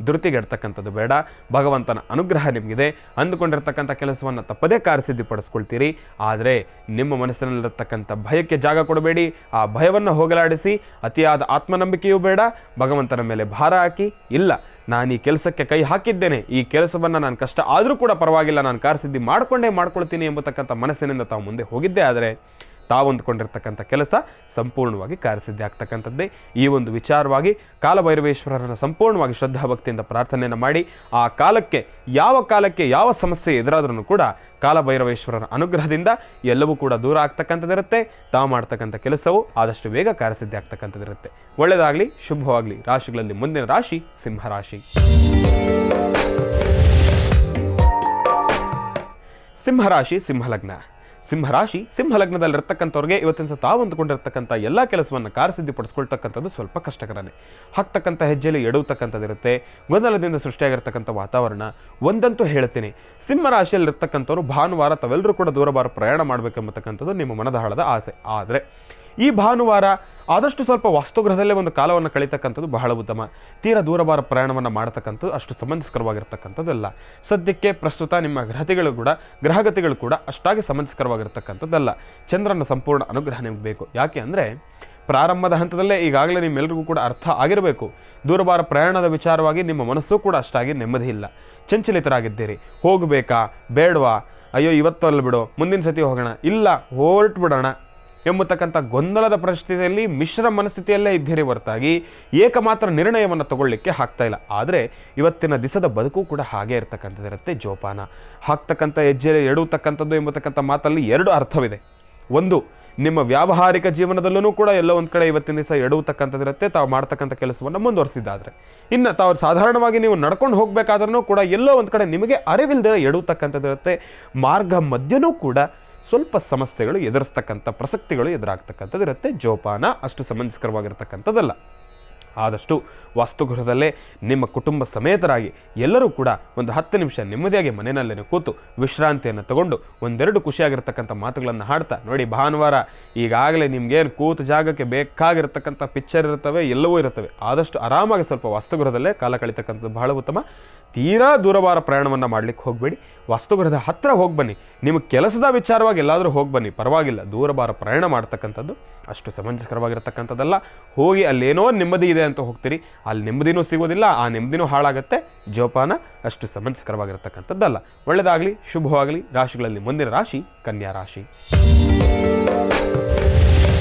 ಧೃತಿಗೆಡ್ತಕ್ಕಂಥದ್ದು ಬೇಡ. ಭಗವಂತನ ಅನುಗ್ರಹ ನಿಮಗಿದೆ. ಅಂದುಕೊಂಡಿರ್ತಕ್ಕಂಥ ಕೆಲಸವನ್ನು ತಪ್ಪದೇ ಕಾರ್ಯಸಿದ್ಧಿಪಡಿಸ್ಕೊಳ್ತೀರಿ. ಆದರೆ ನಿಮ್ಮ ಮನಸ್ಸಿನಲ್ಲಿರ್ತಕ್ಕಂಥ ಭಯಕ್ಕೆ ಜಾಗ ಕೊಡಬೇಡಿ. ಆ ಭಯವನ್ನು ಹೋಗಲಾಡಿಸಿ ಅತಿಯಾದ ಆತ್ಮನಂಬಿಕೆಯೂ ಬೇಡ. ಭಗವಂತನ ಮೇಲೆ ಭಾರ ಹಾಕಿ, ಇಲ್ಲ ನಾನು ಈ ಕೆಲಸಕ್ಕೆ ಕೈ ಹಾಕಿದ್ದೇನೆ, ಈ ಕೆಲಸವನ್ನು ನಾನು ಕಷ್ಟ ಆದರೂ ಕೂಡ ಪರವಾಗಿಲ್ಲ, ನಾನು ಕಾರ್ಯಸಿದ್ಧಿ ಮಾಡ್ಕೊಳ್ತೀನಿ ಎಂಬತಕ್ಕಂಥ ಮನಸ್ಸಿನಿಂದ ತಾವು ಮುಂದೆ ಹೋಗಿದ್ದೇ ಆದರೆ ತಾವು ಅಂದುಕೊಂಡಿರ್ತಕ್ಕಂಥ ಕೆಲಸ ಸಂಪೂರ್ಣವಾಗಿ ಕಾರ್ಯಸಿದ್ಧಿ ಆಗ್ತಕ್ಕಂಥದ್ದೇ. ಈ ಒಂದು ವಿಚಾರವಾಗಿ ಕಾಲಭೈರವೇಶ್ವರರನ್ನು ಸಂಪೂರ್ಣವಾಗಿ ಶ್ರದ್ಧಾಭಕ್ತಿಯಿಂದ ಪ್ರಾರ್ಥನೆಯನ್ನು ಮಾಡಿ, ಆ ಕಾಲಕ್ಕೆ ಯಾವ ಸಮಸ್ಯೆ ಎದುರಾದ್ರೂ ಕೂಡ ಕಾಲಭೈರವೇಶ್ವರರ ಅನುಗ್ರಹದಿಂದ ಎಲ್ಲವೂ ಕೂಡ ದೂರ ಆಗ್ತಕ್ಕಂಥದ್ದಿರುತ್ತೆ. ತಾವು ಮಾಡ್ತಕ್ಕಂಥ ಕೆಲಸವು ಆದಷ್ಟು ಬೇಗ ಕಾರ್ಯಸಿದ್ಧಿ ಆಗ್ತಕ್ಕಂಥದ್ದಿರುತ್ತೆ. ಒಳ್ಳೆಯದಾಗಲಿ, ಶುಭವಾಗಲಿ. ರಾಶಿಗಳಲ್ಲಿ ಮುಂದಿನ ರಾಶಿ ಸಿಂಹರಾಶಿ. ಸಿಂಹರಾಶಿ, ಸಿಂಹಲಗ್ನ. ಸಿಂಹರಾಶಿ, ಸಿಂಹಲಗ್ನದಲ್ಲಿರ್ತಕ್ಕಂಥವ್ರಿಗೆ ಇವತ್ತಿನ ಸಹ ತಾವು ಅಂದುಕೊಂಡಿರ್ತಕ್ಕಂಥ ಎಲ್ಲ ಕೆಲಸವನ್ನು ಕಾರ್ಯಸಿದ್ಧಿಪಡಿಸ್ಕೊಳ್ತಕ್ಕಂಥದ್ದು ಸ್ವಲ್ಪ ಕಷ್ಟಕರನೇ. ಹಾಕ್ತಕ್ಕಂಥ ಹೆಜ್ಜೆಯಲ್ಲಿ ಎಡುವತಕ್ಕಂಥದ್ದಿರುತ್ತೆ. ಗೊಂದಲದಿಂದ ಸೃಷ್ಟಿಯಾಗಿರ್ತಕ್ಕಂಥ ವಾತಾವರಣ. ಒಂದಂತೂ ಹೇಳ್ತೀನಿ, ಸಿಂಹರಾಶಿಯಲ್ಲಿರ್ತಕ್ಕಂಥವ್ರು ಭಾನುವಾರ ತಾವೆಲ್ಲರೂ ಕೂಡ ದೂರಭಾರ ಪ್ರಯಾಣ ಮಾಡಬೇಕೆಂಬತಕ್ಕಂಥದ್ದು ನಿಮ್ಮ ಮನದಾಳದ ಆಸೆ. ಆದರೆ ಈ ಭಾನುವಾರ ಆದಷ್ಟು ಸ್ವಲ್ಪ ವಾಸ್ತುಗೃಹದಲ್ಲೇ ಒಂದು ಕಾಲವನ್ನು ಕಳೀತಕ್ಕಂಥದ್ದು ಬಹಳ ಉತ್ತಮ. ತೀರಾ ದೂರವಾರ ಪ್ರಯಾಣವನ್ನು ಮಾಡತಕ್ಕಂಥದ್ದು ಅಷ್ಟು ಸಮಂಜಸಕರವಾಗಿರ್ತಕ್ಕಂಥದ್ದಲ್ಲ. ಸದ್ಯಕ್ಕೆ ಪ್ರಸ್ತುತ ನಿಮ್ಮ ಗ್ರಹಗತಿಗಳು ಕೂಡ ಅಷ್ಟಾಗಿ ಸಮಂಜಸಕರವಾಗಿರ್ತಕ್ಕಂಥದ್ದಲ್ಲ. ಚಂದ್ರನ ಸಂಪೂರ್ಣ ಅನುಗ್ರಹ ನಿಮಗೆ ಬೇಕು. ಯಾಕೆ ಅಂದರೆ ಪ್ರಾರಂಭದ ಹಂತದಲ್ಲೇ ಈಗಾಗಲೇ ನಿಮ್ಮೆಲ್ಲರಿಗೂ ಕೂಡ ಅರ್ಥ ಆಗಿರಬೇಕು, ದೂರವಾರ ಪ್ರಯಾಣದ ವಿಚಾರವಾಗಿ ನಿಮ್ಮ ಮನಸ್ಸು ಕೂಡ ಅಷ್ಟಾಗಿ ನೆಮ್ಮದಿ ಇಲ್ಲ. ಚಂಚಲಿತರಾಗಿದ್ದೀರಿ. ಹೋಗಬೇಕಾ ಬೇಡವಾ, ಅಯ್ಯೋ ಇವತ್ತು ಅಲ್ಲ ಬಿಡು, ಮುಂದಿನ ಸತಿ ಹೋಗೋಣ, ಇಲ್ಲ ಹೊರಟು ಬಿಡೋಣ ಎಂಬತಕ್ಕಂಥ ಗೊಂದಲದ ಪರಿಸ್ಥಿತಿಯಲ್ಲಿ ಮಿಶ್ರ ಮನಸ್ಥಿತಿಯಲ್ಲೇ ಇದ್ದೀರಿ ಹೊರತಾಗಿ ಏಕಮಾತ್ರ ನಿರ್ಣಯವನ್ನು ತಗೊಳ್ಳಿಕ್ಕೆ ಆಗ್ತಾ ಇಲ್ಲ. ಆದರೆ ಇವತ್ತಿನ ದಿಸದ ಬದುಕು ಕೂಡ ಹಾಗೆ ಇರತಕ್ಕಂಥದ್ದಿರುತ್ತೆ. ಜೋಪಾನ ಹಾಕ್ತಕ್ಕಂಥ ಹೆಜ್ಜೆ ಎಡುವತಕ್ಕಂಥದ್ದು ಎಂಬತಕ್ಕಂಥ ಮಾತಲ್ಲಿ ಎರಡು ಅರ್ಥವಿದೆ. ಒಂದು, ನಿಮ್ಮ ವ್ಯಾವಹಾರಿಕ ಜೀವನದಲ್ಲೂ ಕೂಡ ಎಲ್ಲೋ ಒಂದು ಕಡೆ ಇವತ್ತಿನ ದಿವಸ ಎಡುವತಕ್ಕಂಥದ್ದಿರುತ್ತೆ, ತಾವು ಮಾಡ್ತಕ್ಕಂಥ ಕೆಲಸವನ್ನು ಮುಂದುವರಿಸಿದ್ದಾದರೆ. ಇನ್ನು ತಾವು ಸಾಧಾರಣವಾಗಿ ನೀವು ನಡ್ಕೊಂಡು ಹೋಗಬೇಕಾದ್ರೂ ಕೂಡ ಎಲ್ಲೋ ಒಂದು ಕಡೆ ನಿಮಗೆ ಅರಿವಿಲ್ಲದೆ ಎಡುವತಕ್ಕಂಥದ್ದಿರುತ್ತೆ. ಮಾರ್ಗ ಮಧ್ಯನೂ ಕೂಡ ಸ್ವಲ್ಪ ಸಮಸ್ಯೆಗಳು ಎದುರಿಸ್ತಕ್ಕಂಥ ಪ್ರಸಕ್ತಿಗಳು ಎದುರಾಗ್ತಕ್ಕಂಥದ್ದಿರುತ್ತೆ. ಜೋಪಾನ ಅಷ್ಟು ಸಮಂಜಸಕರವಾಗಿರ್ತಕ್ಕಂಥದ್ದಲ್ಲ. ಆದಷ್ಟು ವಾಸ್ತುಗೃಹದಲ್ಲೇ ನಿಮ್ಮ ಕುಟುಂಬ ಸಮೇತರಾಗಿ ಎಲ್ಲರೂ ಕೂಡ ಒಂದು 10 ನಿಮಿಷ ನೆಮ್ಮದಿಯಾಗಿ ಮನೆಯಲ್ಲೇ ಕೂತು ವಿಶ್ರಾಂತಿಯನ್ನು ತಗೊಂಡು ಒಂದೆರಡು ಖುಷಿಯಾಗಿರ್ತಕ್ಕಂಥ ಮಾತುಗಳನ್ನು ಹಾಡ್ತಾ ನೋಡಿ. ಭಾನುವಾರ ಈಗಾಗಲೇ ನಿಮ್ಗೇನು ಕೂತು ಜಾಗಕ್ಕೆ ಬೇಕಾಗಿರ್ತಕ್ಕಂಥ ಪಿಕ್ಚರ್ ಇರ್ತವೆ, ಎಲ್ಲವೂ ಇರುತ್ತವೆ. ಆದಷ್ಟು ಆರಾಮಾಗಿ ಸ್ವಲ್ಪ ವಾಸ್ತುಗೃಹದಲ್ಲೇ ಕಾಲ ಕಳೀತಕ್ಕಂಥದ್ದು ಬಹಳ ಉತ್ತಮ. ತೀರಾ ದೂರವಾರ ಪ್ರಯಾಣವನ್ನು ಮಾಡಲಿಕ್ಕೆ ಹೋಗಬೇಡಿ. ವಾಸ್ತುಗೃಹದ ಹತ್ತಿರ ಹೋಗಿ ಬನ್ನಿ. ನಿಮ್ಮ ಕೆಲಸದ ವಿಚಾರವಾಗಿ ಎಲ್ಲಾದರೂ ಹೋಗಿ ಬನ್ನಿ, ಪರವಾಗಿಲ್ಲ. ದೂರವಾರ ಪ್ರಯಾಣ ಮಾಡ್ತಕ್ಕಂಥದ್ದು ಅಷ್ಟು ಸಮಂಜಸಕರವಾಗಿರ್ತಕ್ಕಂಥದ್ದಲ್ಲ. ಹೋಗಿ ಅಲ್ಲೇನೋ ನೆಮ್ಮದಿ ಇದೆ ಅಂತ ಹೋಗ್ತೀರಿ, ಅಲ್ಲಿ ನೆಮ್ಮದಿನೂ ಸಿಗೋದಿಲ್ಲ, ಆ ನೆಮ್ಮದಿನೂ ಹಾಳಾಗುತ್ತೆ. ಜೋಪಾನ ಅಷ್ಟು ಸಮಂಜಸಕರವಾಗಿರ್ತಕ್ಕಂಥದ್ದಲ್ಲ. ಒಳ್ಳೆಯದಾಗಲಿ, ಶುಭವಾಗಲಿ. ರಾಶಿಗಳಲ್ಲಿ ಮುಂದಿನ ರಾಶಿ ಕನ್ಯಾ ರಾಶಿ.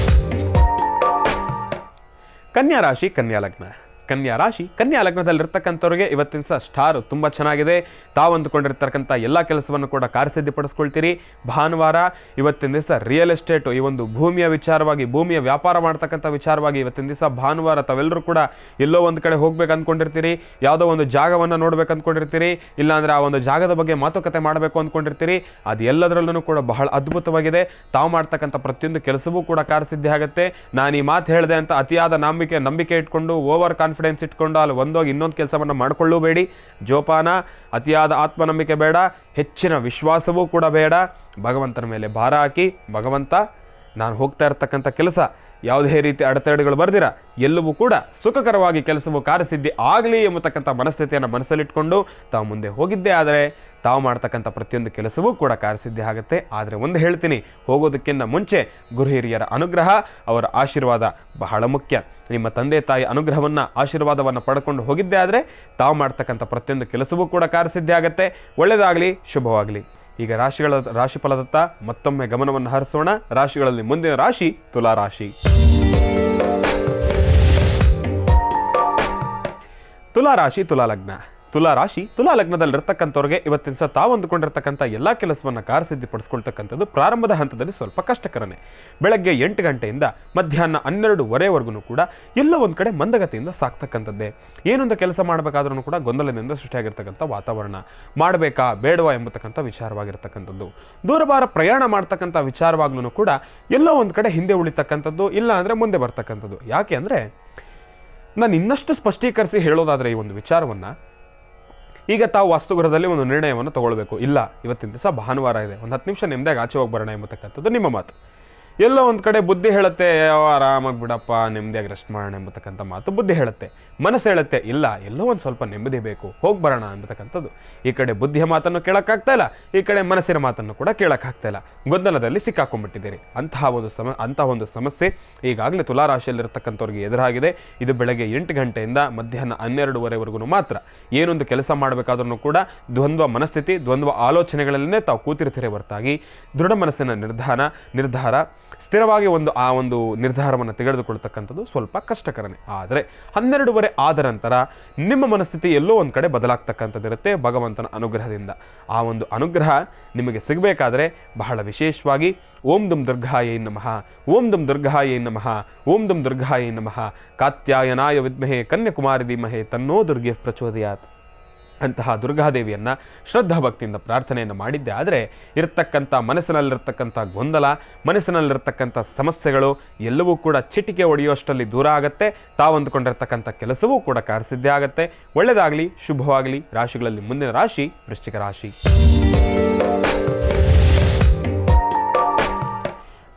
ಕನ್ಯಾ ರಾಶಿ, ಕನ್ಯಾ ಲಗ್ನ. ಕನ್ಯಾ ರಾಶಿ, ಕನ್ಯಾ ಲಗ್ನದಲ್ಲಿರ್ತಕ್ಕಂಥವ್ರಿಗೆ ಇವತ್ತಿನ ಸಹ ಸ್ಟಾರ್ ತುಂಬ ಚೆನ್ನಾಗಿದೆ. ತಾವು ಅಂದುಕೊಂಡಿರ್ತಕ್ಕಂಥ ಎಲ್ಲ ಕೆಲಸವನ್ನು ಕೂಡ ಕಾರ್ಯಸಿದ್ಧಿಪಡಿಸ್ಕೊಳ್ತೀರಿ. ಭಾನುವಾರ ಇವತ್ತಿನ ದಿವಸ ರಿಯಲ್ ಎಸ್ಟೇಟು, ಈ ಒಂದು ಭೂಮಿಯ ವಿಚಾರವಾಗಿ, ಭೂಮಿಯ ವ್ಯಾಪಾರ ಮಾಡ್ತಕ್ಕಂಥ ವಿಚಾರವಾಗಿ ಇವತ್ತಿನ ದಿವಸ ಭಾನುವಾರ ತಾವೆಲ್ಲರೂ ಕೂಡ ಎಲ್ಲೋ ಒಂದು ಕಡೆ ಹೋಗ್ಬೇಕು ಅಂದ್ಕೊಂಡಿರ್ತೀರಿ. ಯಾವುದೋ ಒಂದು ಜಾಗವನ್ನು ನೋಡ್ಬೇಕು ಅಂದ್ಕೊಂಡಿರ್ತೀರಿ, ಇಲ್ಲಾಂದರೆ ಆ ಒಂದು ಜಾಗದ ಬಗ್ಗೆ ಮಾತುಕತೆ ಮಾಡಬೇಕು ಅಂದ್ಕೊಂಡಿರ್ತೀರಿ. ಅದು ಎಲ್ಲದರಲ್ಲೂ ಕೂಡ ಬಹಳ ಅದ್ಭುತವಾಗಿದೆ. ತಾವು ಮಾಡ್ತಕ್ಕಂಥ ಪ್ರತಿಯೊಂದು ಕೆಲಸವೂ ಕೂಡ ಕಾರ್ಯಸಿದ್ಧಿ ಆಗುತ್ತೆ. ನಾನು ಈ ಮಾತು ಹೇಳಿದೆ ಅಂತ ಅತಿಯಾದ ನಂಬಿಕೆ ಇಟ್ಕೊಂಡು ಓವರ್ ಕಾನ್ಫಿಡೆನ್ಸ್ ಇಟ್ಕೊಂಡು ಅಲ್ಲಿ ಒಂದೋಗಿ ಇನ್ನೊಂದು ಕೆಲಸವನ್ನು ಮಾಡಿಕೊಳ್ಳಬೇಡಿ. ಜೋಪಾನ, ಅತಿಯಾದ ಆತ್ಮನಂಬಿಕೆ ಬೇಡ, ಹೆಚ್ಚಿನ ವಿಶ್ವಾಸವೂ ಕೂಡ ಬೇಡ. ಭಗವಂತನ ಮೇಲೆ ಭಾರ ಹಾಕಿ, ಭಗವಂತ ನಾನು ಹೋಗ್ತಾ ಇರ್ತಕ್ಕಂಥ ಕೆಲಸ ಯಾವುದೇ ರೀತಿ ಅಡೆತಡೆಗಳು ಬರ್ದಿರ ಎಲ್ಲವೂ ಕೂಡ ಸುಖಕರವಾಗಿ ಕೆಲಸವು ಕಾರ್ಯಸಿದ್ಧಿ ಆಗಲಿ ಎಂಬತಕ್ಕಂಥ ಮನಸ್ಥಿತಿಯನ್ನು ಮನಸ್ಸಲ್ಲಿಟ್ಕೊಂಡು ತಾವು ಮುಂದೆ ಹೋಗಿದ್ದೇ ಆದರೆ ತಾವು ಮಾಡ್ತಕ್ಕಂಥ ಪ್ರತಿಯೊಂದು ಕೆಲಸವೂ ಕೂಡ ಕಾರ್ಯಸಿದ್ಧಿ ಆಗುತ್ತೆ. ಆದರೆ ಒಂದು ಹೇಳ್ತೀನಿ, ಹೋಗೋದಕ್ಕಿಂತ ಮುಂಚೆ ಗುರು ಹಿರಿಯರ ಅನುಗ್ರಹ, ಅವರ ಆಶೀರ್ವಾದ ಬಹಳ ಮುಖ್ಯ. ನಿಮ್ಮ ತಂದೆ ತಾಯಿ ಅನುಗ್ರಹವನ್ನು, ಆಶೀರ್ವಾದವನ್ನು ಪಡ್ಕೊಂಡು ಹೋಗಿದ್ದೇ ಆದರೆ ತಾವು ಮಾಡ್ತಕ್ಕಂಥ ಪ್ರತಿಯೊಂದು ಕೆಲಸವೂ ಕೂಡ ಕಾರ್ಯಸಿದ್ಧಿ ಆಗುತ್ತೆ. ಒಳ್ಳೆಯದಾಗಲಿ, ಶುಭವಾಗಲಿ. ಈಗ ರಾಶಿಫಲದತ್ತ ಮತ್ತೊಮ್ಮೆ ಗಮನವನ್ನು ಹರಿಸೋಣ. ರಾಶಿಗಳಲ್ಲಿ ಮುಂದಿನ ರಾಶಿ ತುಲಾ ರಾಶಿ. ತುಲಾ ರಾಶಿ, ತುಲಾ ಲಗ್ನ. ತುಲಾ ರಾಶಿ, ತುಲಾ ಲಗ್ನದಲ್ಲಿರ್ತಕ್ಕಂಥವ್ರಿಗೆ ಇವತ್ತಿನ ಸಹ ತಾವು ಅಂದುಕೊಂಡಿರ್ತಕ್ಕಂಥ ಎಲ್ಲ ಕೆಲಸವನ್ನು ಕಾರ್ಯಸಿದ್ಧಿಪಡಿಸ್ಕೊಳ್ತಕ್ಕಂಥದ್ದು ಪ್ರಾರಂಭದ ಹಂತದಲ್ಲಿ ಸ್ವಲ್ಪ ಕಷ್ಟಕರನೇ. ಬೆಳಗ್ಗೆ 8 ಗಂಟೆಯಿಂದ ಮಧ್ಯಾಹ್ನ 12:30ವರೆಗೂ ಕೂಡ ಎಲ್ಲೋ ಒಂದು ಕಡೆ ಮಂದಗತಿಯಿಂದ ಸಾಕ್ತಕ್ಕಂಥದ್ದೇ. ಏನೊಂದು ಕೆಲಸ ಮಾಡಬೇಕಾದ್ರೂ ಕೂಡ ಗೊಂದಲದಿಂದ ಸೃಷ್ಟಿಯಾಗಿರ್ತಕ್ಕಂಥ ವಾತಾವರಣ. ಮಾಡಬೇಕಾ ಬೇಡವಾ ಎಂಬತಕ್ಕಂಥ ವಿಚಾರವಾಗಿರ್ತಕ್ಕಂಥದ್ದು. ದೂರವಾರ ಪ್ರಯಾಣ ಮಾಡ್ತಕ್ಕಂಥ ವಿಚಾರವಾಗ್ಲೂ ಕೂಡ ಎಲ್ಲೋ ಒಂದು ಕಡೆ ಹಿಂದೆ ಉಳಿತಕ್ಕಂಥದ್ದು, ಇಲ್ಲ ಅಂದರೆ ಮುಂದೆ ಬರ್ತಕ್ಕಂಥದ್ದು. ಯಾಕೆ ಅಂದರೆ ನಾನು ಇನ್ನಷ್ಟು ಸ್ಪಷ್ಟೀಕರಿಸಿ ಹೇಳೋದಾದರೆ ಈ ಒಂದು ವಿಚಾರವನ್ನು, ಈಗ ತಾವು ವಾಸ್ತುಗೃಹದಲ್ಲಿ ಒಂದು ನಿರ್ಣಯವನ್ನು ತಗೊಳ್ಬೇಕು. ಇಲ್ಲ, ಇವತ್ತಿನ ದಿವಸ ಭಾನುವಾರ ಇದೆ, ಒಂದು 10 ನಿಮಿಷ ನೆಮ್ಮದಿಯಾಗಿ ಆಚೆ ಹೋಗಿ ಬರೋಣ ಎಂಬತಕ್ಕಂಥದ್ದು ನಿಮ್ಮ ಮಾತು. ಎಲ್ಲೋ ಒಂದು ಕಡೆ ಬುದ್ಧಿ ಹೇಳುತ್ತೆ, ಆರಾಮಾಗಿ ಬಿಡಪ್ಪ, ನೆಮ್ಮದಿಯಾಗಿ ರೆಸ್ಟ್ ಮಾಡೋಣ ಎಂಬತಕ್ಕಂಥ ಮಾತು ಬುದ್ಧಿ ಹೇಳುತ್ತೆ. ಮನಸ್ಸು ಹೇಳುತ್ತೆ, ಇಲ್ಲ, ಎಲ್ಲೋ ಒಂದು ಸ್ವಲ್ಪ ನೆಮ್ಮದಿ ಬೇಕು, ಹೋಗಿ ಬರೋಣ ಎಂಬತಕ್ಕಂಥದ್ದು. ಈ ಕಡೆ ಬುದ್ಧಿಯ ಮಾತನ್ನು ಕೇಳೋಕ್ಕಾಗ್ತಾ ಇಲ್ಲ, ಈ ಕಡೆ ಮನಸ್ಸಿನ ಮಾತನ್ನು ಕೂಡ ಕೇಳೋಕ್ಕಾಗ್ತಾ ಇಲ್ಲ. ಗೊಂದಲದಲ್ಲಿ ಸಿಕ್ಕಾಕೊಂಡ್ಬಿಟ್ಟಿದ್ದೀರಿ. ಅಂತಹ ಒಂದು ಸಮಸ್ಯೆ ಈಗಾಗಲೇ ತುಲಾರಾಶಿಯಲ್ಲಿರ್ತಕ್ಕಂಥವ್ರಿಗೆ ಎದುರಾಗಿದೆ. ಇದು ಬೆಳಗ್ಗೆ 8 ಗಂಟೆಯಿಂದ ಮಧ್ಯಾಹ್ನ 12:30ವರೆಗೂ ಮಾತ್ರ. ಏನೊಂದು ಕೆಲಸ ಮಾಡಬೇಕಾದ್ರೂ ಕೂಡ ದ್ವಂದ್ವ ಮನಸ್ಥಿತಿ, ದ್ವಂದ್ವ ಆಲೋಚನೆಗಳಲ್ಲೇ ತಾವು ಕೂತಿರ್ತೀರಿ ಹೊರತಾಗಿ ದೃಢ ಮನಸ್ಸಿನ ನಿರ್ಧಾರ ಸ್ಥಿರವಾಗಿ ಆ ಒಂದು ನಿರ್ಧಾರವನ್ನು ತೆಗೆದುಕೊಳ್ತಕ್ಕಂಥದ್ದು ಸ್ವಲ್ಪ ಕಷ್ಟಕರನೇ. ಆದರೆ 12:30 ಆದ ನಂತರ ನಿಮ್ಮ ಮನಸ್ಥಿತಿ ಎಲ್ಲೋ ಒಂದು ಕಡೆ ಬದಲಾಗ್ತಕ್ಕಂಥದ್ದಿರುತ್ತೆ ಭಗವಂತನ ಅನುಗ್ರಹದಿಂದ. ಆ ಒಂದು ಅನುಗ್ರಹ ನಿಮಗೆ ಸಿಗಬೇಕಾದ್ರೆ ಬಹಳ ವಿಶೇಷವಾಗಿ ಓಂ ದುಂ ದುರ್ಗಾಯೈ ನಮಃ, ಓಂ ದುಂ ದುರ್ಗಾಯೈ ನಮಃ, ಓಂ ದುಂ ದುರ್ಗಾಯೈ ನಮಃ, ಕಾತ್ಯಾಯನಾಯ ವಿದ್ಮಹೇ ಕನ್ಯಾಕುಮಾರಿ ಧೀಮಹಿ ತನ್ನೋ ದುರ್ಗೆ ಪ್ರಚೋದಯಾತ್ ಅಂತಹ ದುರ್ಗಾದೇವಿಯನ್ನು ಶ್ರದ್ಧಾಭಕ್ತಿಯಿಂದ ಪ್ರಾರ್ಥನೆಯನ್ನು ಮಾಡಿದ್ದೆ ಆದರೆ ಮನಸ್ಸಿನಲ್ಲಿರ್ತಕ್ಕಂಥ ಗೊಂದಲ, ಮನಸ್ಸಿನಲ್ಲಿರ್ತಕ್ಕಂಥ ಸಮಸ್ಯೆಗಳು ಎಲ್ಲವೂ ಕೂಡ ಚಿಟಿಕೆ ಹೊಡೆಯುವಷ್ಟರಲ್ಲಿ ದೂರ ಆಗುತ್ತೆ. ತಾವು ಅಂದುಕೊಂಡಿರ್ತಕ್ಕಂಥ ಕೆಲಸವೂ ಕೂಡ ಕಾರ್ಯಸಿದ್ಧಿ ಆಗುತ್ತೆ. ಒಳ್ಳೆಯದಾಗಲಿ, ಶುಭವಾಗಲಿ. ರಾಶಿಗಳಲ್ಲಿ ಮುಂದಿನ ರಾಶಿ ವೃಶ್ಚಿಕ ರಾಶಿ.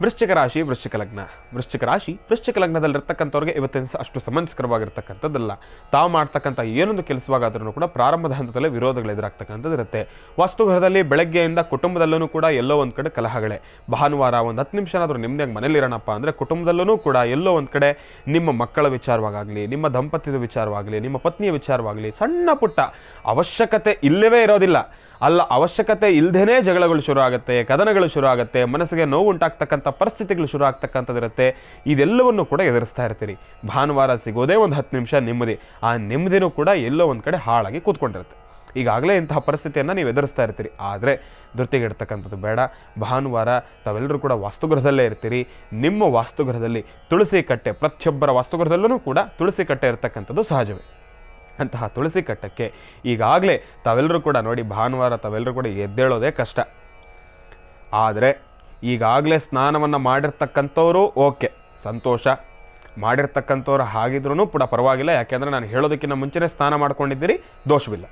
ವೃಶ್ಚಿಕ ರಾಶಿ ವೃಶ್ಚಿಕ ಲಗ್ನ. ವೃಶ್ಚಿಕ ರಾಶಿ ವೃಶ್ಚಿಕ ಲಗ್ನದಲ್ಲಿರ್ತಕ್ಕಂಥವ್ರಿಗೆ ಇವತ್ತಿನ ಅಷ್ಟು ಸಮಂಜಸಕರವಾಗಿರ್ತಕ್ಕಂಥದ್ದಲ್ಲ. ತಾವು ಮಾಡ್ತಕ್ಕಂಥ ಏನೊಂದು ಕೆಲಸವಾಗಾದ್ರೂ ಕೂಡ ಪ್ರಾರಂಭದ ಹಂತದಲ್ಲೇ ವಿರೋಧಗಳು ಎದುರಾಗ್ತಕ್ಕಂಥದ್ದು ಇರುತ್ತೆ. ವಾಸ್ತುಗೃಹದಲ್ಲಿ ಬೆಳಗ್ಗೆಯಿಂದ ಕುಟುಂಬದಲ್ಲೂ ಕೂಡ ಎಲ್ಲೋ ಒಂದು ಕಡೆ ಕಲಹಗಳೇ. ಭಾನುವಾರ ಒಂದು 10 ನಿಮಿಷನಾದರೂ ನಿಮ್ಮದಾಗಿ ಮನೇಲಿರೋಣಪ್ಪ ಅಂದರೆ ಕುಟುಂಬದಲ್ಲೂ ಕೂಡ ಎಲ್ಲೋ ಒಂದು ಕಡೆ ನಿಮ್ಮ ಮಕ್ಕಳ ವಿಚಾರವಾಗಲಿ, ನಿಮ್ಮ ದಂಪತ್ಯದ ವಿಚಾರವಾಗಲಿ, ನಿಮ್ಮ ಪತ್ನಿಯ ವಿಚಾರವಾಗಲಿ ಸಣ್ಣ ಪುಟ್ಟ ಅವಶ್ಯಕತೆ ಇಲ್ಲವೇ ಇರೋದಿಲ್ಲ. ಅಲ್ಲ, ಅವಶ್ಯಕತೆ ಇಲ್ಲದೇ ಜಗಳಗಳು ಶುರು ಆಗುತ್ತೆ, ಕದನಗಳು ಶುರು ಆಗುತ್ತೆ, ಮನಸ್ಸಿಗೆ ನೋವು ಉಂಟಾಗ್ತಕ್ಕಂಥ ಪರಿಸ್ಥಿತಿಗಳು ಶುರು ಆಗ್ತಕ್ಕಂಥದ್ದಿರುತ್ತೆ. ಇದೆಲ್ಲವನ್ನು ಕೂಡ ಎದುರಿಸ್ತಾ ಇರ್ತೀರಿ. ಭಾನುವಾರ ಸಿಗೋದೇ ಒಂದು 10 ನಿಮಿಷ ನೆಮ್ಮದಿ. ಆ ನೆಮ್ಮದಿನೂ ಕೂಡ ಎಲ್ಲೋ ಒಂದು ಕಡೆ ಹಾಳಾಗಿ ಕೂತ್ಕೊಂಡಿರುತ್ತೆ. ಈಗಾಗಲೇ ಇಂತಹ ಪರಿಸ್ಥಿತಿಯನ್ನು ನೀವು ಎದುರಿಸ್ತಾ ಇರ್ತೀರಿ. ಆದರೆ ಧೃತಿಗೆಡ್ತಕ್ಕಂಥದ್ದು ಬೇಡ. ಭಾನುವಾರ ತಾವೆಲ್ಲರೂ ಕೂಡ ವಾಸ್ತುಗೃಹದಲ್ಲೇ ಇರ್ತೀರಿ. ನಿಮ್ಮ ವಾಸ್ತುಗೃಹದಲ್ಲಿ ತುಳಸಿ ಕಟ್ಟೆ, ಪ್ರತಿಯೊಬ್ಬರ ವಾಸ್ತುಗೃಹದಲ್ಲೂ ಕೂಡ ತುಳಸಿ ಕಟ್ಟೆ ಇರತಕ್ಕಂಥದ್ದು ಸಹಜವೇ. ಅಂತಹ ತುಳಸಿ ಕಟ್ಟಕ್ಕೆ ಈಗಾಗಲೇ ತಾವೆಲ್ಲರೂ ಕೂಡ ನೋಡಿ, ಭಾನುವಾರ ತಾವೆಲ್ಲರೂ ಕೂಡ ಎದ್ದೇಳೋದೇ ಕಷ್ಟ. ಆದರೆ ಈಗಾಗಲೇ ಸ್ನಾನವನ್ನು ಮಾಡಿರ್ತಕ್ಕಂಥವರು ಓಕೆ, ಸಂತೋಷ. ಮಾಡಿರ್ತಕ್ಕಂಥವ್ರು ಹಾಗಿದ್ರೂ ಕೂಡ ಪರವಾಗಿಲ್ಲ. ಯಾಕೆಂದರೆ ನಾನು ಹೇಳೋದಕ್ಕಿಂತ ಮುಂಚೆನೇ ಸ್ನಾನ ಮಾಡ್ಕೊಂಡಿದ್ದೀರಿ, ದೋಷವಿಲ್ಲ.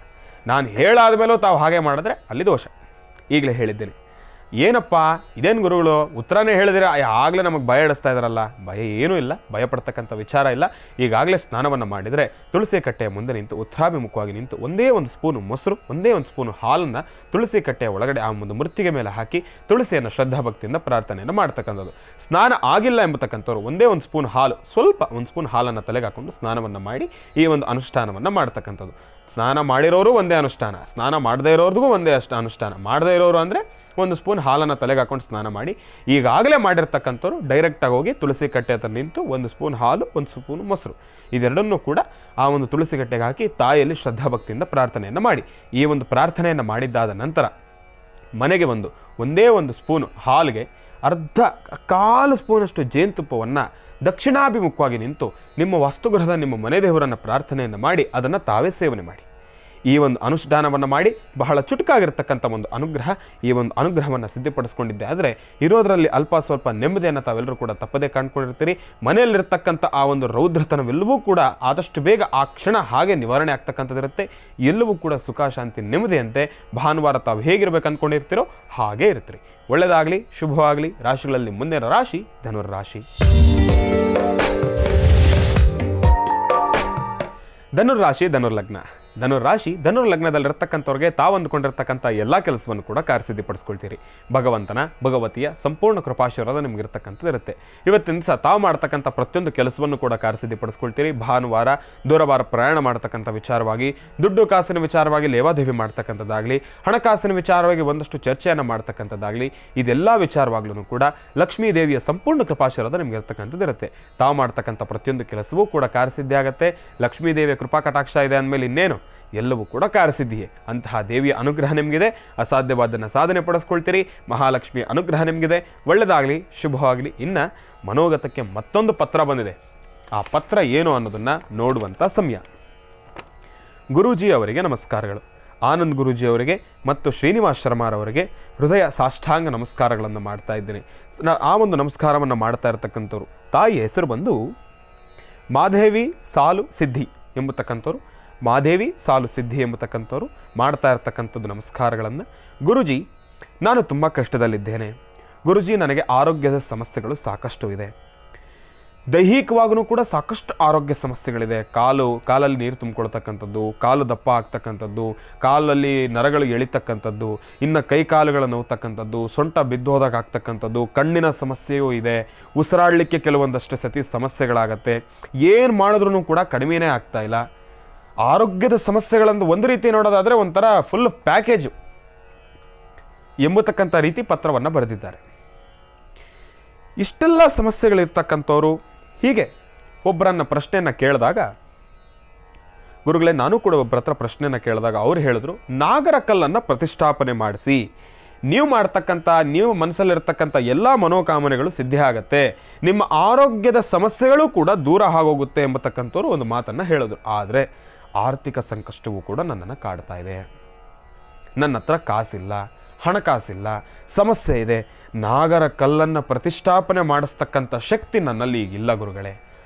ನಾನು ಹೇಳಾದ ಮೇಲೂ ತಾವು ಹಾಗೆ ಮಾಡಿದ್ರೆ ಅಲ್ಲಿ ದೋಷ. ಈಗಲೇ ಹೇಳಿದ್ದೀನಿ. ಏನಪ್ಪ ಇದೇನು ಗುರುಗಳು ಉತ್ತರನೇ ಹೇಳಿದಿರ, ಆಗಲೇ ನಮಗೆ ಭಯ ಹಿಡಿಸ್ತಾ ಇದ್ದಾರಲ್ಲ. ಭಯ ಏನೂ ಇಲ್ಲ, ಭಯ ಪಡ್ತಕ್ಕಂಥ ವಿಚಾರ ಇಲ್ಲ. ಈಗಾಗಲೇ ಸ್ನಾನವನ್ನು ಮಾಡಿದರೆ ತುಳಸಿ ಕಟ್ಟೆಯ ಮುಂದೆ ನಿಂತು ಉತ್ತರಾಭಿಮುಖವಾಗಿ ನಿಂತು ಒಂದೇ ಒಂದು ಸ್ಪೂನು ಮೊಸರು, ಒಂದೇ ಒಂದು ಸ್ಪೂನು ಹಾಲನ್ನು ತುಳಸಿ ಕಟ್ಟೆಯ ಒಳಗಡೆ ಆ ಒಂದು ಮೂರ್ತಿಗೆ ಮೇಲೆ ಹಾಕಿ ತುಳಸಿಯನ್ನು ಶ್ರದ್ಧಾಭಕ್ತಿಯಿಂದ ಪ್ರಾರ್ಥನೆಯನ್ನು ಮಾಡ್ತಕ್ಕಂಥದ್ದು. ಸ್ನಾನ ಆಗಿಲ್ಲ ಎಂಬತಕ್ಕಂಥವ್ರು ಒಂದೇ ಒಂದು ಸ್ಪೂನ್ ಹಾಲು, ಸ್ವಲ್ಪ ಒಂದು ಸ್ಪೂನ್ ಹಾಲನ್ನು ತಲೆಗೆ ಹಾಕೊಂಡು ಸ್ನಾನವನ್ನು ಮಾಡಿ ಈ ಒಂದು ಅನುಷ್ಠಾನವನ್ನು ಮಾಡ್ತಕ್ಕಂಥದ್ದು. ಸ್ನಾನ ಮಾಡಿರೋರು ಒಂದೇ ಅನುಷ್ಠಾನ, ಸ್ನಾನ ಮಾಡದೇ ಇರೋರ್ಗೂ ಒಂದೇ ಅನುಷ್ಠಾನ. ಮಾಡದೇ ಇರೋರು ಅಂದರೆ ಒಂದು ಸ್ಪೂನ್ ಹಾಲನ್ನು ತಲೆಗೆ ಹಾಕೊಂಡು ಸ್ನಾನ ಮಾಡಿ. ಈಗಾಗಲೇ ಮಾಡಿರ್ತಕ್ಕಂಥವ್ರು ಡೈರೆಕ್ಟಾಗಿ ಹೋಗಿ ತುಳಸಿ ಕಟ್ಟೆ ಹತ್ರ ನಿಂತು ಒಂದು ಸ್ಪೂನ್ ಹಾಲು, ಒಂದು ಸ್ಪೂನ್ ಮೊಸರು, ಇದೆರಡನ್ನೂ ಕೂಡ ಆ ಒಂದು ತುಳಸಿ ಕಟ್ಟೆಗೆ ಹಾಕಿ ತಾಯಿಯಲ್ಲಿ ಶ್ರದ್ಧಾಭಕ್ತಿಯಿಂದ ಪ್ರಾರ್ಥನೆಯನ್ನು ಮಾಡಿ. ಈ ಒಂದು ಪ್ರಾರ್ಥನೆಯನ್ನು ಮಾಡಿದ್ದಾದ ನಂತರ ಮನೆಗೆ ಒಂದೇ ಒಂದು ಸ್ಪೂನ್ ಹಾಲಿಗೆ ಕಾಲು ಸ್ಪೂನಷ್ಟು ಜೇನುತುಪ್ಪವನ್ನು ದಕ್ಷಿಣಾಭಿಮುಖವಾಗಿ ನಿಂತು ನಿಮ್ಮ ವಾಸ್ತುಗೃಹದ ನಿಮ್ಮ ಮನೆ ದೇವರನ್ನು ಪ್ರಾರ್ಥನೆಯನ್ನು ಮಾಡಿ ಅದನ್ನು ತಾವೇ ಸೇವನೆ ಮಾಡಿ. ಈ ಒಂದು ಅನುಷ್ಠಾನವನ್ನು ಮಾಡಿ ಬಹಳ ಚುಟುಕಾಗಿರ್ತಕ್ಕಂಥ ಒಂದು ಅನುಗ್ರಹ, ಈ ಒಂದು ಅನುಗ್ರಹವನ್ನು ಸಿದ್ಧಪಡಿಸ್ಕೊಂಡಿದ್ದೆ ಆದರೆ ಇರೋದರಲ್ಲಿ ಅಲ್ಪ ಸ್ವಲ್ಪ ನೆಮ್ಮದಿಯನ್ನು ತಾವೆಲ್ಲರೂ ಕೂಡ ತಪ್ಪದೇ ಕಾಣ್ಕೊಂಡಿರ್ತೀರಿ. ಮನೆಯಲ್ಲಿರ್ತಕ್ಕಂಥ ಆ ಒಂದು ರೌದ್ರತನವೆಲ್ಲವೂ ಕೂಡ ಆದಷ್ಟು ಬೇಗ ಆ ಕ್ಷಣ ಹಾಗೆ ನಿವಾರಣೆ ಆಗ್ತಕ್ಕಂಥದ್ದಿರುತ್ತೆ. ಎಲ್ಲವೂ ಕೂಡ ಸುಖ ಶಾಂತಿ ನೆಮ್ಮದಿಯಂತೆ ಭಾನುವಾರ ತಾವು ಹೇಗಿರ್ಬೇಕು ಅಂದ್ಕೊಂಡಿರ್ತೀರೋ ಹಾಗೇ ಇರ್ತೀರಿ. ಒಳ್ಳೆಯದಾಗಲಿ, ಶುಭವಾಗಲಿ. ರಾಶಿಗಳಲ್ಲಿ ಮುಂದಿನ ರಾಶಿ ಧನುರ್ರಾಶಿ. ಧನುರ್ರಾಶಿ ಧನುರ್ಲಗ್ನ. ಧನುರ್ಲಗ್ನದಲ್ಲಿರ್ತಕ್ಕಂಥವ್ರಿಗೆ ತಾವು ಅಂದುಕೊಂಡಿರ್ತಕ್ಕಂಥ ಎಲ್ಲ ಕೆಲಸವನ್ನು ಕೂಡ ಕಾರ್ಯಸಿದ್ಧಿಪಡಿಸ್ಕೊಳ್ತೀರಿ. ಭಗವತಿಯ ಸಂಪೂರ್ಣ ಕೃಪಾಶೀರ್ವಾದ ನಿಮಗಿರ್ತಕ್ಕಂಥದ್ದು ಇರುತ್ತೆ. ಇವತ್ತಿನ ದಿವಸ ತಾವು ಮಾಡ್ತಕ್ಕಂಥ ಪ್ರತಿಯೊಂದು ಕೆಲಸವನ್ನು ಕೂಡ ಕಾರ್ಯಸಿದ್ಧಿಪಡಿಸ್ಕೊಳ್ತೀರಿ. ಭಾನುವಾರ ದೂರವಾರ ಪ್ರಯಾಣ ಮಾಡ್ತಕ್ಕಂಥ ವಿಚಾರವಾಗಿ, ದುಡ್ಡು ಕಾಸಿನ ವಿಚಾರವಾಗಿ ಲೇವಾದೇವಿ ಮಾಡ್ತಕ್ಕಂಥದ್ದಾಗಲಿ, ಹಣಕಾಸಿನ ವಿಚಾರವಾಗಿ ಒಂದಷ್ಟು ಚರ್ಚೆಯನ್ನು ಮಾಡ್ತಕ್ಕಂಥದ್ದಾಗಲಿ, ಇದೆಲ್ಲ ವಿಚಾರವಾಗ್ಲೂ ಕೂಡ ಲಕ್ಷ್ಮೀ ದೇವಿಯ ಸಂಪೂರ್ಣ ಕೃಪಾಶೀರ್ವಾದ ನಿಮಗಿರ್ತಕ್ಕಂಥದ್ದು ಇರುತ್ತೆ. ತಾವು ಮಾಡ್ತಕ್ಕಂಥ ಪ್ರತಿಯೊಂದು ಕೆಲಸವೂ ಕೂಡ ಕಾರ್ಯಸಿದ್ಧಿ ಆಗುತ್ತೆ. ಲಕ್ಷ್ಮೀ ದೇವಿಯ ಕೃಪಾ ಕಟಾಕ್ಷ ಇದೆ ಅಂದಮೇಲೆ ಇನ್ನೇನು, ಎಲ್ಲವೂ ಕೂಡ ಕಾರ್ಯಸಿದ್ಧಿಯೇ. ಅಂತಹ ದೇವಿಯ ಅನುಗ್ರಹ ನಿಮಗಿದೆ. ಅಸಾಧ್ಯವಾದನ್ನು ಸಾಧನೆ ಪಡಿಸ್ಕೊಳ್ತೀರಿ. ಮಹಾಲಕ್ಷ್ಮಿಯ ಅನುಗ್ರಹ ನಿಮಗಿದೆ. ಒಳ್ಳೆಯದಾಗಲಿ, ಶುಭವಾಗಲಿ. ಇನ್ನು ಮನೋಗತಕ್ಕೆ ಮತ್ತೊಂದು ಪತ್ರ ಬಂದಿದೆ. ಆ ಪತ್ರ ಏನು ಅನ್ನೋದನ್ನು ನೋಡುವಂಥ ಸಮಯ. ಗುರೂಜಿ ಅವರಿಗೆ ನಮಸ್ಕಾರಗಳು. ಆನಂದ್ ಗುರೂಜಿ ಅವರಿಗೆ ಮತ್ತು ಶ್ರೀನಿವಾಸ್ ಶರ್ಮಾರವರಿಗೆ ಹೃದಯ ಸಾಷ್ಟಾಂಗ ನಮಸ್ಕಾರಗಳನ್ನು ಮಾಡ್ತಾ ಇದ್ದೇನೆ. ಆ ಒಂದು ನಮಸ್ಕಾರವನ್ನು ಮಾಡ್ತಾ ಇರತಕ್ಕಂಥವ್ರು ತಾಯಿ ಹೆಸರು ಬಂದು ಮಾದೇವಿ ಸಾಲು ಸಿದ್ಧಿ ಎಂಬತಕ್ಕಂಥವ್ರು. ಮಾದೇವಿ ಸಾಲು ಸಿದ್ಧಿ ಎಂಬತಕ್ಕಂಥವ್ರು ಮಾಡ್ತಾ ಇರ್ತಕ್ಕಂಥದ್ದು ನಮಸ್ಕಾರಗಳನ್ನು. ಗುರುಜಿ, ನಾನು ತುಂಬ ಕಷ್ಟದಲ್ಲಿದ್ದೇನೆ. ಗುರುಜಿ, ನನಗೆ ಆರೋಗ್ಯದ ಸಮಸ್ಯೆಗಳು ಸಾಕಷ್ಟು ಇದೆ. ದೈಹಿಕವಾಗೂ ಕೂಡ ಸಾಕಷ್ಟು ಆರೋಗ್ಯ ಸಮಸ್ಯೆಗಳಿದೆ. ಕಾಲಲ್ಲಿ ನೀರು ತುಂಬಿಕೊಳ್ತಕ್ಕಂಥದ್ದು, ಕಾಲು ದಪ್ಪ ಆಗ್ತಕ್ಕಂಥದ್ದು, ಕಾಲಲ್ಲಿ ನರಗಳು ಎಳಿತಕ್ಕಂಥದ್ದು, ಇನ್ನು ಕೈ ಕಾಲುಗಳು ನೋವ್ತಕ್ಕಂಥದ್ದು, ಸೊಂಟ ಬಿದ್ದೋದಾಗ ಆಗ್ತಕ್ಕಂಥದ್ದು, ಕಣ್ಣಿನ ಸಮಸ್ಯೆಯೂ ಇದೆ. ಉಸಿರಾಡಲಿಕ್ಕೆ ಕೆಲವೊಂದಷ್ಟು ಸತಿ ಸಮಸ್ಯೆಗಳಾಗತ್ತೆ. ಏನು ಮಾಡಿದ್ರೂ ಕೂಡ ಕಡಿಮೆನೇ ಆಗ್ತಾ ಇಲ್ಲ. ಆರೋಗ್ಯದ ಸಮಸ್ಯೆಗಳನ್ನು ಒಂದು ರೀತಿ ನೋಡೋದಾದರೆ ಒಂಥರ ಫುಲ್ ಪ್ಯಾಕೇಜು ಎಂಬತಕ್ಕಂಥ ರೀತಿ ಪತ್ರವನ್ನು ಬರೆದಿದ್ದಾರೆ. ಇಷ್ಟೆಲ್ಲ ಸಮಸ್ಯೆಗಳಿರ್ತಕ್ಕಂಥವ್ರು ಹೀಗೆ ಒಬ್ಬರನ್ನ ಪ್ರಶ್ನೆಯನ್ನು ಕೇಳಿದಾಗ, ಗುರುಗಳೇ ನಾನು ಕೂಡ ಒಬ್ಬರ ಹತ್ರ ಪ್ರಶ್ನೆಯನ್ನು ಕೇಳಿದಾಗ ಅವ್ರು ಹೇಳಿದ್ರು, ನಾಗರ ಕಲ್ಲನ್ನು ಪ್ರತಿಷ್ಠಾಪನೆ ಮಾಡಿಸಿ, ನೀವು ಮನಸ್ಸಲ್ಲಿರ್ತಕ್ಕಂಥ ಎಲ್ಲ ಮನೋಕಾಮನೆಗಳು ಸಿದ್ಧಿ ಆಗತ್ತೆ, ನಿಮ್ಮ ಆರೋಗ್ಯದ ಸಮಸ್ಯೆಗಳು ಕೂಡ ದೂರ ಆಗೋಗುತ್ತೆ ಎಂಬತಕ್ಕಂಥವ್ರು ಒಂದು ಮಾತನ್ನು ಹೇಳಿದ್ರು. ಆದರೆ ಆರ್ಥಿಕ ಸಂಕಷ್ಟವೂ ಕೂಡ ನನ್ನನ್ನು ಕಾಡ್ತಾ ಇದೆ. ನನ್ನ ಹತ್ರ ಕಾಸಿಲ್ಲ, ಹಣಕಾಸಿಲ್ಲ, ಸಮಸ್ಯೆ ಇದೆ. ನಾಗರ ಕಲ್ಲನ್ನು ಪ್ರತಿಷ್ಠಾಪನೆ ಮಾಡಿಸ್ತಕ್ಕಂಥ ಶಕ್ತಿ ನನ್ನಲ್ಲಿ ಈಗಿಲ್ಲ ಗುರುಗಳೇ.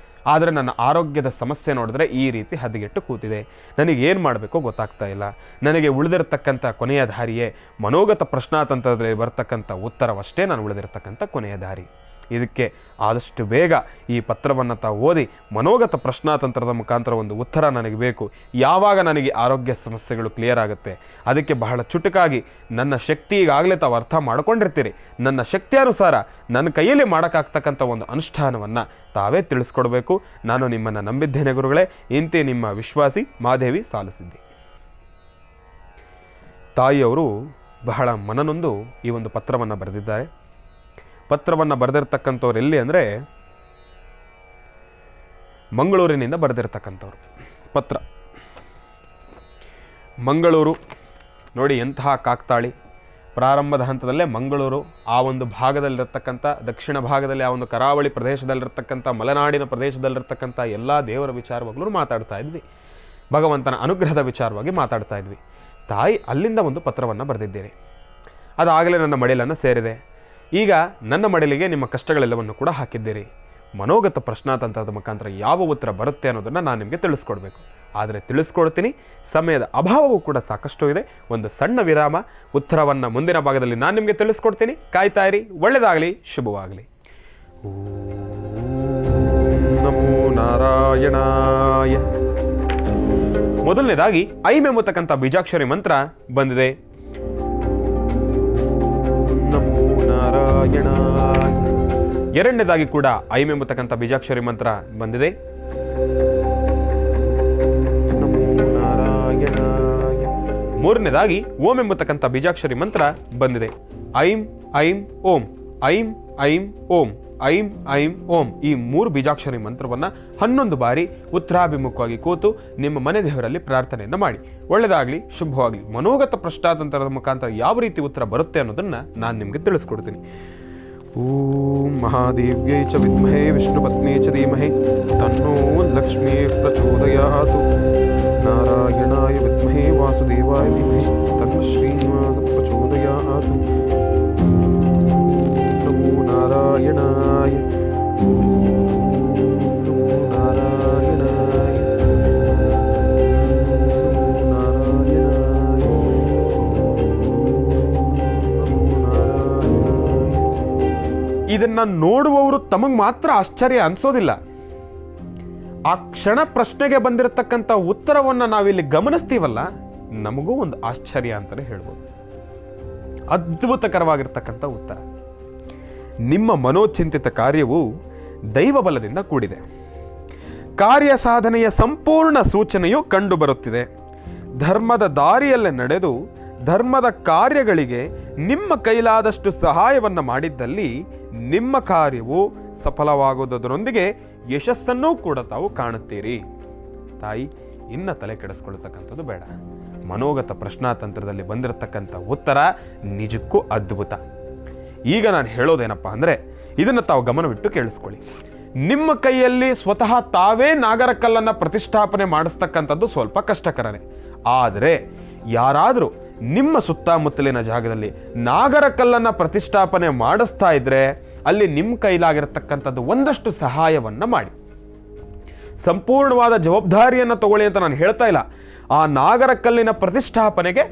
ಆದರೆ ನನ್ನ ಆರೋಗ್ಯದ ಸಮಸ್ಯೆ ನೋಡಿದ್ರೆ ಈ ರೀತಿ ಹದಗೆಟ್ಟು ಕೂತಿದೆ. ನನಗೇನು ಮಾಡಬೇಕೋ ಗೊತ್ತಾಗ್ತಾ ಇಲ್ಲ. ನನಗೆ ಉಳಿದಿರತಕ್ಕಂಥ ಕೊನೆಯ ದಾರಿಯೇ ಮನೋಗತ ಪ್ರಶ್ನಾತಂತ್ರದಲ್ಲಿ ಬರ್ತಕ್ಕಂಥ ಉತ್ತರವಷ್ಟೇ ನಾನು ಉಳಿದಿರತಕ್ಕಂಥ ಕೊನೆಯ ದಾರಿ. ಇದಕ್ಕೆ ಆದಷ್ಟು ಬೇಗ ಈ ಪತ್ರವನ್ನು ತಾವು ಓದಿ ಮನೋಗತ ಪ್ರಶ್ನಾತಂತ್ರದ ಮುಖಾಂತರ ಒಂದು ಉತ್ತರ ನನಗೆ ಬೇಕು, ಯಾವಾಗ ನನಗೆ ಆರೋಗ್ಯ ಸಮಸ್ಯೆಗಳು ಕ್ಲಿಯರ್ ಆಗುತ್ತೆ, ಅದಕ್ಕೆ ಬಹಳ ಚುಟುಕಾಗಿ ನನ್ನ ಶಕ್ತಿ ಈಗಾಗಲೇ ತಾವು ಅರ್ಥ ಮಾಡ್ಕೊಂಡಿರ್ತೀರಿ, ನನ್ನ ಶಕ್ತಿಯಾನುಸಾರ ನನ್ನ ಕೈಯಲ್ಲಿ ಮಾಡೋಕ್ಕಾಗ್ತಕ್ಕಂಥ ಒಂದು ಅನುಷ್ಠಾನವನ್ನು ತಾವೇ ತಿಳಿಸ್ಕೊಡ್ಬೇಕು. ನಾನು ನಿಮ್ಮನ್ನು ನಂಬಿದ್ದೇನೆ ಗುರುಗಳೇ. ಇಂತೆ ನಿಮ್ಮ ವಿಶ್ವಾಸಿ ಮಾದೇವಿ ಸಾಲಸಿದ್ದಿ. ತಾಯಿಯವರು ಬಹಳ ಮನನೊಂದು ಈ ಒಂದು ಪತ್ರವನ್ನು ಬರೆದಿದ್ದಾರೆ. ಪತ್ರವನ್ನು ಬರೆದಿರ್ತಕ್ಕಂಥವ್ರು ಎಲ್ಲಿ ಅಂದರೆ ಮಂಗಳೂರಿನಿಂದ ಬರೆದಿರ್ತಕ್ಕಂಥವ್ರು ಪತ್ರ. ಮಂಗಳೂರು ನೋಡಿ, ಎಂತಹ ಕಾಕ್ತಾಳಿ. ಪ್ರಾರಂಭದ ಹಂತದಲ್ಲೇ ಮಂಗಳೂರು ಆ ಒಂದು ಭಾಗದಲ್ಲಿರ್ತಕ್ಕಂಥ, ದಕ್ಷಿಣ ಭಾಗದಲ್ಲಿ ಆ ಒಂದು ಕರಾವಳಿ ಪ್ರದೇಶದಲ್ಲಿರ್ತಕ್ಕಂಥ, ಮಲೆನಾಡಿನ ಪ್ರದೇಶದಲ್ಲಿರ್ತಕ್ಕಂಥ ಎಲ್ಲ ದೇವರ ವಿಚಾರವಾಗಲೂ ಮಾತಾಡ್ತಾ ಇದ್ವಿ, ಭಗವಂತನ ಅನುಗ್ರಹದ ವಿಚಾರವಾಗಿ ಮಾತಾಡ್ತಾ ಇದ್ವಿ. ತಾಯಿ ಅಲ್ಲಿಂದ ಒಂದು ಪತ್ರವನ್ನು ಬರೆದಿದ್ದೀರಿ. ಅದಾಗಲೇ ನನ್ನ ಮಡಿಲನ್ನು ಸೇರಿದೆ. ಈಗ ನನ್ನ ಮಡಿಲಿಗೆ ನಿಮ್ಮ ಕಷ್ಟಗಳೆಲ್ಲವನ್ನು ಕೂಡ ಹಾಕಿದ್ದೀರಿ. ಮನೋಗತ ಪ್ರಶ್ನಾತಂತ್ರದ ಮುಖಾಂತರ ಯಾವ ಉತ್ತರ ಬರುತ್ತೆ ಅನ್ನೋದನ್ನು ನಾನು ನಿಮಗೆ ತಿಳಿಸ್ಕೊಡ್ಬೇಕು. ಆದರೆ ತಿಳಿಸ್ಕೊಡ್ತೀನಿ, ಸಮಯದ ಅಭಾವವೂ ಕೂಡ ಸಾಕಷ್ಟು ಇದೆ. ಒಂದು ಸಣ್ಣ ವಿರಾಮ, ಉತ್ತರವನ್ನು ಮುಂದಿನ ಭಾಗದಲ್ಲಿ ನಾನು ನಿಮಗೆ ತಿಳಿಸ್ಕೊಡ್ತೀನಿ. ಕಾಯ್ತಾ ಇರಿ. ಒಳ್ಳೆಯದಾಗಲಿ, ಶುಭವಾಗಲಿ. ನಮೋ ನಾರಾಯಣಾಯ. ಮೊದಲನೇದಾಗಿ ಐಂ ಎಂಬತಕ್ಕಂಥ ಬೀಜಾಕ್ಷರಿ ಮಂತ್ರ ಬಂದಿದೆ. ನಮೋ ನಾರಾಯಣಾಯ. ಎರಡನೇದಾಗಿ ಕೂಡ ಐಂ ಎಂಬತಕ್ಕಂಥ ಬೀಜಾಕ್ಷರಿ ಮಂತ್ರ ಬಂದಿದೆ. ನಮೋ ನಾರಾಯಣಾಯ. ಮೂರನೇದಾಗಿ ಓಂ ಎಂಬತಕ್ಕಂಥ ಬೀಜಾಕ್ಷರಿ ಮಂತ್ರ ಬಂದಿದೆ. ಐಂ ಐಂ ಓಂ, ಐಂ ಐಂ ಓಂ, ಐಂ ಐಂ ಓಂ. ಈ 3 ಬೀಜಾಕ್ಷರಿ ಮಂತ್ರವನ್ನು 11 ಬಾರಿ ಉತ್ತರಾಭಿಮುಖವಾಗಿ ಕೂತು ನಿಮ್ಮ ಮನೆ ದೇವರಲ್ಲಿ ಪ್ರಾರ್ಥನೆಯನ್ನು ಮಾಡಿ. ಒಳ್ಳೆಯದಾಗಲಿ, ಶುಭವಾಗಲಿ. ಮನೋಗತ ಪ್ರಶ್ನಾತಂತ್ರದ ಮುಖಾಂತರ ಯಾವ ರೀತಿ ಉತ್ತರ ಬರುತ್ತೆ ಅನ್ನೋದನ್ನು ನಾನು ನಿಮಗೆ ತಿಳಿಸ್ಕೊಡ್ತೀನಿ. ಓಂ ಮಹಾದೇವ್ಯೈ ಚ ವಿದ್ಮಹೇ ವಿಷ್ಣುಪತ್ನೇ ಚ ಧೀಮಹಿ ತನ್ನೋ ಲಕ್ಷ್ಮೀ ಪ್ರಚೋದಯಾತು. ನಾರಾಯಣಾಯ ವಿದ್ಮಹೇ ವಾಸುದೇವಾಯ ಧೀಮಹಿ ತನ್ನೋ ಶ್ರೀನಿವಾಸ ಪ್ರಚೋದಯಾತು. ನಮೋ ನಾರಾಯಣಾಯ. ನಮೋ ನಾರಾಯಣಾಯ. ಇದನ್ನ ನೋಡುವವರು ತಮಗೆ ಮಾತ್ರ ಆಶ್ಚರ್ಯ ಅನ್ಸೋದಿಲ್ಲ. ಆ ಕ್ಷಣ ಪ್ರಶ್ನೆಗೆ ಬಂದಿರತಕ್ಕಂಥ ಉತ್ತರವನ್ನು ನಾವಿಲ್ಲಿ ಗಮನಿಸ್ತೀವಲ್ಲ, ನಮಗೂ ಒಂದು ಆಶ್ಚರ್ಯ ಅಂತಲೇ ಹೇಳ್ಬೋದು. ಅದ್ಭುತಕರವಾಗಿರ್ತಕ್ಕಂಥ ಉತ್ತರ. ನಿಮ್ಮ ಮನೋಚಿಂತಿತ ಕಾರ್ಯವು ದೈವ ಬಲದಿಂದ ಕೂಡಿದೆ. ಕಾರ್ಯ ಸಾಧನೆಯ ಸಂಪೂರ್ಣ ಸೂಚನೆಯು ಕಂಡು ಬರುತ್ತಿದೆ. ಧರ್ಮದ ದಾರಿಯಲ್ಲೇ ನಡೆದು ಧರ್ಮದ ಕಾರ್ಯಗಳಿಗೆ ನಿಮ್ಮ ಕೈಲಾದಷ್ಟು ಸಹಾಯವನ್ನು ಮಾಡಿದ್ದಲ್ಲಿ ನಿಮ್ಮ ಕಾರ್ಯವು ಸಫಲವಾಗುವುದರೊಂದಿಗೆ ಯಶಸ್ಸನ್ನೂ ಕೂಡ ತಾವು ಕಾಣುತ್ತೀರಿ. ತಾಯಿ, ಇನ್ನು ತಲೆ ಕೆಡಿಸ್ಕೊಳ್ತಕ್ಕಂಥದ್ದು ಬೇಡ. ಮನೋಗತ ಪ್ರಶ್ನಾತಂತ್ರದಲ್ಲಿ ಬಂದಿರತಕ್ಕಂಥ ಉತ್ತರ ನಿಜಕ್ಕೂ ಅದ್ಭುತ. ಈಗ ನಾನು ಹೇಳೋದೇನಪ್ಪ ಅಂದರೆ, ಇದನ್ನು ತಾವು ಗಮನವಿಟ್ಟು ಕೇಳಿಸ್ಕೊಳ್ಳಿ. ನಿಮ್ಮ ಕೈಯಲ್ಲಿ ಸ್ವತಃ ತಾವೇ ನಾಗರಕಲ್ಲನ್ನು ಪ್ರತಿಷ್ಠಾಪನೆ ಮಾಡಿಸ್ತಕ್ಕಂಥದ್ದು ಸ್ವಲ್ಪ ಕಷ್ಟಕರನೇ. ಆದರೆ ಯಾರಾದರೂ ನಿಮ್ಮ ಸುತ್ತಮುತ್ತಲಿನ ಜಾಗದಲ್ಲಿ ನಾಗರಕಲ್ಲನ್ನು ಪ್ರತಿಷ್ಠಾಪನೆ ಮಾಡಿಸ್ತಾ ಇದ್ರೆ ಅಲ್ಲಿ ನಿಮ್ಮ ಕೈಲಾಗಿರತಕ್ಕಂಥದ್ದು ಒಂದಷ್ಟು ಸಹಾಯವನ್ನು ಮಾಡಿ. ಸಂಪೂರ್ಣವಾದ ಜವಾಬ್ದಾರಿಯನ್ನು ತಗೊಳ್ಳಿ ಅಂತ ನಾನು ಹೇಳ್ತಾ ಇಲ್ಲ. ಆ ನಾಗರಕಲ್ಲಿನ ಪ್ರತಿಷ್ಠಾಪನೆಗೆ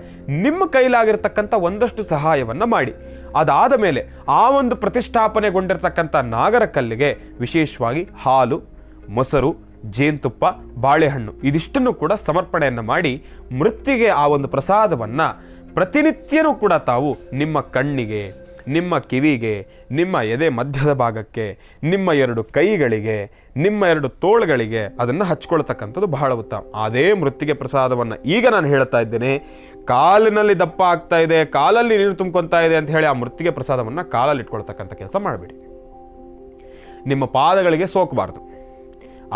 ನಿಮ್ಮ ಕೈಲಾಗಿರ್ತಕ್ಕಂಥ ಒಂದಷ್ಟು ಸಹಾಯವನ್ನು ಮಾಡಿ. ಅದಾದ ಮೇಲೆ ಆ ಒಂದು ಪ್ರತಿಷ್ಠಾಪನೆಗೊಂಡಿರ್ತಕ್ಕಂಥ ನಾಗರಕಲ್ಲಿಗೆ ವಿಶೇಷವಾಗಿ ಹಾಲು, ಮೊಸರು, ಜೇನುತುಪ್ಪ, ಬಾಳೆಹಣ್ಣು ಇದಿಷ್ಟನ್ನು ಕೂಡ ಸಮರ್ಪಣೆಯನ್ನು ಮಾಡಿ ಮೃತ್ತಿಗೆ ಆ ಒಂದು ಪ್ರಸಾದವನ್ನು ಪ್ರತಿನಿತ್ಯನೂ ಕೂಡ ತಾವು ನಿಮ್ಮ ಕಣ್ಣಿಗೆ, ನಿಮ್ಮ ಕಿವಿಗೆ, ನಿಮ್ಮ ಎದೆ ಮಧ್ಯದ ಭಾಗಕ್ಕೆ, ನಿಮ್ಮ 2 ಕೈಗಳಿಗೆ, ನಿಮ್ಮ 2 ತೋಳುಗಳಿಗೆ ಅದನ್ನು ಹಚ್ಕೊಳ್ತಕ್ಕಂಥದ್ದು ಬಹಳ ಉತ್ತಮ. ಅದೇ ಮೃತ್ತಿಗೆ ಪ್ರಸಾದವನ್ನು ಈಗ ನಾನು ಹೇಳ್ತಾ ಇದ್ದೇನೆ. ಕಾಲಿನಲ್ಲಿ ದಪ್ಪ ಆಗ್ತಾ ಇದೆ, ಕಾಲಲ್ಲಿ ನೀರು ತುಂಬ್ಕೊತಾ ಇದೆ ಅಂತ ಹೇಳಿ ಆ ಮೃತ್ತಿಗೆ ಪ್ರಸಾದವನ್ನು ಕಾಲಲ್ಲಿ ಇಟ್ಕೊಳ್ತಕ್ಕಂಥ ಕೆಲಸ ಮಾಡಬೇಡಿ. ನಿಮ್ಮ ಪಾದಗಳಿಗೆ ಸೋಕಬಾರ್ದು.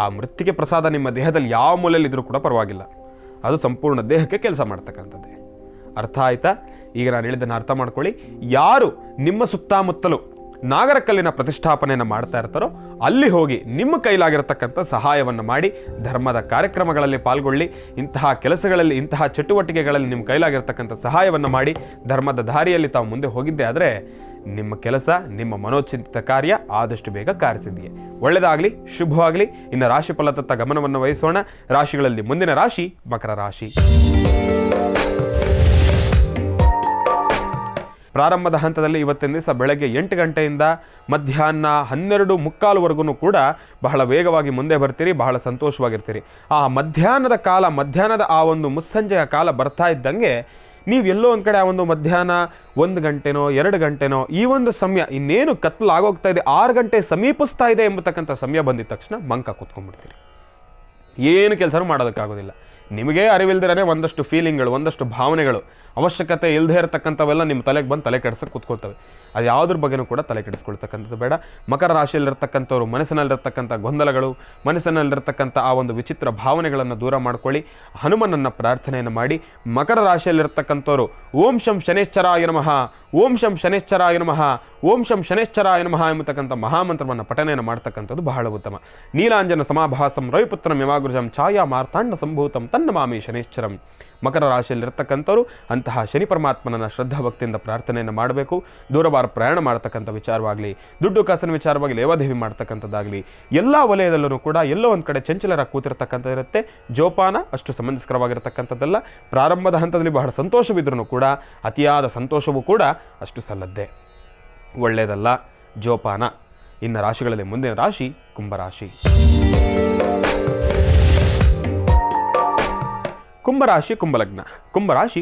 ಆ ಮೃತ್ತಿಗೆ ಪ್ರಸಾದ ನಿಮ್ಮ ದೇಹದಲ್ಲಿ ಯಾವ ಮೂಲೆಯಲ್ಲಿ ಇದ್ರೂ ಕೂಡ ಪರವಾಗಿಲ್ಲ, ಅದು ಸಂಪೂರ್ಣ ದೇಹಕ್ಕೆ ಕೆಲಸ ಮಾಡ್ತಕ್ಕಂಥದ್ದೇ. ಅರ್ಥ ಆಯ್ತಾ? ಈಗ ನಾನು ಹೇಳಿದ್ದನ್ನು ಅರ್ಥ ಮಾಡ್ಕೊಳ್ಳಿ. ಯಾರು ನಿಮ್ಮ ಸುತ್ತಮುತ್ತಲು ನಾಗರಕಲ್ಲಿನ ಪ್ರತಿಷ್ಠಾಪನೆಯನ್ನು ಮಾಡ್ತಾ ಇರ್ತಾರೋ ಅಲ್ಲಿ ಹೋಗಿ ನಿಮ್ಮ ಕೈಲಾಗಿರತಕ್ಕಂಥ ಸಹಾಯವನ್ನು ಮಾಡಿ ಧರ್ಮದ ಕಾರ್ಯಕ್ರಮಗಳಲ್ಲಿ ಪಾಲ್ಗೊಳ್ಳಿ. ಇಂತಹ ಕೆಲಸಗಳಲ್ಲಿ, ಇಂತಹ ಚಟುವಟಿಕೆಗಳಲ್ಲಿ ನಿಮ್ಮ ಕೈಲಾಗಿರ್ತಕ್ಕಂಥ ಸಹಾಯವನ್ನು ಮಾಡಿ ಧರ್ಮದ ದಾರಿಯಲ್ಲಿ ತಾವು ಮುಂದೆ ಹೋಗಿದ್ದೆ ಆದರೆ ನಿಮ್ಮ ಕೆಲಸ, ನಿಮ್ಮ ಮನೋಚಿಂತಿತ ಕಾರ್ಯ ಆದಷ್ಟು ಬೇಗ ಕಾರ್ಯಸಿದ್ಧಿಗೆ. ಒಳ್ಳೆಯದಾಗಲಿ, ಶುಭವಾಗಲಿ. ಇನ್ನು ರಾಶಿ ಫಲದತ್ತ ಗಮನವನ್ನು ವಹಿಸೋಣ. ರಾಶಿಗಳಲ್ಲಿ ಮುಂದಿನ ರಾಶಿ ಮಕರ ರಾಶಿ. ಪ್ರಾರಂಭದ ಹಂತದಲ್ಲಿ ಇವತ್ತಿನ ದಿವಸ ಬೆಳಗ್ಗೆ 8 ಗಂಟೆಯಿಂದ ಮಧ್ಯಾಹ್ನ 12:45ವರೆಗೂ ಕೂಡ ಬಹಳ ವೇಗವಾಗಿ ಮುಂದೆ ಬರ್ತೀರಿ, ಬಹಳ ಸಂತೋಷವಾಗಿರ್ತೀರಿ. ಆ ಮಧ್ಯಾಹ್ನದ ಆ ಒಂದು ಮುಸ್ಸಂಜೆಯ ಕಾಲ ಬರ್ತಾ ಇದ್ದಂಗೆ ನೀವು ಎಲ್ಲೋ ಒಂದು ಕಡೆ ಆ ಒಂದು ಮಧ್ಯಾಹ್ನ 1 ಗಂಟೆನೋ 2 ಗಂಟೆನೋ ಈ ಒಂದು ಸಮಯ ಇನ್ನೇನು ಕತ್ತಲಾಗೋಗ್ತಾ ಇದೆ, 6 ಗಂಟೆ ಸಮೀಪಿಸ್ತಾ ಇದೆ ಎಂಬತಕ್ಕಂಥ ಸಮಯ ಬಂದಿದ ತಕ್ಷಣ ಮಂಕ ಕೂತ್ಕೊಂಡ್ಬಿಡ್ತೀರಿ. ಏನು ಕೆಲಸನೂ ಮಾಡೋದಕ್ಕಾಗೋದಿಲ್ಲ. ನಿಮಗೆ ಅರಿವಿಲ್ದಿರೇ ಒಂದಷ್ಟು ಫೀಲಿಂಗ್ಗಳು, ಒಂದಷ್ಟು ಭಾವನೆಗಳು, ಅವಶ್ಯಕತೆ ಇಲ್ಲದೆ ಇರತಕ್ಕಂಥವೆಲ್ಲ ನಿಮ್ಮ ತಲೆಗೆ ಬಂದು ತಲೆ ಕೆಡಿಸಕ್ಕೆ ಕೂತ್ಕೊಳ್ತವೆ. ಅದು ಯಾವುದ್ರ ಬಗ್ಗೆನೂ ಕೂಡ ತಲೆ ಕೆಡಿಸ್ಕೊಳ್ತಕ್ಕಂಥದ್ದು ಬೇಡ. ಮಕರ ರಾಶಿಯಲ್ಲಿರ್ತಕ್ಕಂಥವ್ರು ಮನಸ್ಸಿನಲ್ಲಿರ್ತಕ್ಕಂಥ ಗೊಂದಲಗಳು, ಮನಸ್ಸಿನಲ್ಲಿರ್ತಕ್ಕಂಥ ಆ ಒಂದು ವಿಚಿತ್ರ ಭಾವನೆಗಳನ್ನು ದೂರ ಮಾಡ್ಕೊಳ್ಳಿ. ಹನುಮನನ್ನು ಪ್ರಾರ್ಥನೆಯನ್ನು ಮಾಡಿ. ಮಕರ ರಾಶಿಯಲ್ಲಿರ್ತಕ್ಕಂಥವ್ರು ಓಂ ಶಂ ಶನೇಶ್ಚರಾಯ ನಮಃ, ಓಂ ಶಂ ಶನೇಶ್ಚರಾಯ ನಮಃ, ಓಂ ಶಂ ಶನೇಶ್ಚರಾಯ ನಮಃ ಎಂಬತಕ್ಕಂಥ ಮಹಾಮಂತ್ರವನ್ನು ಪಠನೆಯನ್ನು ಮಾಡ್ತಕ್ಕಂಥದ್ದು ಬಹಳ ಉತ್ತಮ. ನೀಲಾಂಜನ ಸಮಾಭಾಸಂ ರವಿಪುತ್ರಂ ಯಮಾಗುರುಜಂ ಛಾಯಾ ಮಾರ್ತಾಂಡ ಸಂಭೂತಂ ತನ್ನಮಾಮಿ ಶನೇಶ್ಚರಂ. ಮಕರ ರಾಶಿಯಲ್ಲಿರ್ತಕ್ಕಂಥವ್ರು ಅಂತಹ ಶನಿ ಪರಮಾತ್ಮನನ್ನು ಶ್ರದ್ಧಾ ಭಕ್ತಿಯಿಂದ ಪ್ರಾರ್ಥನೆಯನ್ನು ಮಾಡಬೇಕು. ದೂರವಾರ ಪ್ರಯಾಣ ಮಾಡ್ತಕ್ಕಂಥ ವಿಚಾರವಾಗಲಿ, ದುಡ್ಡು ಕಾಸಿನ ವಿಚಾರವಾಗಿ ಲೇವಾದೇವಿ ಮಾಡ್ತಕ್ಕಂಥದ್ದಾಗಲಿ, ಎಲ್ಲ ವಲಯದಲ್ಲೂ ಕೂಡ ಎಲ್ಲೋ ಒಂದು ಕಡೆ ಚಂಚಲರಾಗಿ ಕೂತಿರ್ತಕ್ಕಂಥದ್ದು ಇರುತ್ತೆ. ಜೋಪಾನ ಅಷ್ಟು ಸಮಂಜಸಕರವಾಗಿರತಕ್ಕಂಥದ್ದಲ್ಲ. ಪ್ರಾರಂಭದ ಹಂತದಲ್ಲಿ ಬಹಳ ಸಂತೋಷವಿದ್ರೂ ಕೂಡ ಅತಿಯಾದ ಸಂತೋಷವೂ ಕೂಡ ಅಷ್ಟು ಸಲ್ಲದ್ದೆ, ಒಳ್ಳೆಯದಲ್ಲ. ಜೋಪಾನ. ಇನ್ನು ರಾಶಿಗಳಲ್ಲಿ ಮುಂದಿನ ರಾಶಿ ಕುಂಭರಾಶಿ. ಕುಂಭರಾಶಿ ಕುಂಭಲಗ್ನ.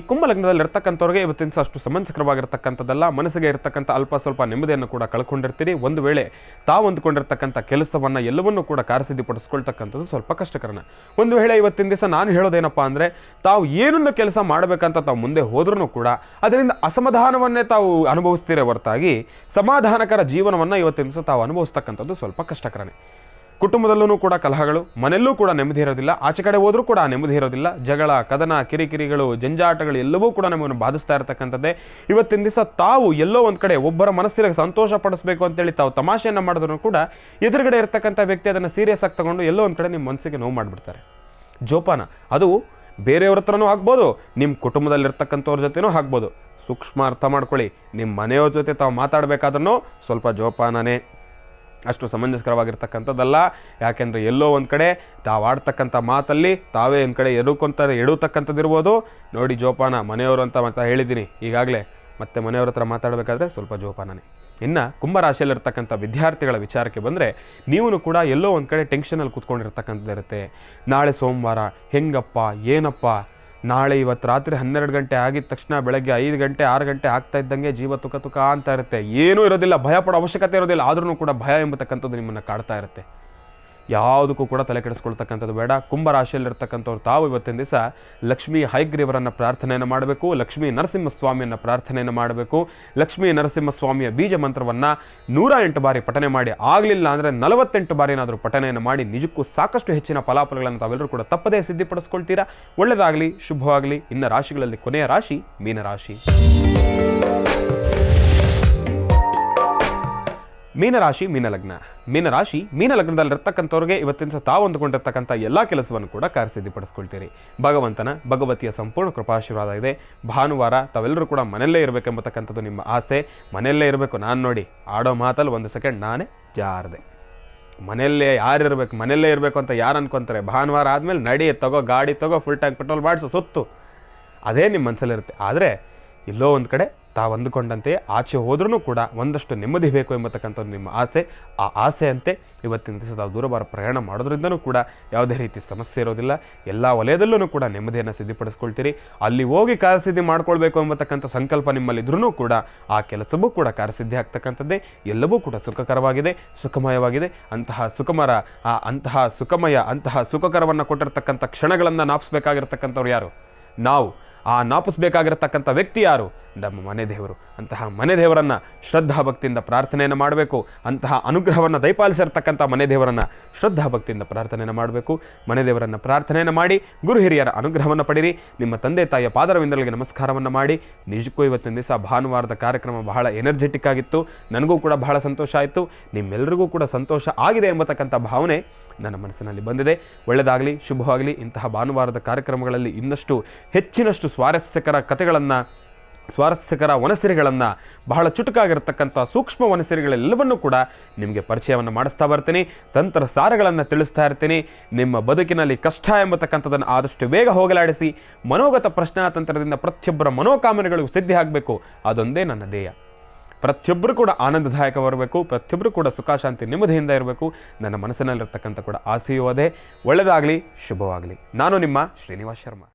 ಕುಂಭಲಗ್ನದಲ್ಲಿರ್ತಕ್ಕಂಥವ್ರಿಗೆ ಇವತ್ತಿನ ಅಷ್ಟು ಸಮಂಜಸಕರವಾಗಿರ್ತಕ್ಕಂಥದ್ದಲ್ಲ. ಮನಸ್ಸಿಗೆ ಇರತಕ್ಕಂಥ ಅಲ್ಪ ಸ್ವಲ್ಪ ನೆಮ್ಮದಿಯನ್ನು ಕೂಡ ಕಳ್ಕೊಂಡಿರ್ತೀರಿ. ಒಂದು ವೇಳೆ ತಾವು ಅಂದುಕೊಂಡಿರ್ತಕ್ಕಂಥ ಕೆಲಸವನ್ನು ಎಲ್ಲವನ್ನೂ ಕೂಡ ಕಾರ್ಯಸಿದ್ಧಿಪಡಿಸ್ಕೊಳ್ತಕ್ಕಂಥದ್ದು ಸ್ವಲ್ಪ ಕಷ್ಟಕರನ. ಒಂದು ವೇಳೆ ಇವತ್ತಿನ ದಿವಸ ನಾನು ಹೇಳೋದೇನಪ್ಪ ಅಂದರೆ, ತಾವು ಏನನ್ನು ಕೆಲಸ ಮಾಡಬೇಕಂತ ತಾವು ಮುಂದೆ ಹೋದ್ರೂ ಕೂಡ ಅದರಿಂದ ಅಸಮಾಧಾನವನ್ನೇ ತಾವು ಅನುಭವಿಸ್ತೀರೇ ಹೊರತಾಗಿ ಸಮಾಧಾನಕರ ಜೀವನವನ್ನು ಇವತ್ತಿನ ದಿವಸ ತಾವು ಅನುಭವಿಸ್ತಕ್ಕಂಥದ್ದು ಸ್ವಲ್ಪ ಕಷ್ಟಕರನೇ. ಕುಟುಂಬದಲ್ಲೂ ಕೂಡ ಕಲಹಗಳು, ಮನೆಯಲ್ಲೂ ಕೂಡ ನೆಮ್ಮದಿ ಇರೋದಿಲ್ಲ, ಆಚೆ ಕಡೆ ಹೋದ್ರೂ ಕೂಡ ನೆಮ್ಮದಿ ಇರೋದಿಲ್ಲ. ಜಗಳ, ಕದನ, ಕಿರಿಕಿರಿಗಳು, ಜಂಜಾಟಗಳು ಎಲ್ಲವೂ ಕೂಡ ನಮ್ಮನ್ನು ಬಾಧಿಸ್ತಾ ಇರತಕ್ಕಂಥದ್ದೇ. ಇವತ್ತಿನ ದಿವಸ ತಾವು ಎಲ್ಲೋ ಒಂದು ಕಡೆ ಒಬ್ಬರ ಮನಸ್ಸಿಗೆ ಸಂತೋಷ ಪಡಿಸಬೇಕು ಅಂತೇಳಿ ತಾವು ತಮಾಷೆಯನ್ನು ಮಾಡಿದ್ರು ಕೂಡ ಎದುರುಗಡೆ ಇರತಕ್ಕಂಥ ವ್ಯಕ್ತಿ ಅದನ್ನು ಸೀರಿಯಸ್ ಆಗಿ ತಗೊಂಡು ಎಲ್ಲೋ ಒಂದು ಕಡೆ ನಿಮ್ಮ ಮನಸ್ಸಿಗೆ ನೋವು ಮಾಡಿಬಿಡ್ತಾರೆ. ಜೋಪಾನ. ಅದು ಬೇರೆಯವ್ರ ಹತ್ರನೂ ಆಗ್ಬೋದು, ನಿಮ್ಮ ಕುಟುಂಬದಲ್ಲಿರ್ತಕ್ಕಂಥವ್ರ ಜೊತೆನೂ ಆಗ್ಬೋದು. ಸೂಕ್ಷ್ಮ ಅರ್ಥ ಮಾಡ್ಕೊಳ್ಳಿ. ನಿಮ್ಮ ಮನೆಯವ್ರ ಜೊತೆ ತಾವು ಮಾತಾಡಬೇಕಾದ್ರೂ ಸ್ವಲ್ಪ ಜೋಪಾನನೇ, ಅಷ್ಟು ಸಮಂಜಸಕರವಾಗಿರ್ತಕ್ಕಂಥದ್ದಲ್ಲ. ಯಾಕೆಂದರೆ ಎಲ್ಲೋ ಒಂದು ಕಡೆ ತಾವು ಆಡ್ತಕ್ಕಂಥ ಮಾತಲ್ಲಿ ತಾವೇ ಒಂದು ಕಡೆ ಎಡುತ್ತಕ್ಕಂಥದ್ದು ಇರ್ಬೋದು. ನೋಡಿ ಜೋಪಾನ. ಮನೆಯವರು ಅಂತ ಹೇಳಿದ್ದೀನಿ ಈಗಾಗಲೇ, ಮತ್ತೆ ಮನೆಯವ್ರ ಹತ್ರ ಮಾತಾಡಬೇಕಾದ್ರೆ ಸ್ವಲ್ಪ ಜೋಪಾನನೇ. ಇನ್ನು ಕುಂಭರಾಶಿಯಲ್ಲಿರ್ತಕ್ಕಂಥ ವಿದ್ಯಾರ್ಥಿಗಳ ವಿಚಾರಕ್ಕೆ ಬಂದರೆ, ನೀವು ಕೂಡ ಎಲ್ಲೋ ಒಂದು ಕಡೆ ಟೆನ್ಷನಲ್ಲಿ ಕೂತ್ಕೊಂಡಿರ್ತಕ್ಕಂಥದ್ದು ಇರುತ್ತೆ. ನಾಳೆ ಸೋಮವಾರ, ಹೆಂಗಪ್ಪ, ಏನಪ್ಪ, ನಾಳೆ ಇವತ್ತು ರಾತ್ರಿ 12 ಗಂಟೆ ಆಗಿದ ತಕ್ಷಣ ಬೆಳಗ್ಗೆ 5 ಗಂಟೆ 6 ಗಂಟೆ ಆಗ್ತಾ ಇದ್ದಂಗೆ ಜೀವ ತುಕ ಅಂತ ಇರುತ್ತೆ. ಏನೂ ಇರೋದಿಲ್ಲ, ಭಯ ಪಡೋ ಅವಶ್ಯಕತೆ ಇರೋದಿಲ್ಲ. ಆದ್ರೂ ಕೂಡ ಭಯ ಎಂಬತಕ್ಕಂಥದ್ದು ನಿಮ್ಮನ್ನು ಕಾಡ್ತಾ ಇರುತ್ತೆ. ಯಾವುದಕ್ಕೂ ಕೂಡ ತಲೆ ಕೆಡಿಸ್ಕೊಳ್ತಕ್ಕಂಥದ್ದು ಬೇಡ. ಕುಂಭರಾಶಿಯಲ್ಲಿರ್ತಕ್ಕಂಥವ್ರು ತಾವು ಇವತ್ತಿನ ದಿವಸ ಲಕ್ಷ್ಮೀ ಹಯಗ್ರೀವರನ್ನು ಪ್ರಾರ್ಥನೆಯನ್ನು ಮಾಡಬೇಕು. ಲಕ್ಷ್ಮೀ ನರಸಿಂಹಸ್ವಾಮಿಯನ್ನು ಪ್ರಾರ್ಥನೆಯನ್ನು ಮಾಡಬೇಕು. ಲಕ್ಷ್ಮೀ ನರಸಿಂಹಸ್ವಾಮಿಯ ಬೀಜ ಮಂತ್ರವನ್ನು 108 ಬಾರಿ ಪಠನೆ ಮಾಡಿ, ಆಗಲಿಲ್ಲ ಅಂದರೆ 48 ಬಾರಿನಾದರೂ ಪಠನೆಯನ್ನು ಮಾಡಿ, ನಿಜಕ್ಕೂ ಸಾಕಷ್ಟು ಹೆಚ್ಚಿನ ಫಲಾಫಲಗಳನ್ನು ತಾವೆಲ್ಲರೂ ಕೂಡ ತಪ್ಪದೇ ಸಿದ್ಧಿಪಡಿಸ್ಕೊಳ್ತೀರಾ. ಒಳ್ಳೆಯದಾಗಲಿ, ಶುಭವಾಗಲಿ. ಇನ್ನು ರಾಶಿಗಳಲ್ಲಿ ಕೊನೆಯ ರಾಶಿ ಮೀನರಾಶಿ. ಮೀನರಾಶಿ ಮೀನಲಗ್ನ. ಮೀನಲಗ್ನದಲ್ಲಿರ್ತಕ್ಕಂಥವ್ರಿಗೆ ಇವತ್ತಿನ ತಾವು ಅಂದುಕೊಂಡಿರ್ತಕ್ಕಂಥ ಎಲ್ಲ ಕೆಲಸವನ್ನು ಕೂಡ ಕಾರ್ಯಸಿದ್ಧಿಪಡಿಸ್ಕೊಳ್ತೀರಿ. ಭಗವತಿಯ ಸಂಪೂರ್ಣ ಕೃಪಾಶೀರ್ವಾದ ಇದೆ. ಭಾನುವಾರ ತಾವೆಲ್ಲರೂ ಕೂಡ ಮನೆಯಲ್ಲೇ ಇರಬೇಕೆಂಬತಕ್ಕಂಥದ್ದು ನಿಮ್ಮ ಆಸೆ. ಮನೆಯಲ್ಲೇ ಇರಬೇಕು. ನಾನು ನೋಡಿ ಆಡೋ ಮಾತಲ್ಲಿ 1 ಸೆಕೆಂಡ್ ನಾನೇ ಜಾರದೆ. ಮನೆಯಲ್ಲೇ ಯಾರಿರ್ಬೇಕು, ಮನೆಯಲ್ಲೇ ಇರಬೇಕು ಅಂತ ಯಾರು ಅನ್ಕೊಂತಾರೆ? ಭಾನುವಾರ ಆದಮೇಲೆ ನಡಿ, ತಗೋ ಗಾಡಿ, ತಗೋ ಫುಲ್ ಟ್ಯಾಂಕ್ ಪೆಟ್ರೋಲ್ ಮಾಡಿಸು, ಸುತ್ತು, ಅದೇ ನಿಮ್ಮ ಮನಸ್ಸಲ್ಲಿರುತ್ತೆ. ಆದರೆ ಎಲ್ಲೋ ಒಂದು ಕಡೆ ತಾವು ಅಂದುಕೊಂಡಂತೆ ಆಚೆ ಹೋದ್ರೂ ಕೂಡ ಒಂದಷ್ಟು ನೆಮ್ಮದಿ ಬೇಕು ಎಂಬತಕ್ಕಂಥದ್ದು ನಿಮ್ಮ ಆಸೆ. ಆ ಆಸೆಯಂತೆ ಇವತ್ತಿನ ದಿವಸ ತಾವು ದೂರವಾರ ಪ್ರಯಾಣ ಮಾಡೋದ್ರಿಂದನೂ ಕೂಡ ಯಾವುದೇ ರೀತಿ ಸಮಸ್ಯೆ ಇರೋದಿಲ್ಲ. ಎಲ್ಲ ವಲಯದಲ್ಲೂ ಕೂಡ ನೆಮ್ಮದಿಯನ್ನು ಸಿದ್ಧಿಪಡಿಸ್ಕೊಳ್ತೀರಿ. ಅಲ್ಲಿ ಹೋಗಿ ಕಾರ್ಯಸಿದ್ಧಿ ಮಾಡ್ಕೊಳ್ಬೇಕು ಎಂಬತಕ್ಕಂಥ ಸಂಕಲ್ಪ ನಿಮ್ಮಲ್ಲಿದ್ರೂ ಕೂಡ ಆ ಕೆಲಸವೂ ಕೂಡ ಕಾರ್ಯಸಿದ್ಧಿ ಆಗ್ತಕ್ಕಂಥದ್ದೇ. ಎಲ್ಲವೂ ಕೂಡ ಸುಖಕರವಾಗಿದೆ, ಸುಖಮಯವಾಗಿದೆ. ಅಂತಹ ಸುಖಕರವನ್ನು ಕೊಟ್ಟಿರ್ತಕ್ಕಂಥ ಕ್ಷಣಗಳನ್ನು ನಾಪಿಸ್ಬೇಕಾಗಿರ್ತಕ್ಕಂಥವ್ರು ಯಾರು? ನಾವು. ಆ ನಾಪಿಸ್ಬೇಕಾಗಿರತಕ್ಕಂಥ ವ್ಯಕ್ತಿ ಯಾರು? ನಮ್ಮ ಮನೆ ದೇವರು. ಅಂತಹ ಮನೆ ದೇವರನ್ನು ಶ್ರದ್ಧಾ ಭಕ್ತಿಯಿಂದ ಪ್ರಾರ್ಥನೆಯನ್ನು ಮಾಡಬೇಕು. ಅಂತಹ ಅನುಗ್ರಹವನ್ನು ದಯಪಾಲಿಸಿರ್ತಕ್ಕಂಥ ಮನೆ ದೇವರನ್ನು ಶ್ರದ್ಧಾ ಭಕ್ತಿಯಿಂದ ಪ್ರಾರ್ಥನೆಯನ್ನು ಮಾಡಬೇಕು. ಮನೆ ದೇವರನ್ನು ಪ್ರಾರ್ಥನೆಯನ್ನು ಮಾಡಿ ಗುರು ಹಿರಿಯರ ಅನುಗ್ರಹವನ್ನು ಪಡಿರಿ. ನಿಮ್ಮ ತಂದೆ ತಾಯಿಯ ಪಾದರವಿಂದಗಳಿಗೆ ನಮಸ್ಕಾರವನ್ನು ಮಾಡಿ. ನಿಜಕ್ಕೂ ಇವತ್ತಿನ ದಿವಸ ಭಾನುವಾರದ ಕಾರ್ಯಕ್ರಮ ಬಹಳ ಎನರ್ಜೆಟಿಕ್ ಆಗಿತ್ತು. ನನಗೂ ಕೂಡ ಬಹಳ ಸಂತೋಷ ಆಯಿತು. ನಿಮ್ಮೆಲ್ಲರಿಗೂ ಕೂಡ ಸಂತೋಷ ಆಗಿದೆ ಎಂಬತಕ್ಕಂಥ ಭಾವನೆ ನನ್ನ ಮನಸ್ಸಿನಲ್ಲಿ ಬಂದಿದೆ. ಒಳ್ಳೆಯದಾಗಲಿ, ಶುಭವಾಗಲಿ. ಇಂತಹ ಭಾನುವಾರದ ಕಾರ್ಯಕ್ರಮಗಳಲ್ಲಿ ಇನ್ನಷ್ಟು ಹೆಚ್ಚಿನಷ್ಟು ಸ್ವಾರಸ್ಯಕರ ಕಥೆಗಳನ್ನು ಸ್ವಾರಸ್ಯಕರ ವನಸಿರಿಗಳನ್ನು, ಬಹಳ ಚುಟುಕಾಗಿರ್ತಕ್ಕಂಥ ಸೂಕ್ಷ್ಮ ವನಸಿರಿಗಳೆಲ್ಲವನ್ನೂ ಕೂಡ ನಿಮಗೆ ಪರಿಚಯವನ್ನು ಮಾಡಿಸ್ತಾ ಬರ್ತೀನಿ. ತಂತ್ರ ಸಾರಗಳನ್ನು ತಿಳಿಸ್ತಾ ಇರ್ತೀನಿ. ನಿಮ್ಮ ಬದುಕಿನಲ್ಲಿ ಕಷ್ಟ ಎಂಬತಕ್ಕಂಥದ್ದನ್ನು ಆದಷ್ಟು ಬೇಗ ಹೋಗಲಾಡಿಸಿ ಮನೋಗತ ಪ್ರಶ್ನಾತಂತ್ರದಿಂದ ಪ್ರತಿಯೊಬ್ಬರ ಮನೋಕಾಮನೆಗಳಿಗೂ ಸಿದ್ಧಿ ಆಗಬೇಕು. ಅದೊಂದೇ ನನ್ನ ಧ್ಯೇಯ. ಪ್ರತಿಯೊಬ್ಬರು ಕೂಡ ಆನಂದದಾಯಕವಿರಬೇಕು, ಪ್ರತಿಯೊಬ್ಬರು ಕೂಡ ಸುಖ ಶಾಂತಿ ನೆಮ್ಮದಿಯಿಂದ ಇರಬೇಕು. ನನ್ನ ಮನಸ್ಸಿನಲ್ಲಿರ್ತಕ್ಕಂಥ ಕೂಡ ಆಸೆಯೂ ಅದೇ. ಒಳ್ಳೆಯದಾಗಲಿ, ಶುಭವಾಗಲಿ. ನಾನು ನಿಮ್ಮ ಶ್ರೀನಿವಾಸ್ ಶರ್ಮಾ.